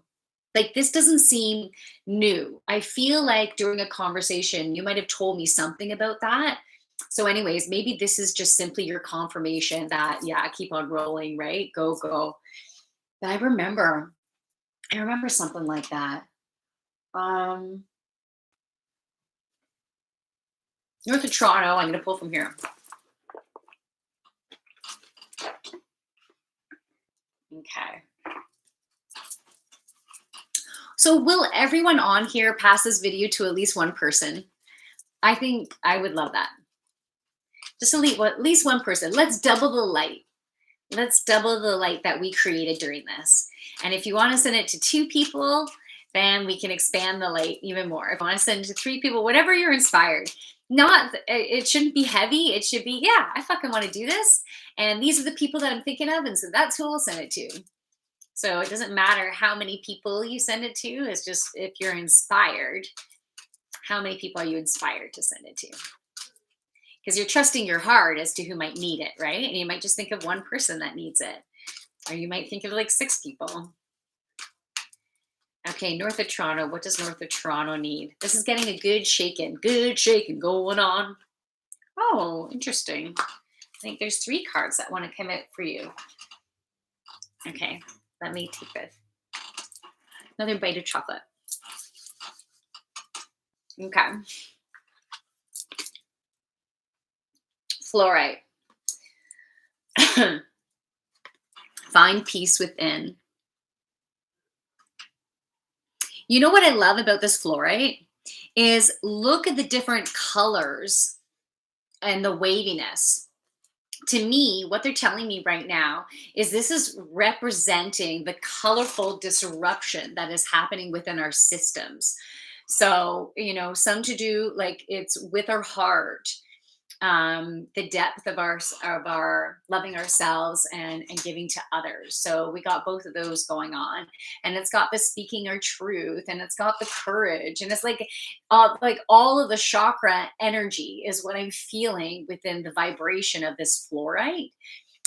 Speaker 1: Like, this doesn't seem new. I feel like during a conversation, you might have told me something about that. So, anyways, maybe this is just simply your confirmation that, yeah, keep on rolling, right? Go, go. But I remember something like that. Um, North of Toronto, I'm going to pull from here. Okay. So, will everyone on here pass this video to at least one person? I think I would love that. Just at least one person. Let's double the light. Let's double the light that we created during this. And if you want to send it to 2 people, then we can expand the light even more. If you want to send it to 3 people, whatever you're inspired. Not, it shouldn't be heavy. It should be, yeah, I fucking want to do this. And these are the people that I'm thinking of. And so that's who I'll send it to. So it doesn't matter how many people you send it to. It's just if you're inspired, how many people are you inspired to send it to? Because you're trusting your heart as to who might need it, right? And you might just think of one person that needs it. Or you might think of like 6 people. Okay, North of Toronto. What does North of Toronto need? This is getting a good shaking going on. Oh, interesting. I think there's 3 cards that want to come out for you. Okay, let me take this. Another bite of chocolate. Okay. Fluorite. Find peace within. You know what I love about this fluorite is look at the different colors and the waviness. To me, what they're telling me right now is this is representing the colorful disruption that is happening within our systems. So, some to do like it's with our heart, the depth of our loving ourselves and giving to others. So we got both of those going on, and it's got the speaking our truth, and it's got the courage, and it's like all of the chakra energy is what I'm feeling within the vibration of this fluorite,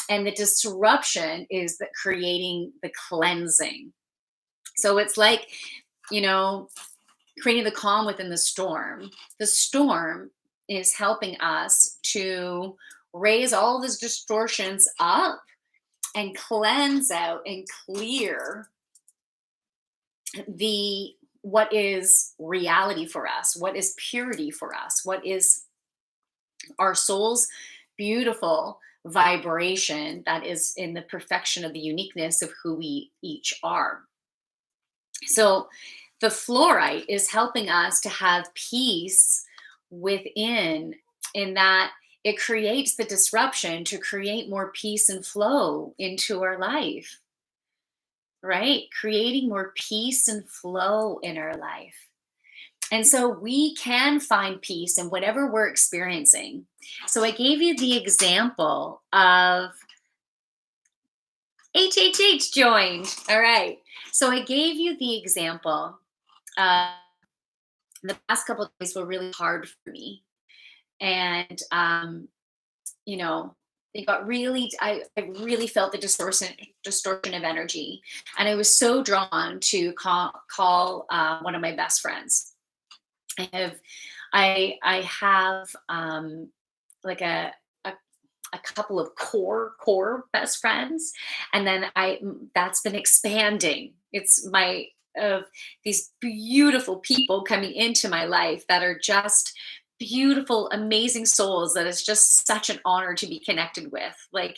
Speaker 1: and the disruption is that creating the cleansing. So it's like, you know, creating the calm within the storm. The storm is helping us to raise all these distortions up and cleanse out and clear the what is reality for us, what is purity for us, what is our soul's beautiful vibration that is in the perfection of the uniqueness of who we each are. So the fluorite is helping us to have peace within, in that it creates the disruption to create more peace and flow into our life, right? Creating more peace and flow in our life. And so we can find peace in whatever we're experiencing. So I gave you the example of HHH joined. All right. So I gave you the example. Uh, the past couple of days were really hard for me. And, you know, it got really, I really felt the distortion of energy. And I was so drawn to call one of my best friends. I have, I have like a, a couple of core best friends, and then that's been expanding. It's my of these beautiful people coming into my life that are just beautiful, amazing souls that is just such an honor to be connected with. Like,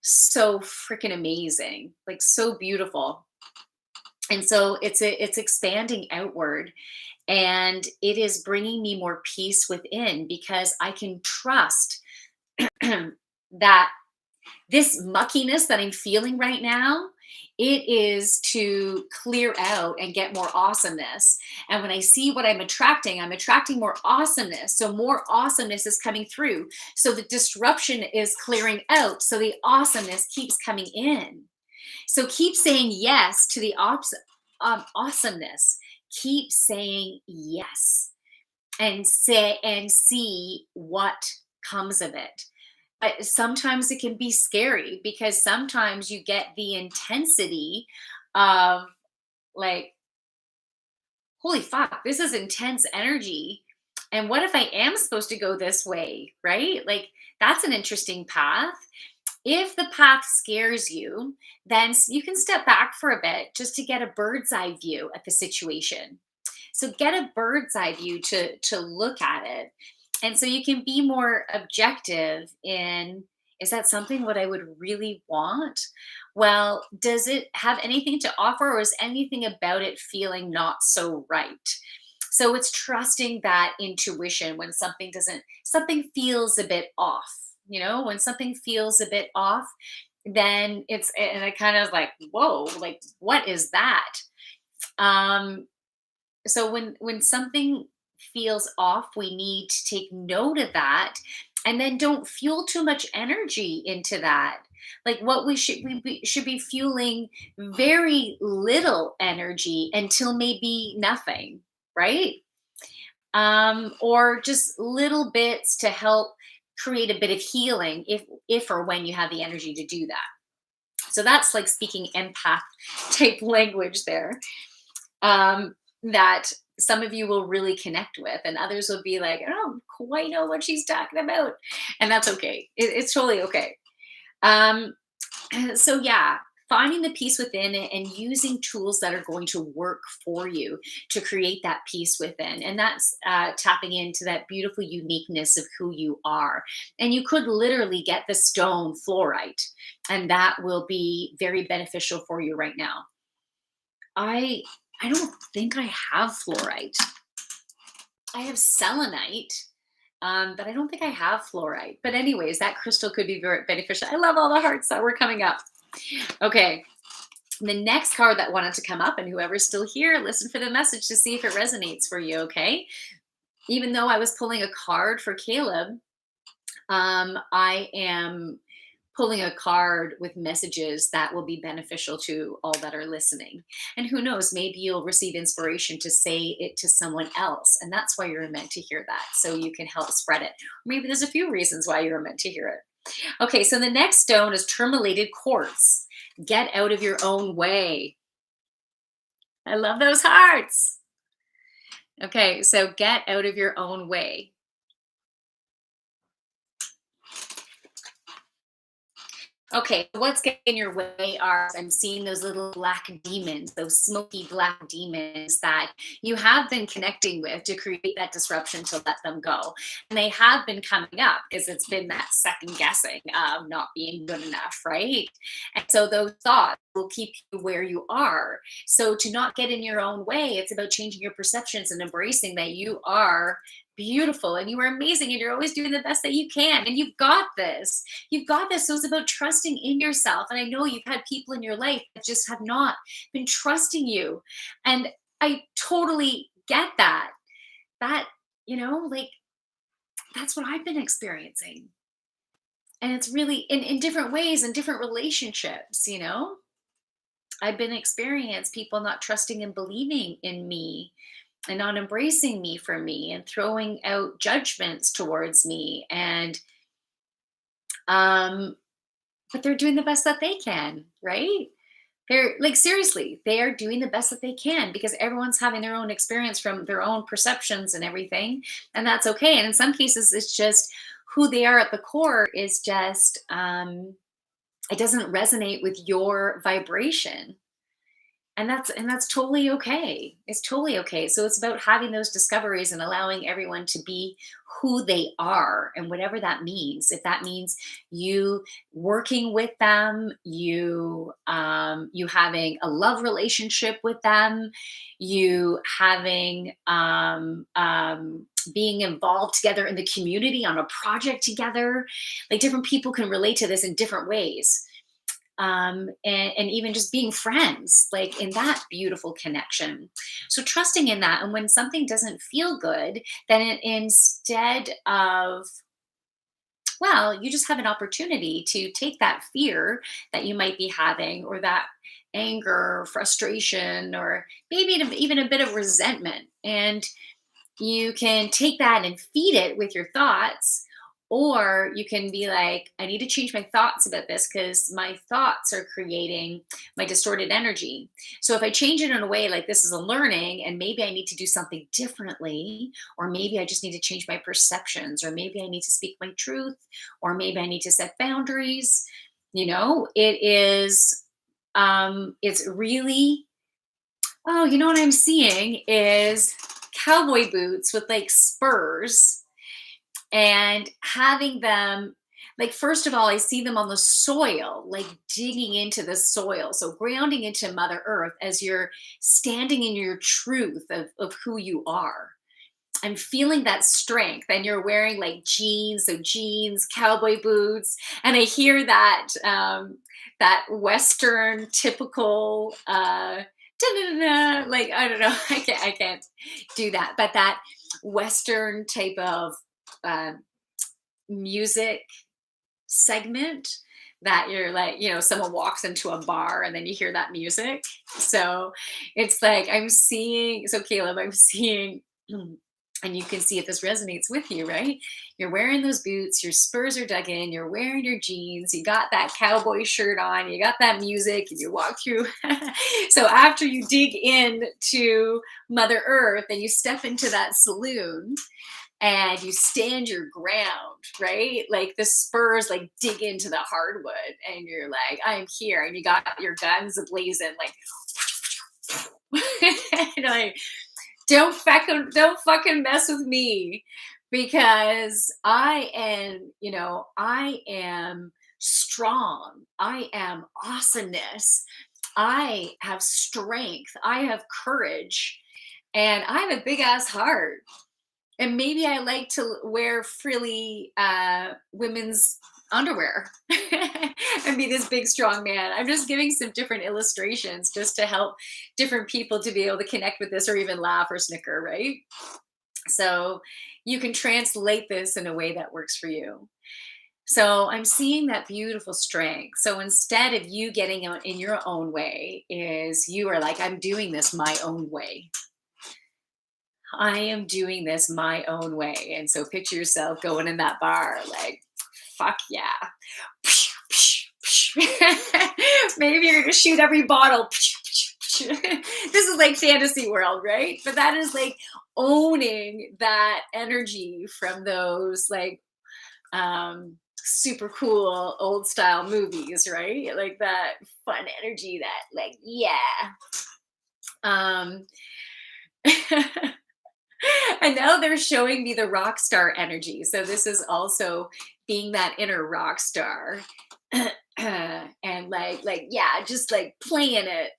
Speaker 1: so freaking amazing, like so beautiful. And so it's expanding outward, and it is bringing me more peace within, because I can trust that this muckiness that I'm feeling right now, it is to clear out and get more awesomeness. And when I see what I'm attracting more awesomeness. So more awesomeness is coming through. So the disruption is clearing out. So the awesomeness keeps coming in. So keep saying yes to the awesomeness. Keep saying yes, and say and see what comes of it. But sometimes it can be scary, because sometimes you get the intensity of, like, holy fuck, this is intense energy. And what if I am supposed to go this way? Right? Like, that's an interesting path. If the path scares you, then you can step back for a bit just to get a bird's eye view at the situation. So get a bird's eye view to look at it. And so you can be more objective in, is that something what I would really want? Well, does it have anything to offer, or is anything about it feeling not so right? So it's trusting that intuition when something feels a bit off. When something feels a bit off, then and I kind of like, whoa, like, what is that? Um, so when something feels off, we need to take note of that, and then don't fuel too much energy into that. Like, what we should be fueling very little energy until maybe nothing, right? Or just little bits to help create a bit of healing, if or when you have the energy to do that. So that's like speaking empath type language there. That some of you will really connect with, and others will be like, I don't quite know what she's talking about. And that's okay. It's totally okay. Um, so yeah, finding the peace within it and using tools that are going to work for you to create that peace within. And that's tapping into that beautiful uniqueness of who you are. And you could literally get the stone fluorite, and that will be very beneficial for you right now. I don't think I have fluorite. I have selenite, but I don't think I have fluorite. But anyways, that crystal could be very beneficial. I love all the hearts that were coming up. Okay. The next card that wanted to come up, and whoever's still here, listen for the message to see if it resonates for you, okay? Even though I was pulling a card for Caleb, I am pulling a card with messages that will be beneficial to all that are listening. And who knows, maybe you'll receive inspiration to say it to someone else. And that's why you're meant to hear that. So you can help spread it. Maybe there's a few reasons why you're meant to hear it. Okay, so the next stone is Terminated Quartz. Get out of your own way. I love those hearts. Okay, so get out of your own way. Okay, what's getting in your way are I'm seeing those little black demons, those smoky black demons that you have been connecting with to create that disruption to let them go. And they have been coming up because it's been that second guessing of not being good enough, right? And so those thoughts will keep you where you are. So to not get in your own way, it's about changing your perceptions and embracing that you are beautiful and you are amazing and you're always doing the best that you can and you've got this. You've got this. So it's about trusting in yourself. And I know you've had people in your life that just have not been trusting you. And I totally get that. That, like that's what I've been experiencing. And it's really in different ways in different relationships. I've been experienced people not trusting and believing in me and not embracing me for me and throwing out judgments towards me. And um but they're doing the best that they can, right? They're like seriously, they are doing the best that they can because everyone's having their own experience from their own perceptions and everything, and that's okay. And in some cases, it's just who they are at the core is just it doesn't resonate with your vibration, and that's totally okay. It's totally okay. So it's about having those discoveries and allowing everyone to be who they are and whatever that means. If that means you working with them, you having a love relationship with them, you having being involved together in the community on a project together, like different people can relate to this in different ways, and even just being friends, like in that beautiful connection. So trusting in that. And when something doesn't feel good, then instead of, well, you just have an opportunity to take that fear that you might be having, or that anger, frustration, or maybe even a bit of resentment. And you can take that and feed it with your thoughts, or you can be like, I need to change my thoughts about this because my thoughts are creating my distorted energy. So if I change it in a way like this is a learning, and maybe I need to do something differently, or maybe I just need to change my perceptions, or maybe I need to speak my truth, or maybe I need to set boundaries. It is, it's really, oh, what I'm seeing is cowboy boots with like spurs, and having them, like, first of all, I see them on the soil, like digging into the soil. So grounding into Mother Earth as you're standing in your truth of who you are. I'm feeling that strength, and you're wearing like jeans, so jeans, cowboy boots, and I hear that Western typical da-da-da-da, like I don't know, I can't do that, but that Western type of uh, music segment that you're like, someone walks into a bar and then you hear that music. So it's like Caleb, I'm seeing, and you can see if this resonates with you, right? You're wearing those boots, your spurs are dug in, you're wearing your jeans, you got that cowboy shirt on, you got that music, and you walk through. So after you dig in to Mother Earth and you step into that saloon, and you stand your ground, right? Like the spurs like dig into the hardwood, and you're like, I'm here, and you got your guns ablazing, like, and like, don't fucking mess with me, because I am strong. I am awesomeness. I have strength. I have courage, and I have a big ass heart. And maybe I like to wear frilly women's underwear and be this big strong man. I'm just giving some different illustrations just to help different people to be able to connect with this, or even laugh or snicker, right? So you can translate this in a way that works for you. So I'm seeing that beautiful strength. So instead of you getting out in your own way, is you are like, I'm doing this my own way. I am doing this my own way. And so picture yourself going in that bar, like, fuck yeah. Maybe you're gonna shoot every bottle. This is like fantasy world, right? But that is like owning that energy from those like super cool old style movies, right? Like that fun energy that like, yeah. Um and now they're showing me the rock star energy. So this is also being that inner rock star. And like yeah, just like playing it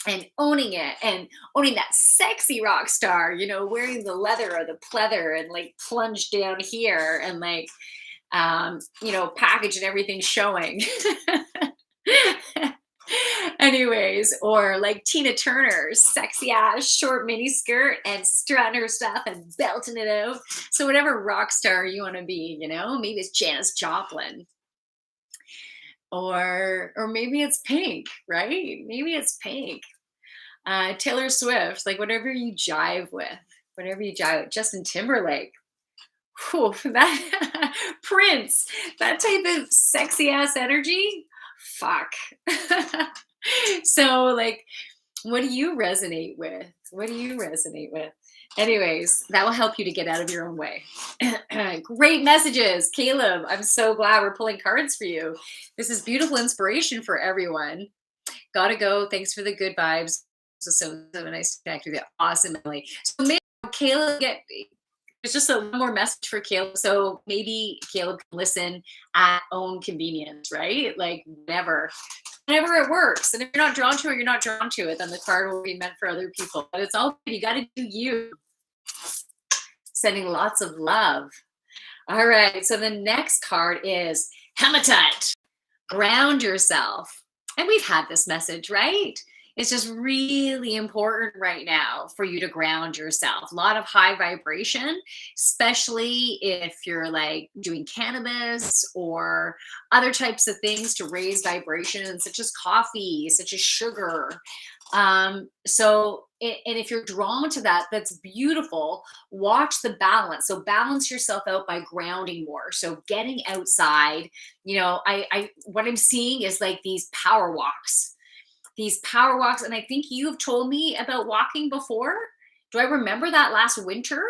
Speaker 1: and owning it and owning that sexy rock star, wearing the leather or the pleather and like plunge down here and like package and everything showing. Anyways, or like Tina Turner's sexy ass short mini skirt and strutting her stuff and belting it out. So whatever rock star you want to be, maybe it's Janis Joplin, or maybe it's Pink, right? Maybe it's Pink. Taylor Swift, like whatever you jive with. Justin Timberlake, whew, that Prince, that type of sexy ass energy. Fuck. So, like, what do you resonate with? What do you resonate with? Anyways, that will help you to get out of your own way. Great messages, Caleb. I'm so glad we're pulling cards for you. This is beautiful inspiration for everyone. Gotta go. Thanks for the good vibes. So nice to connect with you. Awesome, Emily. So maybe Caleb there's just a one more message for Caleb. So maybe Caleb can listen at own convenience, right? Like whenever it works. And if you're not drawn to it, you're not drawn to it. Then the card will be meant for other people. But it's all you got to do you. Sending lots of love. All right. So the next card is Hematite. Ground yourself. And we've had this message, right? It's just really important right now for you to ground yourself. A lot of high vibration, especially if you're like doing cannabis or other types of things to raise vibration, such as coffee, such as sugar. And if you're drawn to that, that's beautiful. Watch the balance. So balance yourself out by grounding more. So getting outside, I what I'm seeing is like these power walks. And I think you've told me about walking before. Do I remember that last winter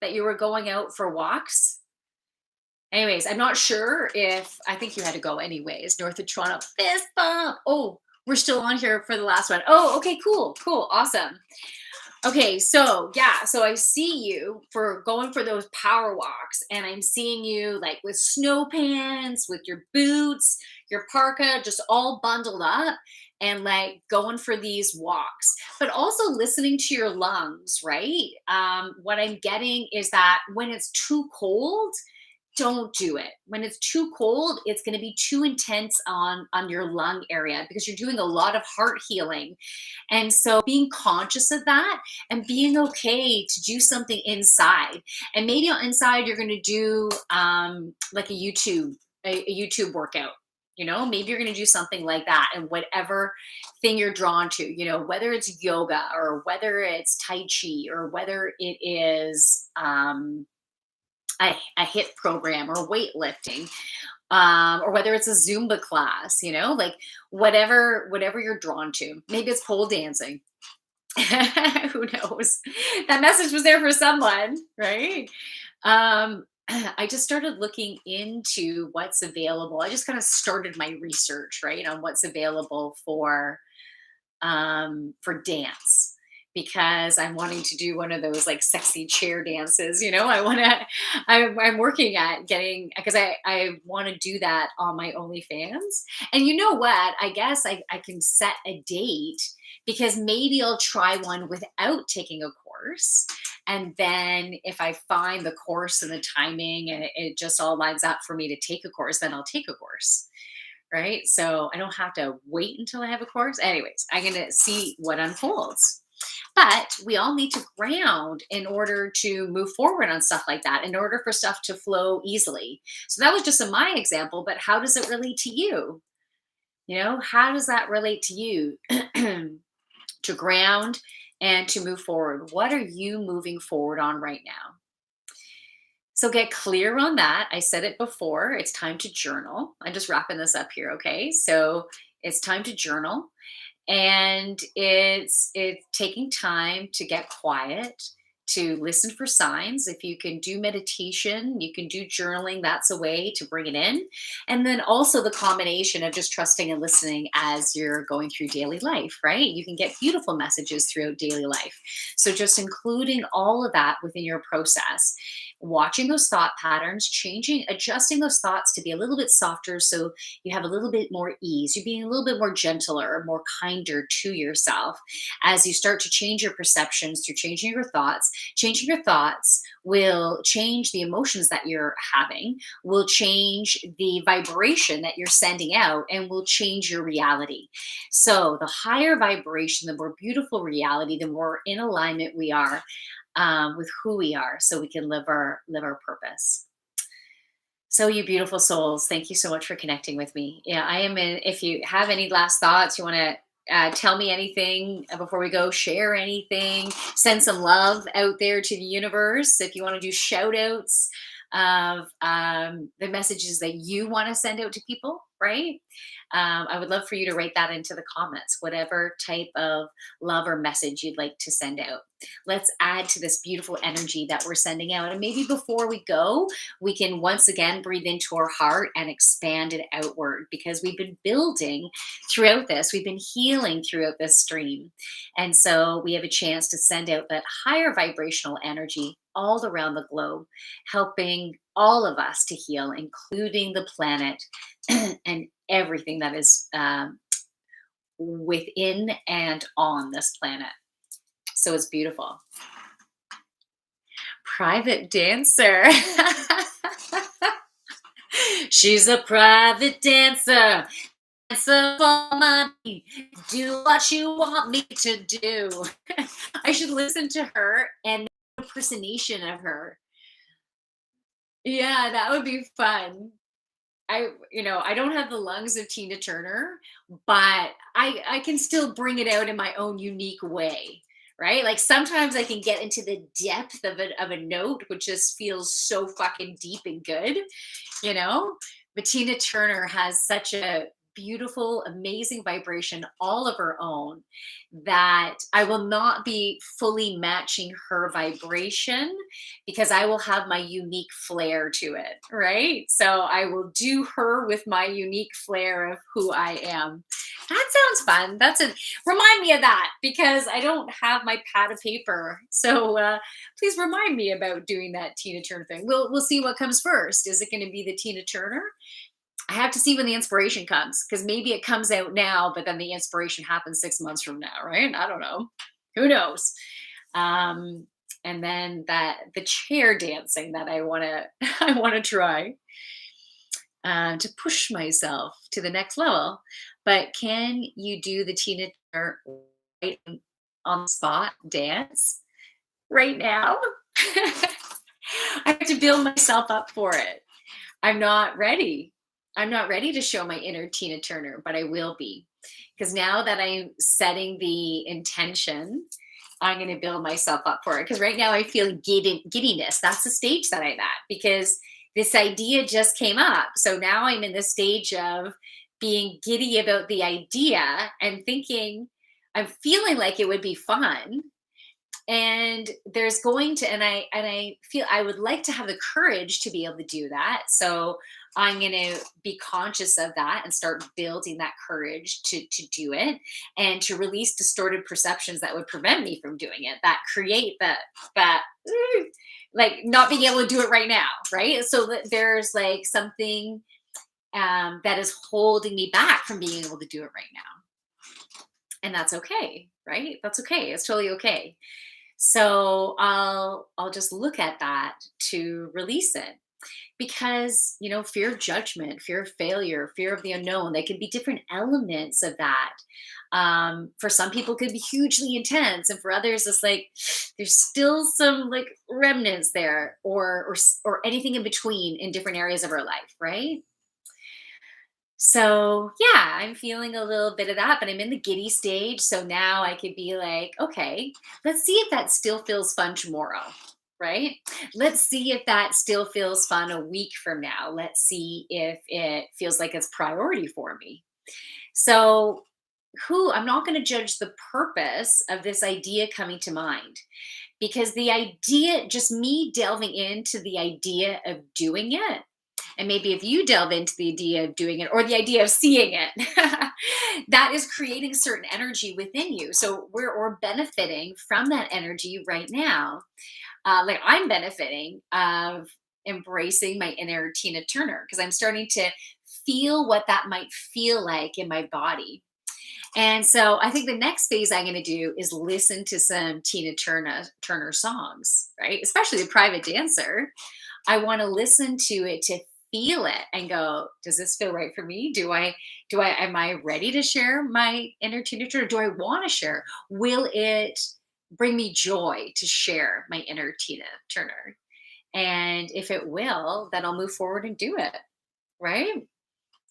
Speaker 1: that you were going out for walks? Anyways, I'm not sure if I think you had to go anyways. North of Toronto, fist bump. Oh, we're still on here for the last one. Oh, okay, cool, awesome. Okay, so yeah, so I see you for going for those power walks, and I'm seeing you like with snow pants, with your boots, your parka, just all bundled up and like going for these walks, but also listening to your lungs, right? What I'm getting is that when it's too cold, don't do it. When it's too cold, it's going to be too intense on your lung area because you're doing a lot of heart healing. And so being conscious of that and being okay to do something inside. And maybe inside you're going to do like a YouTube workout. Maybe you're going to do something like that, and whatever thing you're drawn to, whether it's yoga or whether it's Tai Chi or whether it is a hit program or weightlifting, or whether it's a Zumba class, like whatever you're drawn to. Maybe it's pole dancing. Who knows? That message was there for someone, right? I just started looking into what's available. I just kind of started my research, right, on what's available for dance, because I'm wanting to do one of those like sexy chair dances. I'm working at getting, because I want to do that on my OnlyFans. And you know what? I guess I can set a date, because maybe I'll try one without taking a course. And then if I find the course and the timing and it just all lines up for me to take a course, then I'll take a course. Right. So I don't have to wait until I have a course. Anyways, I'm going to see what unfolds. But we all need to ground in order to move forward on stuff like that, in order for stuff to flow easily. So that was just my example, but how does it relate to you? How does that relate to you? To ground and to move forward. What are you moving forward on right now? So get clear on that. I said it before. It's time to journal. I'm just wrapping this up here, okay? So it's time to journal, and it's taking time to get quiet, to listen for signs. If you can do meditation, you can do journaling, that's a way to bring it in. And then also the combination of just trusting and listening as you're going through daily life, right? You can get beautiful messages throughout daily life. So just including all of that within your process, watching those thought patterns, changing, adjusting those thoughts to be a little bit softer, so you have a little bit more ease. You're being a little bit more gentler, more kinder to yourself as you start to change your perceptions through changing your thoughts. Changing your thoughts will change the emotions that you're having, will change the vibration that you're sending out, and will change your reality. So, the higher vibration, the more beautiful reality, the more in alignment we are with who we are, so we can live our purpose. So, you beautiful souls, thank you so much for connecting with me. Yeah, I am in. If you have any last thoughts, you want to tell me anything before we go, share anything, send some love out there to the universe. If you want to do shout outs of the messages that you want to send out to people, right? I would love for you to write that into the comments, whatever type of love or message you'd like to send out. Let's add to this beautiful energy that we're sending out. And maybe before we go, we can once again breathe into our heart and expand it outward, because we've been building throughout this, we've been healing throughout this stream. And so we have a chance to send out that higher vibrational energy all around the globe, helping all of us to heal, including the planet and everything that is within and on this planet. So it's beautiful. Private dancer. She's a private dancer. Dancer for money. Do what you want me to do. I should listen to her and impersonation of her. Yeah, that would be fun. I don't have the lungs of Tina Turner, but I can still bring it out in my own unique way, right? Like sometimes I can get into the depth of a note, which just feels so fucking deep and good, you know? But Tina Turner has such a beautiful, amazing vibration all of her own that I will not be fully matching her vibration, because I will have my unique flair to it, right? So I will do her with my unique flair of who I am. That sounds fun. Remind me of that, because I don't have my pad of paper. So please remind me about doing that Tina Turner thing. We'll see what comes first. Is it going to be the Tina Turner? I have to see when the inspiration comes, because maybe it comes out now, but then the inspiration happens 6 months from now, right? I don't know. Who knows? Um, and then the chair dancing that I want to I want to try to push myself to the next level. But can you do the Tina Turner right on the spot dance right now? I have to build myself up for it. I'm not ready. I'm not ready to show my inner Tina Turner, but I will be. Because now that I'm setting the intention, I'm going to build myself up for it. Because right now I feel giddiness. That's the stage that I'm at, because this idea just came up. So now I'm in the stage of being giddy about the idea and thinking, I'm feeling like it would be fun, and there's going to and I feel I would like to have the courage to be able to do that. So I'm going to be conscious of that and start building that courage to do it, and to release distorted perceptions that would prevent me from doing it, that create that like not being able to do it right now, right? So that there's like something that is holding me back from being able to do it right now, and that's okay, right? That's okay. It's totally okay. So I'll just look at that to release it, because fear of judgment, fear of failure, fear of the unknown, they can be different elements of that. For some people, it could be hugely intense, and for others, it's like there's still some like remnants there, or anything in between in different areas of our life, right? So yeah, I'm feeling a little bit of that, but I'm in the giddy stage. So now I could be like, okay, let's see if that still feels fun tomorrow, right? Let's see if that still feels fun a week from now. Let's see if it feels like it's priority for me. So who I'm not going to judge the purpose of this idea coming to mind, because the idea, just me delving into the idea of doing it, and maybe if you delve into the idea of doing it or the idea of seeing it, that is creating certain energy within you. So we're benefiting from that energy right now. Like I'm benefiting of embracing my inner Tina Turner, because I'm starting to feel what that might feel like in my body. And so I think the next phase I'm going to do is listen to some Tina Turner songs, right? Especially the private dancer. I want to listen to it to feel it and go, does this feel right for me? Am I ready to share my inner Tina Turner? Do I want to share? Will it bring me joy to share my inner Tina Turner? And if it will, then I'll move forward and do it, right?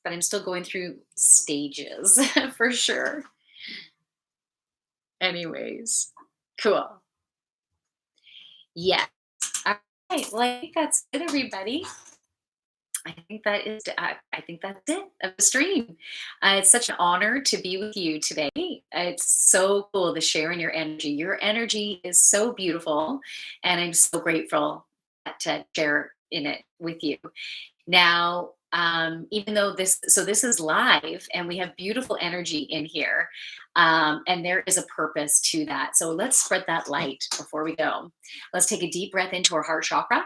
Speaker 1: But I'm still going through stages for sure. Anyways, cool. Yeah. All right. Well, I think that's it, everybody. I think that's it of the stream. It's such an honor to be with you today. It's so cool to share in your energy. Your energy is so beautiful, and I'm so grateful to share in it with you. Now, even though this is live and we have beautiful energy in here, and there is a purpose to that. So let's spread that light before we go. Let's take a deep breath into our heart chakra.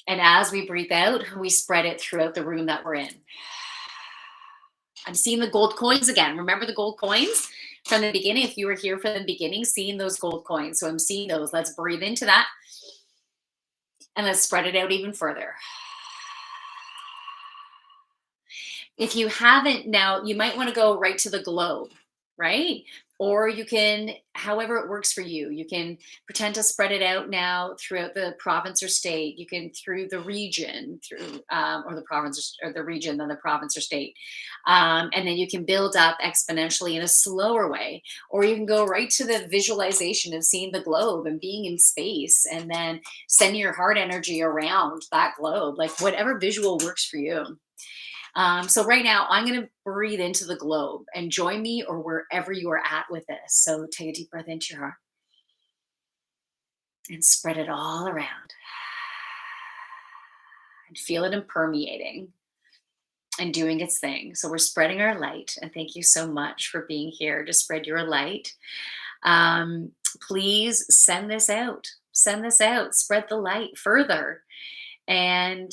Speaker 1: And as we breathe out, we spread it throughout the room that we're in. I'm seeing the gold coins again. Remember the gold coins from the beginning? If you were here from the beginning, seeing those gold coins. So I'm seeing those. Let's breathe into that and let's spread it out even further. If you haven't now, you might want to go right to the globe, right? Or you can, however it works for you, you can pretend to spread it out now throughout the province or state. You can through the region, or the province or the region, then the province or state. And then you can build up exponentially in a slower way. Or you can go right to the visualization of seeing the globe and being in space, and then sending your heart energy around that globe, like whatever visual works for you. So right now, I'm going to breathe into the globe and join me or wherever you are at with this. So take a deep breath into your heart and spread it all around and feel it impermeating and doing its thing. So we're spreading our light, and thank you so much for being here to spread your light. Please send this out. Send this out. Spread the light further, and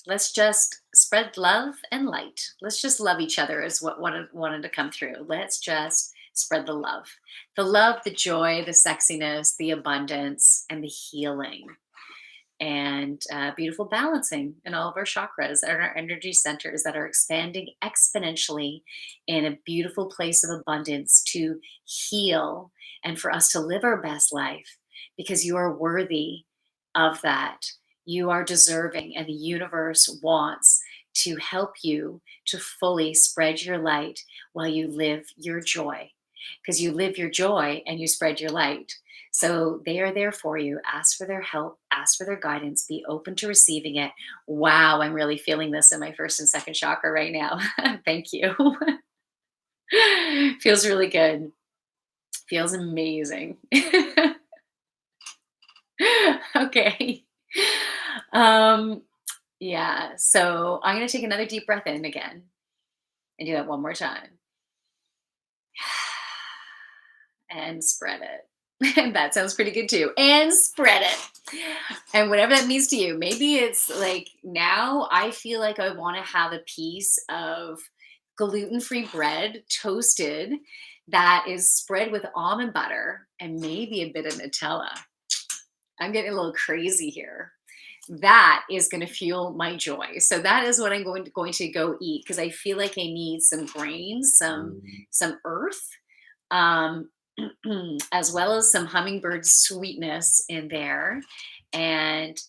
Speaker 1: let's just spread love and light. Let's just love each other is what wanted to come through. Let's just spread the love, the joy, the sexiness, the abundance, and the healing, and beautiful balancing in all of our chakras and our energy centers that are expanding exponentially in a beautiful place of abundance to heal and for us to live our best life, because you are worthy of that. You are deserving, and the universe wants to help you to fully spread your light while you live your joy, because you live your joy and you spread your light. So they are there for you. Ask for their help, ask for their guidance, be open to receiving it. Wow, I'm really feeling this in my first and second chakra right now. Thank you. Feels really good. Feels amazing. Okay. Um, yeah. So I'm going to take another deep breath in again and do that one more time and spread it. That sounds pretty good too. And spread it. And whatever that means to you. Maybe it's like now I feel like I want to have a piece of gluten-free bread toasted that is spread with almond butter and maybe a bit of Nutella. I'm getting a little crazy here. That is going to fuel my joy. So that is what I'm going to go eat because I feel like I need some grains, some earth, um, as well as some hummingbird sweetness in there, and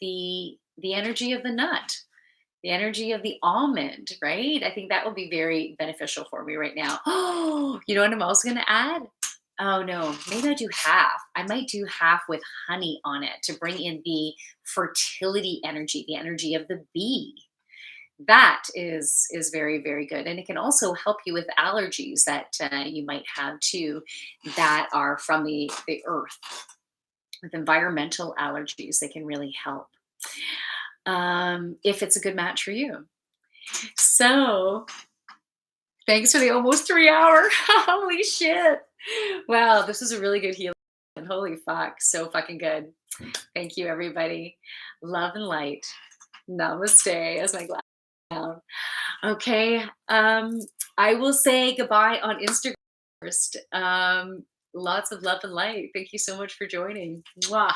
Speaker 1: the energy of the nut, the energy of the almond, right? I think that will be very beneficial for me right now. Oh, you know what I'm also going to add? Oh no, maybe I do half. I might do half with honey on it to bring in the fertility energy, the energy of the bee. That is very, very good, and it can also help you with allergies that you might have too, that are from the earth. With environmental allergies, they can really help, if it's a good match for you. So thanks for the almost 3 hour. Holy shit! Wow, this is a really good healing. Holy fuck, so fucking good. Thank you, everybody. Love and light. Namaste. As my glass down. Okay. I will say goodbye on Instagram first. Lots of love and light. Thank you so much for joining. Mwah.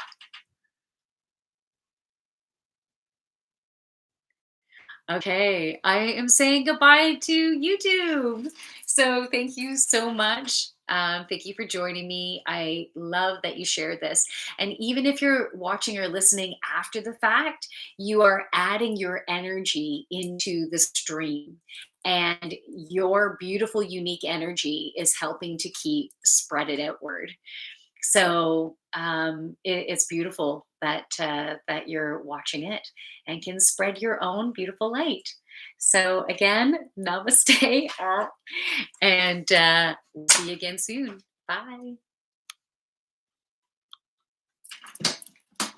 Speaker 1: Okay, I am saying goodbye to YouTube. So thank you so much. Thank you for joining me. I love that you shared this. And even if you're watching or listening after the fact, you are adding your energy into the stream. And your beautiful, unique energy is helping to keep spread it outward. So it's beautiful that you're watching it and can spread your own beautiful light. So again, namaste, and we'll see you again soon. Bye.